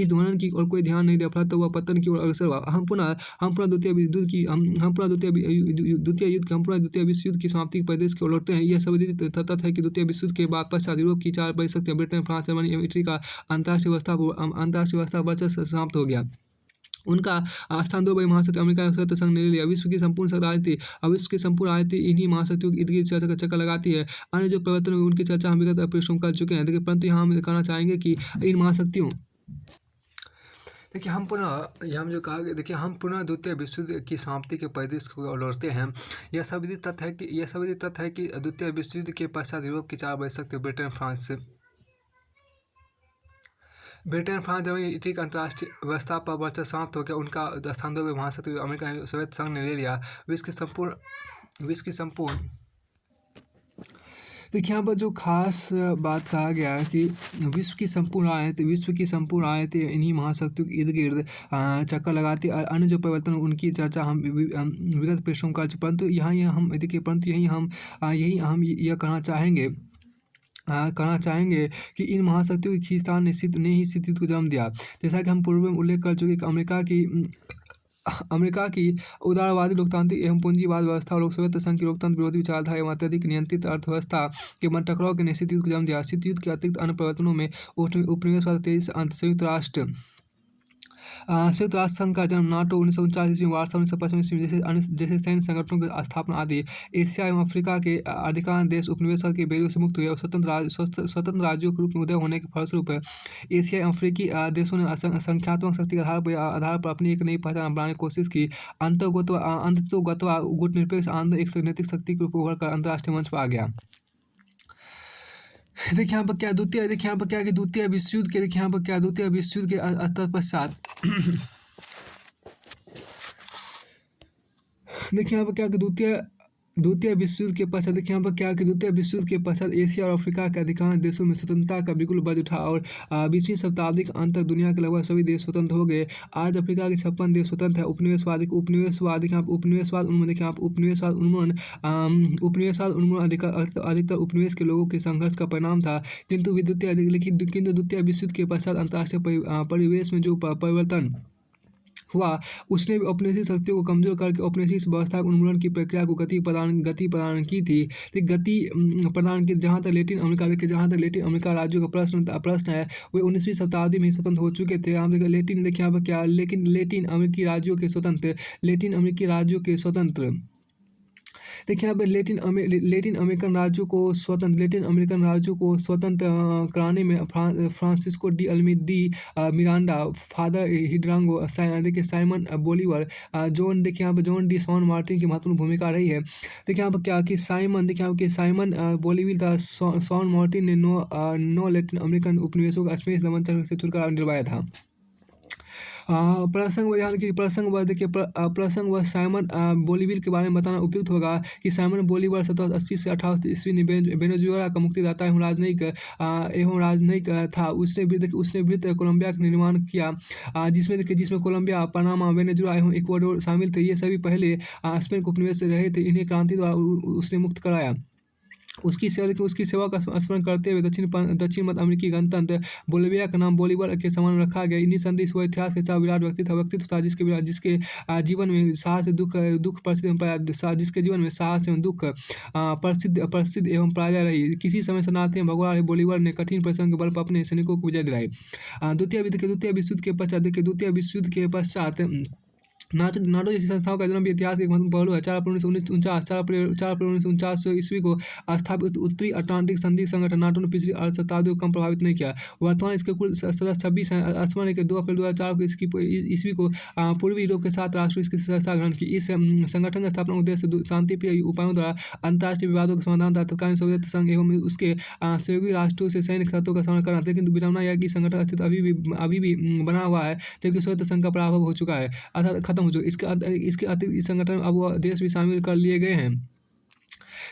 ध्वनन की और कोई ध्यान नहीं दिया, फलतः वह पतन की ओर अग्रसर हुआ। हम पुनः द्वितीय विश्व युद्ध की समाप्ति के परिदृश्य की ओर लौटते हैं। यह संविदित तथ्य है कि द्वितीय विश्व युद्ध के बाद पश्चात यूरोप की चार बड़ी शक्तियां ब्रिटेन, फ्रांस, जर्मनी एवं इटली का अंतर्राष्ट्रीय व्यवस्था वर्चस्व समाप्त हो गया। उनका स्थान दो बड़ी महाशक्ति अमेरिका और सोवियत संघ ने ले लिया। विश्व की संपूर्ण राजनीति इन्हीं महाशक्तियों के इर्द गिर्द चक्कर लगाती है। अन्य जो परिवर्तन हुए उनकी चर्चा हम विगत परिश्रम कर चुके हैं। देखिए परंतु यहाँ हम कहना चाहेंगे कि इन महाशक्तियों देखिए हम पुनः द्वितीय विश्व युद्ध की समाप्ति के परिदृश्य को लौटते हैं। यह संविदित तथ्य है कि द्वितीय विश्व युद्ध के पश्चात यूरोप की चार बड़ी शक्ति ब्रिटेन, फ्रांस, जर्मनी, इटली का अंतर्राष्ट्रीय व्यवस्था पर वर्चस्व समाप्त हो गया। उनका स्थान दो महाशक्ति अमेरिका और सोवियत संघ ने ले लिया। विश्व की संपूर्ण देखिए यहाँ पर जो खास बात कहा गया है कि विश्व की संपूर्ण आयतें इन्हीं महाशक्तियों के इर्द गिर्द चक्कर लगाती है। अन्य जो परिवर्तन उनकी चर्चा हम विगत पृष्ठों का, परंतु यही हम यह कहना चाहेंगे कि इन महाशक्तियों की खींचतान ने ही स्थिति को जन्म दिया। जैसा कि हम पूर्व में उल्लेख कर चुके कि अमेरिका की उदारवादी लोकतांत्रिक एवं पूंजीवाद व्यवस्था और सोवियत संघ की लोकतंत्र विरोधी विचारधारा एवं अत्यधिक नियंत्रित अर्थव्यवस्था के मन टकराव के शीत युद्ध को जन्म दिया। शीत युद्ध के अतिरिक्त अन्य परिवर्तनों में उपनिवेशवाद तेजी से अंत, संयुक्त राष्ट्र संघ का जन्म, नाटो 1949 ईस्वी में, वार्सा 1955 ईस्वी में जैसे सैन्य संगठनों की स्थापना आदि। एशिया एवं अफ्रीका के अधिकांश देश उपनिवेशवाद के बेड़ियों से मुक्त हुए और स्वतंत्र राज्यों के रूप में उदय होने के फलस्वरूप एशियाई अफ्रीकी देशों ने संख्यात्मक शक्ति के आधार पर अपनी एक नई पहचान बनाने की कोशिश की। अंततोगत्वा गुटनिरपेक्ष आंदोलन एक नैतिक शक्ति के रूप में उभर कर अंतर्राष्ट्रीय मंच पर आ गया। देखिए यहाँ पर क्या द्वितीय विश्व युद्ध के स्तर पश्चात देखिए यहाँ पर क्या कि द्वितीय विश्व युद्ध के पश्चात एशिया और अफ्रीका के अधिकांश देशों में स्वतंत्रता का बिल्कुल बज उठा और 20वीं शताब्दी के अंत तक दुनिया के लगभग सभी देश स्वतंत्र हो गए। आज अफ्रीका के 56 देश स्वतंत्र है। उपनिवेशवाद उन्मूलन अधिकतर उपनिवेश के लोगों के संघर्ष का परिणाम था। किंतु द्वितीय विश्व युद्ध के पश्चात अंतर्राष्ट्रीय परिवेश में जो परिवर्तन हुआ उसने भी औपनिवेशिक शक्तियों को कमजोर करके औपनिवेशिक व्यवस्था के उन्मूलन की प्रक्रिया को गति प्रदान की थी। जहाँ तक लैटिन अमेरिका राज्यों का प्रश्न है, वे 19वीं शताब्दी में ही स्वतंत्र हो चुके थे। हम लेटिन अमेरिकी राज्यों के स्वतंत्र देखिए यहाँ पे लेटिन अमेरिकन राज्यों को स्वतंत्र कराने में Francisco de Miranda, Father Hidalgo, Simon Bolivar, John de San Martin की महत्वपूर्ण भूमिका रही है। देखिए यहाँ पर क्या कि साइमन बोलीविल सॉन मार्टिन ने 9 लैटिन अमेरिकन उपनिवेशों का स्पेनिश दमन चक्र से छुटकारा दिलवाया था। प्रसंग यहाँ देखिए प्रसंग व देखिए प्रसंग व साइमन बोलीविल के बारे में बताना उपयुक्त होगा कि साइमन बोलीविल 1780 से 18 ईस्वी में वेनेजुएला का मुक्तिदाता एवं राजनयिक था। उसने भी कोलंबिया का निर्माण किया, जिसमें कोलंबिया, पनामा, वेनेजुएला एवं इक्वाडोर शामिल थे। ये सभी पहले स्पेन के उपनिवेश रहे थे। इन्हें क्रांति द्वारा उसने मुक्त कराया। उसकी सेवा का स्मरण करते हुए दक्षिण मध्य अमेरिकी गणतंत्र बोलिविया का नाम बोलीवर के समान रखा गया। इन्हीं संदेश वो इतिहास के साथ विराट व्यक्तित्व था, जिसके जीवन में साहस दुख जिसके जीवन में साहस एवं दुख प्रसिद्ध एवं पराजय रही। किसी समय शरणार्थी भगवान बोलीवर ने कठिन परिश्रम के बल पर अपने सैनिकों को विजय दिलाई। द्वितीय विश्व युद्ध के पश्चात नाटो जैसी संस्थाओं का जन्म भी इतिहास के एक महत्वपूर्ण पहलू है। 4 अप्रैल 1949 ईस्वी को स्थापित उत्तरी अटलांटिक संधि संगठन नाटो ने पिछली अर्ध शताब्दी को कम प्रभावित नहीं किया। वर्तमान इसके कुल सदस्य 26 हैं। स्मरण के 2 अप्रैल 2004 को ईस्वी को पूर्वी यूरोप के 7 राष्ट्रों इसकी सदस्यता ग्रहण की। इस संगठन का स्थापना उद्देश्य शांतिप्रिय उपायों द्वारा अंतर्राष्ट्रीय विवादों का समाधान तथा तत्कालीन सोवियत संघ एवं उसके सहयोगी राष्ट्रों से सैन्य खतरों का सामना करना। लेकिन विडंबना यह कि संगठन अस्तित्व अभी भी बना हुआ है, जबकि सोवियत संघ का पराभव हो चुका है, अर्थात खत्म हो चुका। इसके अतिरिक्त इस संगठन में अब वह देश भी शामिल कर लिए गए हैं।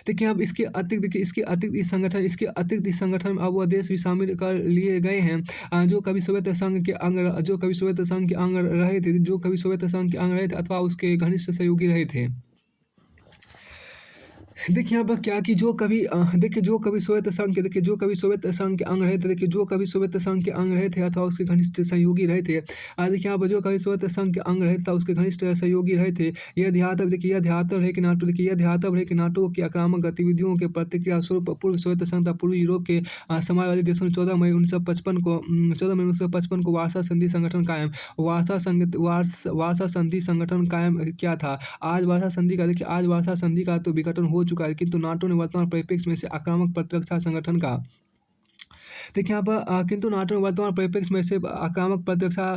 देखिए अब इसके अतिरिक्त इस संगठन में अब वह देश भी शामिल कर लिए गए हैं जो कभी सोवियत संघ के अंग रहे थे अथवा उसके घनिष्ठ सहयोगी रहे थे। देखिए यहाँ पर क्या कि जो कभी सोवियत संघ के अंग रहे थे अथवा उसके घनिष्ठ सहयोगी रहे थे। देखिए यहाँ पर जो कभी सोवियत संघ के अंग रहे थे उसके घनिष्ठ सहयोगी रहे थे। यह ध्यातव्य है कि नाटो की आक्रामक गतिविधियों के प्रतिक्रिया स्वरूप पूर्व सोवियत संघ तथा पूर्वी यूरोप के समाजवादी देशों ने 14 मई 1955 को वार्सा संधि संगठन कायम किया था। आज वार्सा संधि का तो विघटन हो चुका है, किंतु नाटो ने वर्तमान परिप्रेक्ष्य में से आक्रामक प्रतिरक्षा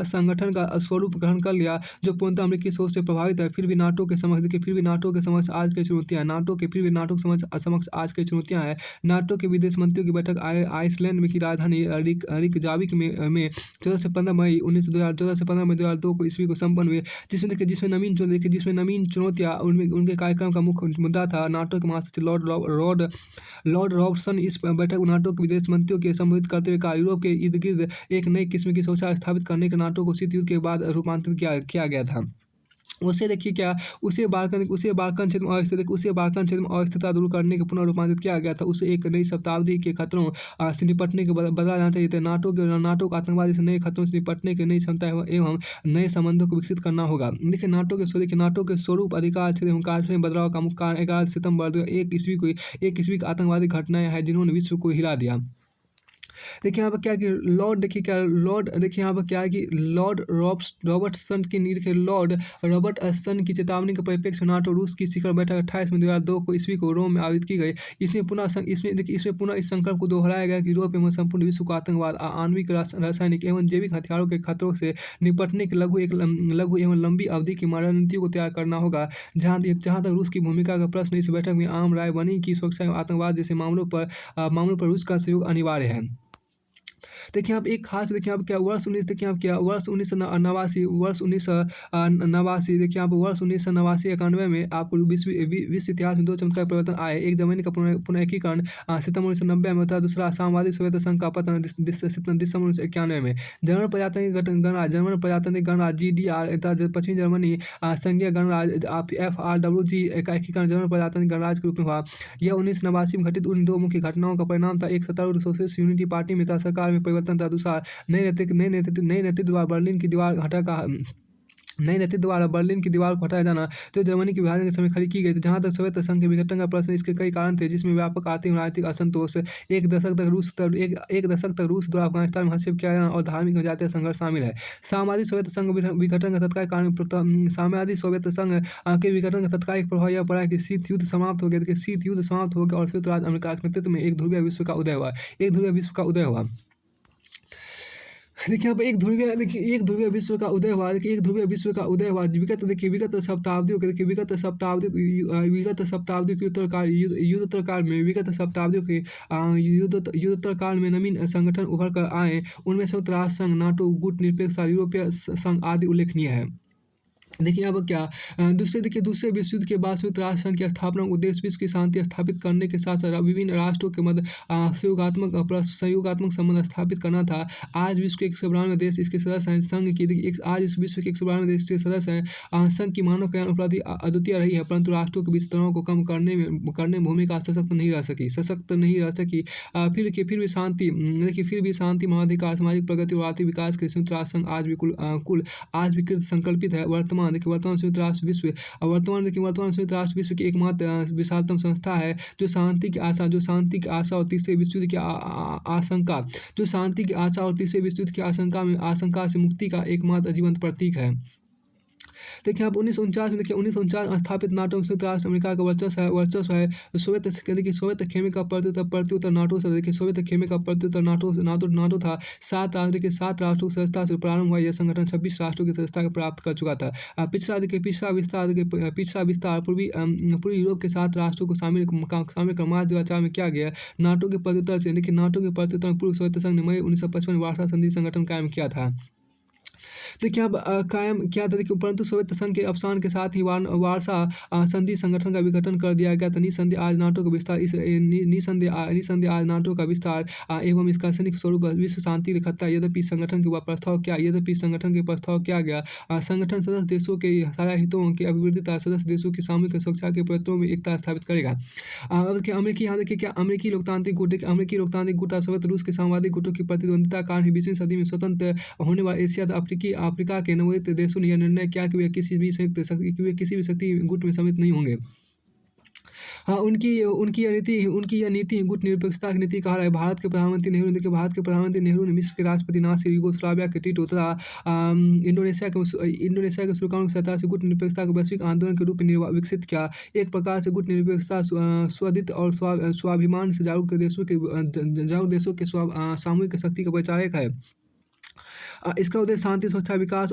संगठन का स्वरूप ग्रहण कर लिया, जो पूर्णतः अमेरिकी सोच से प्रभावित है। फिर भी नाटो के समक्ष आज की चुनौतियां हैं। नाटो के विदेश मंत्रियों की बैठक आइसलैंड में की राजधानी रिकजाविक में 14 से 15 मई 2002 को ईस्वी को संपन्न हुए, जिसमें नवीन चुनौतियां उनके कार्यक्रम का मुख्य मुद्दा था। नाटो के महासचिव लॉर्ड रॉबर्टसन इस बैठक में नाटो के विदेश मंत्रियों के संबोधित करते हुए कहा, यूरोप के इर्द गिर्द एक नई किस्म की सोच स्थापित करने के नाटो को शीत युद्ध के बाद रूपांतरित किया गया था। उसे बाल्कन क्षेत्र में अस्थिरता दूर करने के पुनः रूपांतरित किया गया था। उसे एक नई शताब्दी के खतरों से निपटने के बदला जाना चाहिए था। नाटो को आतंकवाद से नए खतरों से निपटने की नई क्षमता एवं नए संबंधों को विकसित करना होगा। देखिए नाटो के स्वरूप, अधिकार क्षेत्र एवं कार्यक्षेत्र में बदलाव का मुख्य कारण 11 सितंबर 2001 ईस्वी की आतंकवादी घटनाएं हैं, जिन्होंने विश्व को हिला दिया। देखिए यहाँ पर क्या कि लॉर्ड रॉबर्टसन की चेतावनी के परिप्रेक्ष्य में नाटो रूस की शिखर बैठक 28 मई 2002 को ईस्वी को रोम में आयोजित की गई। इसमें पुनः इस संकल्प को दोहराया गया कि यूरोप एवं संपूर्ण विश्व को आतंकवाद, आणविक, रासायनिक एवं जैविक हथियारों के खतरों से निपटने के लघु एवं लंबी अवधि की रणनीतियों को तैयार करना होगा। जहाँ तक रूस की भूमिका का प्रश्न, इस बैठक में आम राय बनी कि सुरक्षा एवं आतंकवाद जैसे मामलों पर रूस का सहयोग अनिवार्य है। देखिए आप एक खास देखिए आप क्या वर्ष 1989 91 में आपको विश्व इतिहास में 2 चमत्कार परिवर्तन आए। एक जर्मनी का पुनर्एकीकरण सितंबर 1990 में होता, दूसरा साम्यवादी सोवियत संघ का पतन दिसंबर 1991 में। जर्मन प्रजातांत्रिक गणराज्य GDR तथा पश्चिमी जर्मनी संघीय गणराज्य FRWG का एकीकरण जर्मन प्रजातांत्रिक गणराज्य के रूप में हुआ। यह 1989 में घटित उन 2 मुख्य घटनाओं का परिणाम था। एक सत्तारूढ़ सोशलिस्ट यूनिटी पार्टी में सरकार में परिवर्तन था, दूसरा नए नेतृत्व द्वारा बर्लिन की दीवार को हटाया जाना, जो जर्मनी के विभाजन के समय खड़ी की गई थी। जहां तक सोवियत संघ के विघटन का प्रश्न, इसके कई कारण थे, जिसमें व्यापक आर्थिक और राजनीतिक असंतोष, एक दशक तक रूस द्वारा अफगानिस्तान में हस्तक्षेप किया जाना और धार्मिक और जातीय संघर्ष शामिल है। साम्यवादी सोवियत संघ के विघटन का तत्कालिक प्रभाव यह पड़ा कि शीत युद्ध समाप्त हो गया और संयुक्त राज्य अमेरिका के नेतृत्व में एक ध्रुवीय विश्व का उदय हुआ। देखिए यहाँ पे एक ध्रुवीय विश्व का उदय हुआ। देखिए एक ध्रुवीय विश्व का उदय हुआ विगत शताब्दियों के देखिए विगत शताब्दियों के युद्धोत्तर काल में युद्धोत्तर काल में नवीन संगठन उभर कर आए। उनमें संयुक्त राष्ट्र संघ, नाटो, गुट निरपेक्ष, यूरोपीय संघ आदि उल्लेखनीय है। देखिए अब क्या दूसरे विश्व युद्ध के बाद संयुक्त राष्ट्र संघ की स्थापना का उद्देश्य विश्व की शांति स्थापित करने के साथ साथ विभिन्न राष्ट्रों के मध्य सहयोगात्मक संबंध स्थापित करना था। आज विश्व के 192 देश इसके सदस्य हैं। संघ की देखिए आज इस विश्व के 192 देश के सदस्य हैं। संघ की मानव कल्याण उपलब्धि अद्वितीय रही है, परंतु राष्ट्रों के बीच तनाव को कम करने में भूमिका सशक्त नहीं रह सकी। फिर भी शांति, मानवाधिकार, सामाजिक प्रगति और आर्थिक विकास के संयुक्त राष्ट्र संघ आज भी कृत संकल्पित है। वर्तमान संयुक्त राष्ट्र विश्व की एकमात्र विशालतम संस्था है जो शांति की आशा और तीसरे विश्व युद्ध की आशंका से मुक्ति का एकमात्र जीवंत प्रतीक है। देखिए आप 1949 में स्थापित नाटो में संयुक्त राष्ट्र अमेरिका का वर्चस्व है। सोवियत खेमे का प्रत्युत्तर नाटो से सोवियत खेमे का प्रत्युत्तर नाटो था। 7 राष्ट्रों की सदस्यता से प्रारंभ हुआ यह संगठन 26 राष्ट्रों की सदस्यता प्राप्त कर चुका था। पिछला विस्तार पूर्वी यूरोप के 7 राष्ट्रों को शामिल कर मार्च 2004 में किया गया। नाटो के प्रत्युत्तर पूर्व सोवियत संघ ने मई 1955 में वार्सा संधि संगठन कायम किया था। देखिए अब कायम किया था। देखिए परंतु सोवियत संघ के अवसान के साथ ही वार्सा संधि संगठन का विघटन कर दिया गया था। निसंदेह आज नाटो का विस्तार एवं इसका सैनिक स्वरूप विश्व शांति के खतरा। यद्यपि संगठन के प्रस्ताव किया गया संगठन सदस्य देशों के साझा हितों की अभिवृद्धि तथा सदस्य देशों की सामूहिक सुरक्षा के प्रयत्नों में एकता स्थापित करेगा। अमेरिकी लोकतांत्रिक गुट सोवियत रूस के सामवादी गुटों की प्रतिद्वंदिता कारण ही 20वीं सदी में स्वतंत्र होने वाले एशिया अफ्रीका के नवोदित देशों ने यह निर्णय किया कि वे किसी भी शक्ति गुट में सम्मिलित नहीं होंगे। हाँ, उनकी यह नीति गुट निरपेक्षता की नीति कहा है। भारत के प्रधानमंत्री नेहरू ने मिस्र के राष्ट्रपति नासिर, यूगोस्लाविया के टीटो तथा इंडोनेशिया के सुकार्नो की सहायता से गुट निरपेक्षता को वैश्विक आंदोलन के रूप में विकसित किया। एक प्रकार से गुट निरपेक्षता स्वदित और स्वाभिमान से जागरूक देशों के सामूहिक शक्ति का परिचायक है। इसका उद्देश्य शांति, सुरक्षा, विकास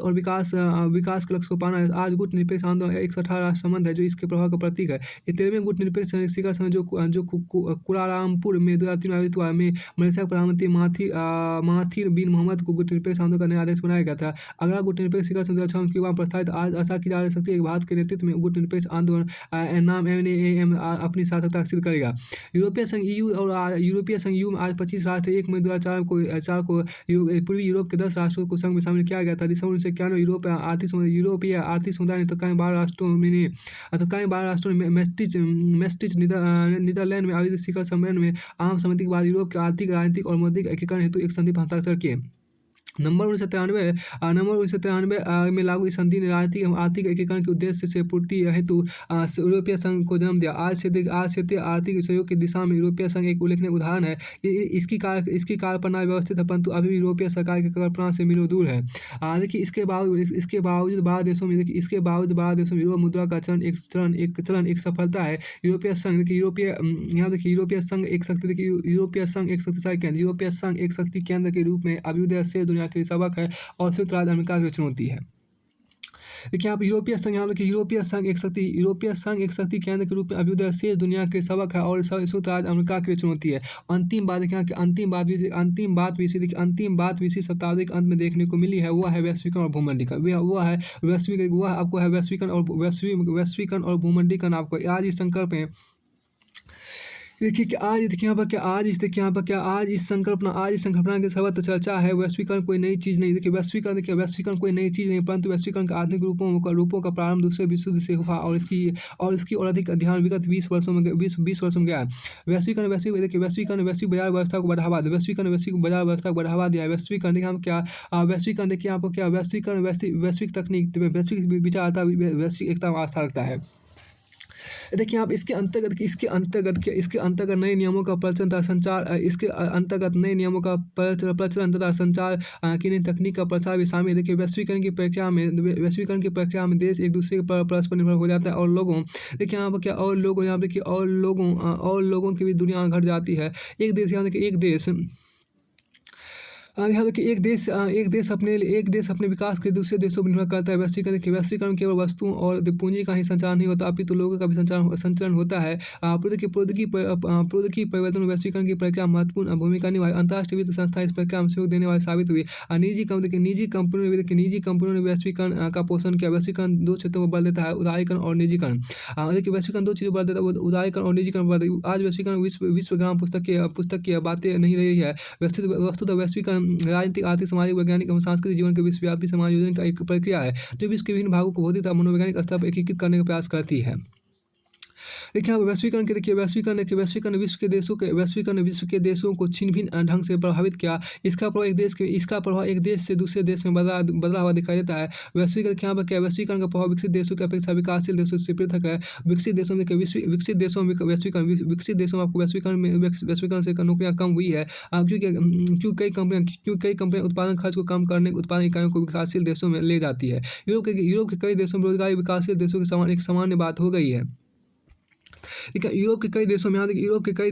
के लक्ष्य को पाना है। आज गुट निरपेक्ष आंदोलन एक 18 राष्ट्र संबंध है जो इसके प्रभाव का प्रतीक है। ये 13वें गुट निरपेक्ष शिखर सम्मेलन जो कुआलालंपुर में 2003 में आयोजित हुआ में मलेशिया के प्रधानमंत्री महाथिर बिन मोहम्मद को गुट निरपेक्ष आंदोलन का नया अध्यक्ष बनाया गया था। अगला गुट निरपेक्ष शिखर सम्मेलन 2006 में क्यूबा में प्रस्तावित। आज आशा की जा सकती है कि भारत के नेतृत्व में गुट निरपेक्ष आंदोलन नाम NAM अपनी सार्थकता सिद्ध करेगा। यूरोपीय संघ EU में आज 25 राष्ट्र 1 मई 2004 को पूर्वी यूरोप के 10 राष्ट्रों को संघ में शामिल किया गया था। दिसंबर 1991 यूरोपीय आर्थिक समुदाय ने तत्कालीन 12 राष्ट्रों ने मेस्टिच नीदरलैंड में आयोजित शिखर सम्मेलन में आम सहमति के बाद यूरोप के आर्थिक, राजनीतिक और मौद्रिक एकीकरण हेतु एक संधि पर हस्ताक्षर किए। नवंबर 1993 में लागू इस संधि ने राजनीतिक एवं आर्थिक एकीकरण के उद्देश्य से पूर्ति हेतु यूरोपीय संघ को जन्म दिया। आज क्षेत्रीय आर्थिक सहयोग की दिशा में यूरोपीय संघ एक उल्लेखनीय उदाहरण है। इसकी कार्यप्रणाली व्यवस्थित है, परंतु अभी भी यूरोपीय सरकार की कल्पना से मीलों दूर है। देखिए इसके बावजूद 12 देशों में यूरो मुद्रा का चलन एक सफलता है। यूरोपीय संघ यूरोपीय संघ एक शक्ति केंद्र के रूप में अभ्युदय से दुनिया के लिए सबक है और संयुक्त राज्य अमेरिका की चुनौती है। देखिए आप यूरोपीय संघ एक शक्ति केंद्र के रूप में अभ्युदय से दुनिया के सबक है और संयुक्त राज्य अमेरिका की चुनौती है। अंतिम बात भी इसी शताब्दी के अंत में देखने को मिली है, वह है वैश्वीकरण और भूमंडलीकरण। आपको आज इस संकल्प में देखिए कि आज इस संकल्पना की सर्वत्र चर्चा है। वैश्वीकरण कोई नई चीज़ नहीं। देखिए वैश्वीकरण कोई नई चीज़ नहीं, परंतु वैश्वीकरण के आधुनिक रूपों का प्रारंभ दूसरे विश्व युद्ध से हुआ और इसकी और अधिक ध्यान विगत 20 वर्षों में गया है। वैश्वीकरण वैश्विक बाजार व्यवस्था को बढ़ावा दिया। वैश्विक तकनीक, वैश्विक विचारता, वैश्विक एकता में आस्था रखता है। देखिए आप इसके अंतर्गत नए नियमों का प्रचलन तथा संचार की नई तकनीक का प्रसार भी शामिल है। देखिए वैश्वीकरण की प्रक्रिया में देश एक दूसरे पर परस्पर निर्भर हो जाता है और लोगों की भी दुनिया घट जाती है। एक देश यहाँ देखिए एक देश अपने विकास के दूसरे देशों पर निर्भर करता है। वैश्वीकरण केवल वस्तुओं और पूंजी का ही संचार नहीं होता, अपितु लोगों का भी संचरण होता है। प्रौद्योगिकी परिवर्तन में वैश्वीकरण की प्रक्रिया महत्वपूर्ण भूमिका निभाई। अंतर्राष्ट्रीय वित्त संस्था इस प्रक्रिया में सहयोग देने वाली साबित हुई। निजी कंपनियों ने वैश्वीकरण का पोषण किया। वैश्वीकरण दो क्षेत्रों पर बल देता है, उदारीकरण और निजीकरण। देखिए वैश्वीकरण दो चीज़ों पर बल देता है, उदारीकरण और निजीकरण पर बल देता है। आज वैश्वीकरण विश्व ग्राम पुस्तक की बातें नहीं रही है। वस्तुतः वैश्वीकरण राजनीतिक, आर्थिक, सामाजिक, वैज्ञानिक एवं सांस्कृतिक जीवन के विश्वव्यापी समायोजन का एक प्रक्रिया है, जो विश्व के विभिन्न भागों को भौतिक तथा मनोवैज्ञानिक स्तर पर एकीकृत करने का प्रयास करती है। देखिए यहाँ पे वैश्वीकरण ने विश्व के देशों को छिन्न-भिन्न ढंग से प्रभावित किया। इसका प्रभाव एक देश से दूसरे देश में बदला हुआ दिखाई देता है। वैश्वीकरण का प्रभाव विकसित देशों की अपेक्षा विकासशील देशों से पृथक है। विकसित देशों में आपको वैश्वीकरण से नौकरियाँ कम हुई है, क्योंकि कई कंपनियाँ उत्पादन खर्च को कम करने उत्पादन इकाइयों को विकासशील देशों में ले जाती है। यूरोप के कई देशों में रोजगारी विकासशील देशों के समान एक सामान्य बात हो गई है। देखिए यूरोप के कई देशों में बेरोजगारी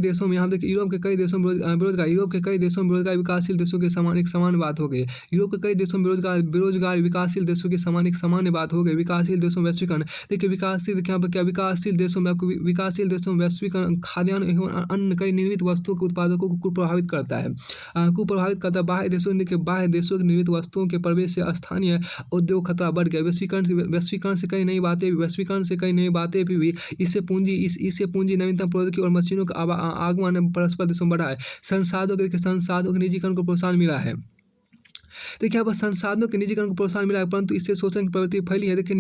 विकासशील देशों के समान एक सामान्य बात हो गई है। यूरोप के कई देशों में बेरोजगारी विकासशील देशों के समान एक सामान्य बात हो गई। विकासशील देशों में वैश्वीकरण, देखिए विकासशील देशों में वैश्वीकरण खाद्यान्न एवं अन्य कई निर्मित वस्तुओं के उत्पादकों को कुप्रभावित करता है। बाह्य देशों की निर्मित वस्तुओं के प्रवेश से स्थानीय उद्योग खतरा बढ़ गया। वैश्वीकरण से कई नई बातें भी हुई। इससे पूंजी, नवीनतम प्रौद्योगिकी और मशीनों का आगमन परस्पर देशों में बढ़ा है। संसाधनों के निजीकरण को प्रोत्साहन मिला है। देखिए यहाँ पर संसाधनों के निजीकरण को प्रोत्साहन मिला है, परंतु इससे शोषण की प्रवृत्ति फैली है। देखिए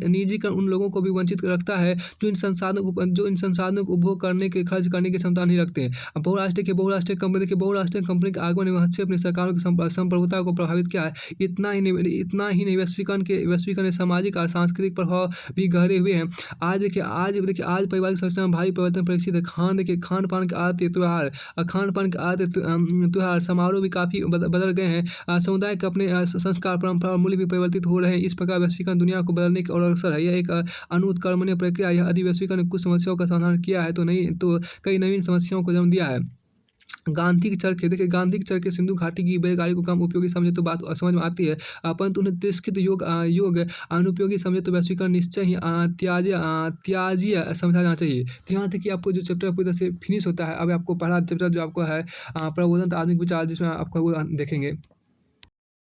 निजीकरण उन लोगों को भी वंचित रखता है जो इन संसाधनों को उपभोग करने के, खर्च करने की क्षमता नहीं रखते हैं। अब बहुराष्ट्रीय कंपनी के आगमन ने हद से अपनी सरकारों की संप्रभुता को प्रभावित किया है। इतना ही नहीं, वैश्वीकरण ने सामाजिक और सांस्कृतिक प्रभाव भी गहरे हुए हैं। आज पारिवारिक संरचना में भारी परिवर्तन प्रदर्शित है। खान पान के त्योहार समारोह भी काफ़ी बदल गए हैं। समुदाय के अपने संस्कार, परंपरा और मूल्य भी परिवर्तित हो रहे हैं। इस प्रकार वैश्वीकरण दुनिया को बदलने की ओर अग्रसर है। यह एक अनुत्क्रमणीय प्रक्रिया है। यदि वैश्वीकरण ने कुछ समस्याओं का समाधान किया है तो कई नवीन समस्याओं को जन्म दिया है। गांधी के चरखे सिंधु घाटी की बैलगाड़ी को कम उपयोगी समझे तो बात समझ में आती है, परंतु उन्हें तिरस्कृत योग अनुपयोगी समझे तो वैश्वीकरण निश्चय ही त्याज्य समझा जाना चाहिए। तो यहाँ तक कि आपको जो चैप्टर पूरी तरह से फिनिश होता है। अब आपको पहला चैप्टर जो आपको है प्रबोधन आधुनिक विचार, जिसमें आपको वो देखेंगे।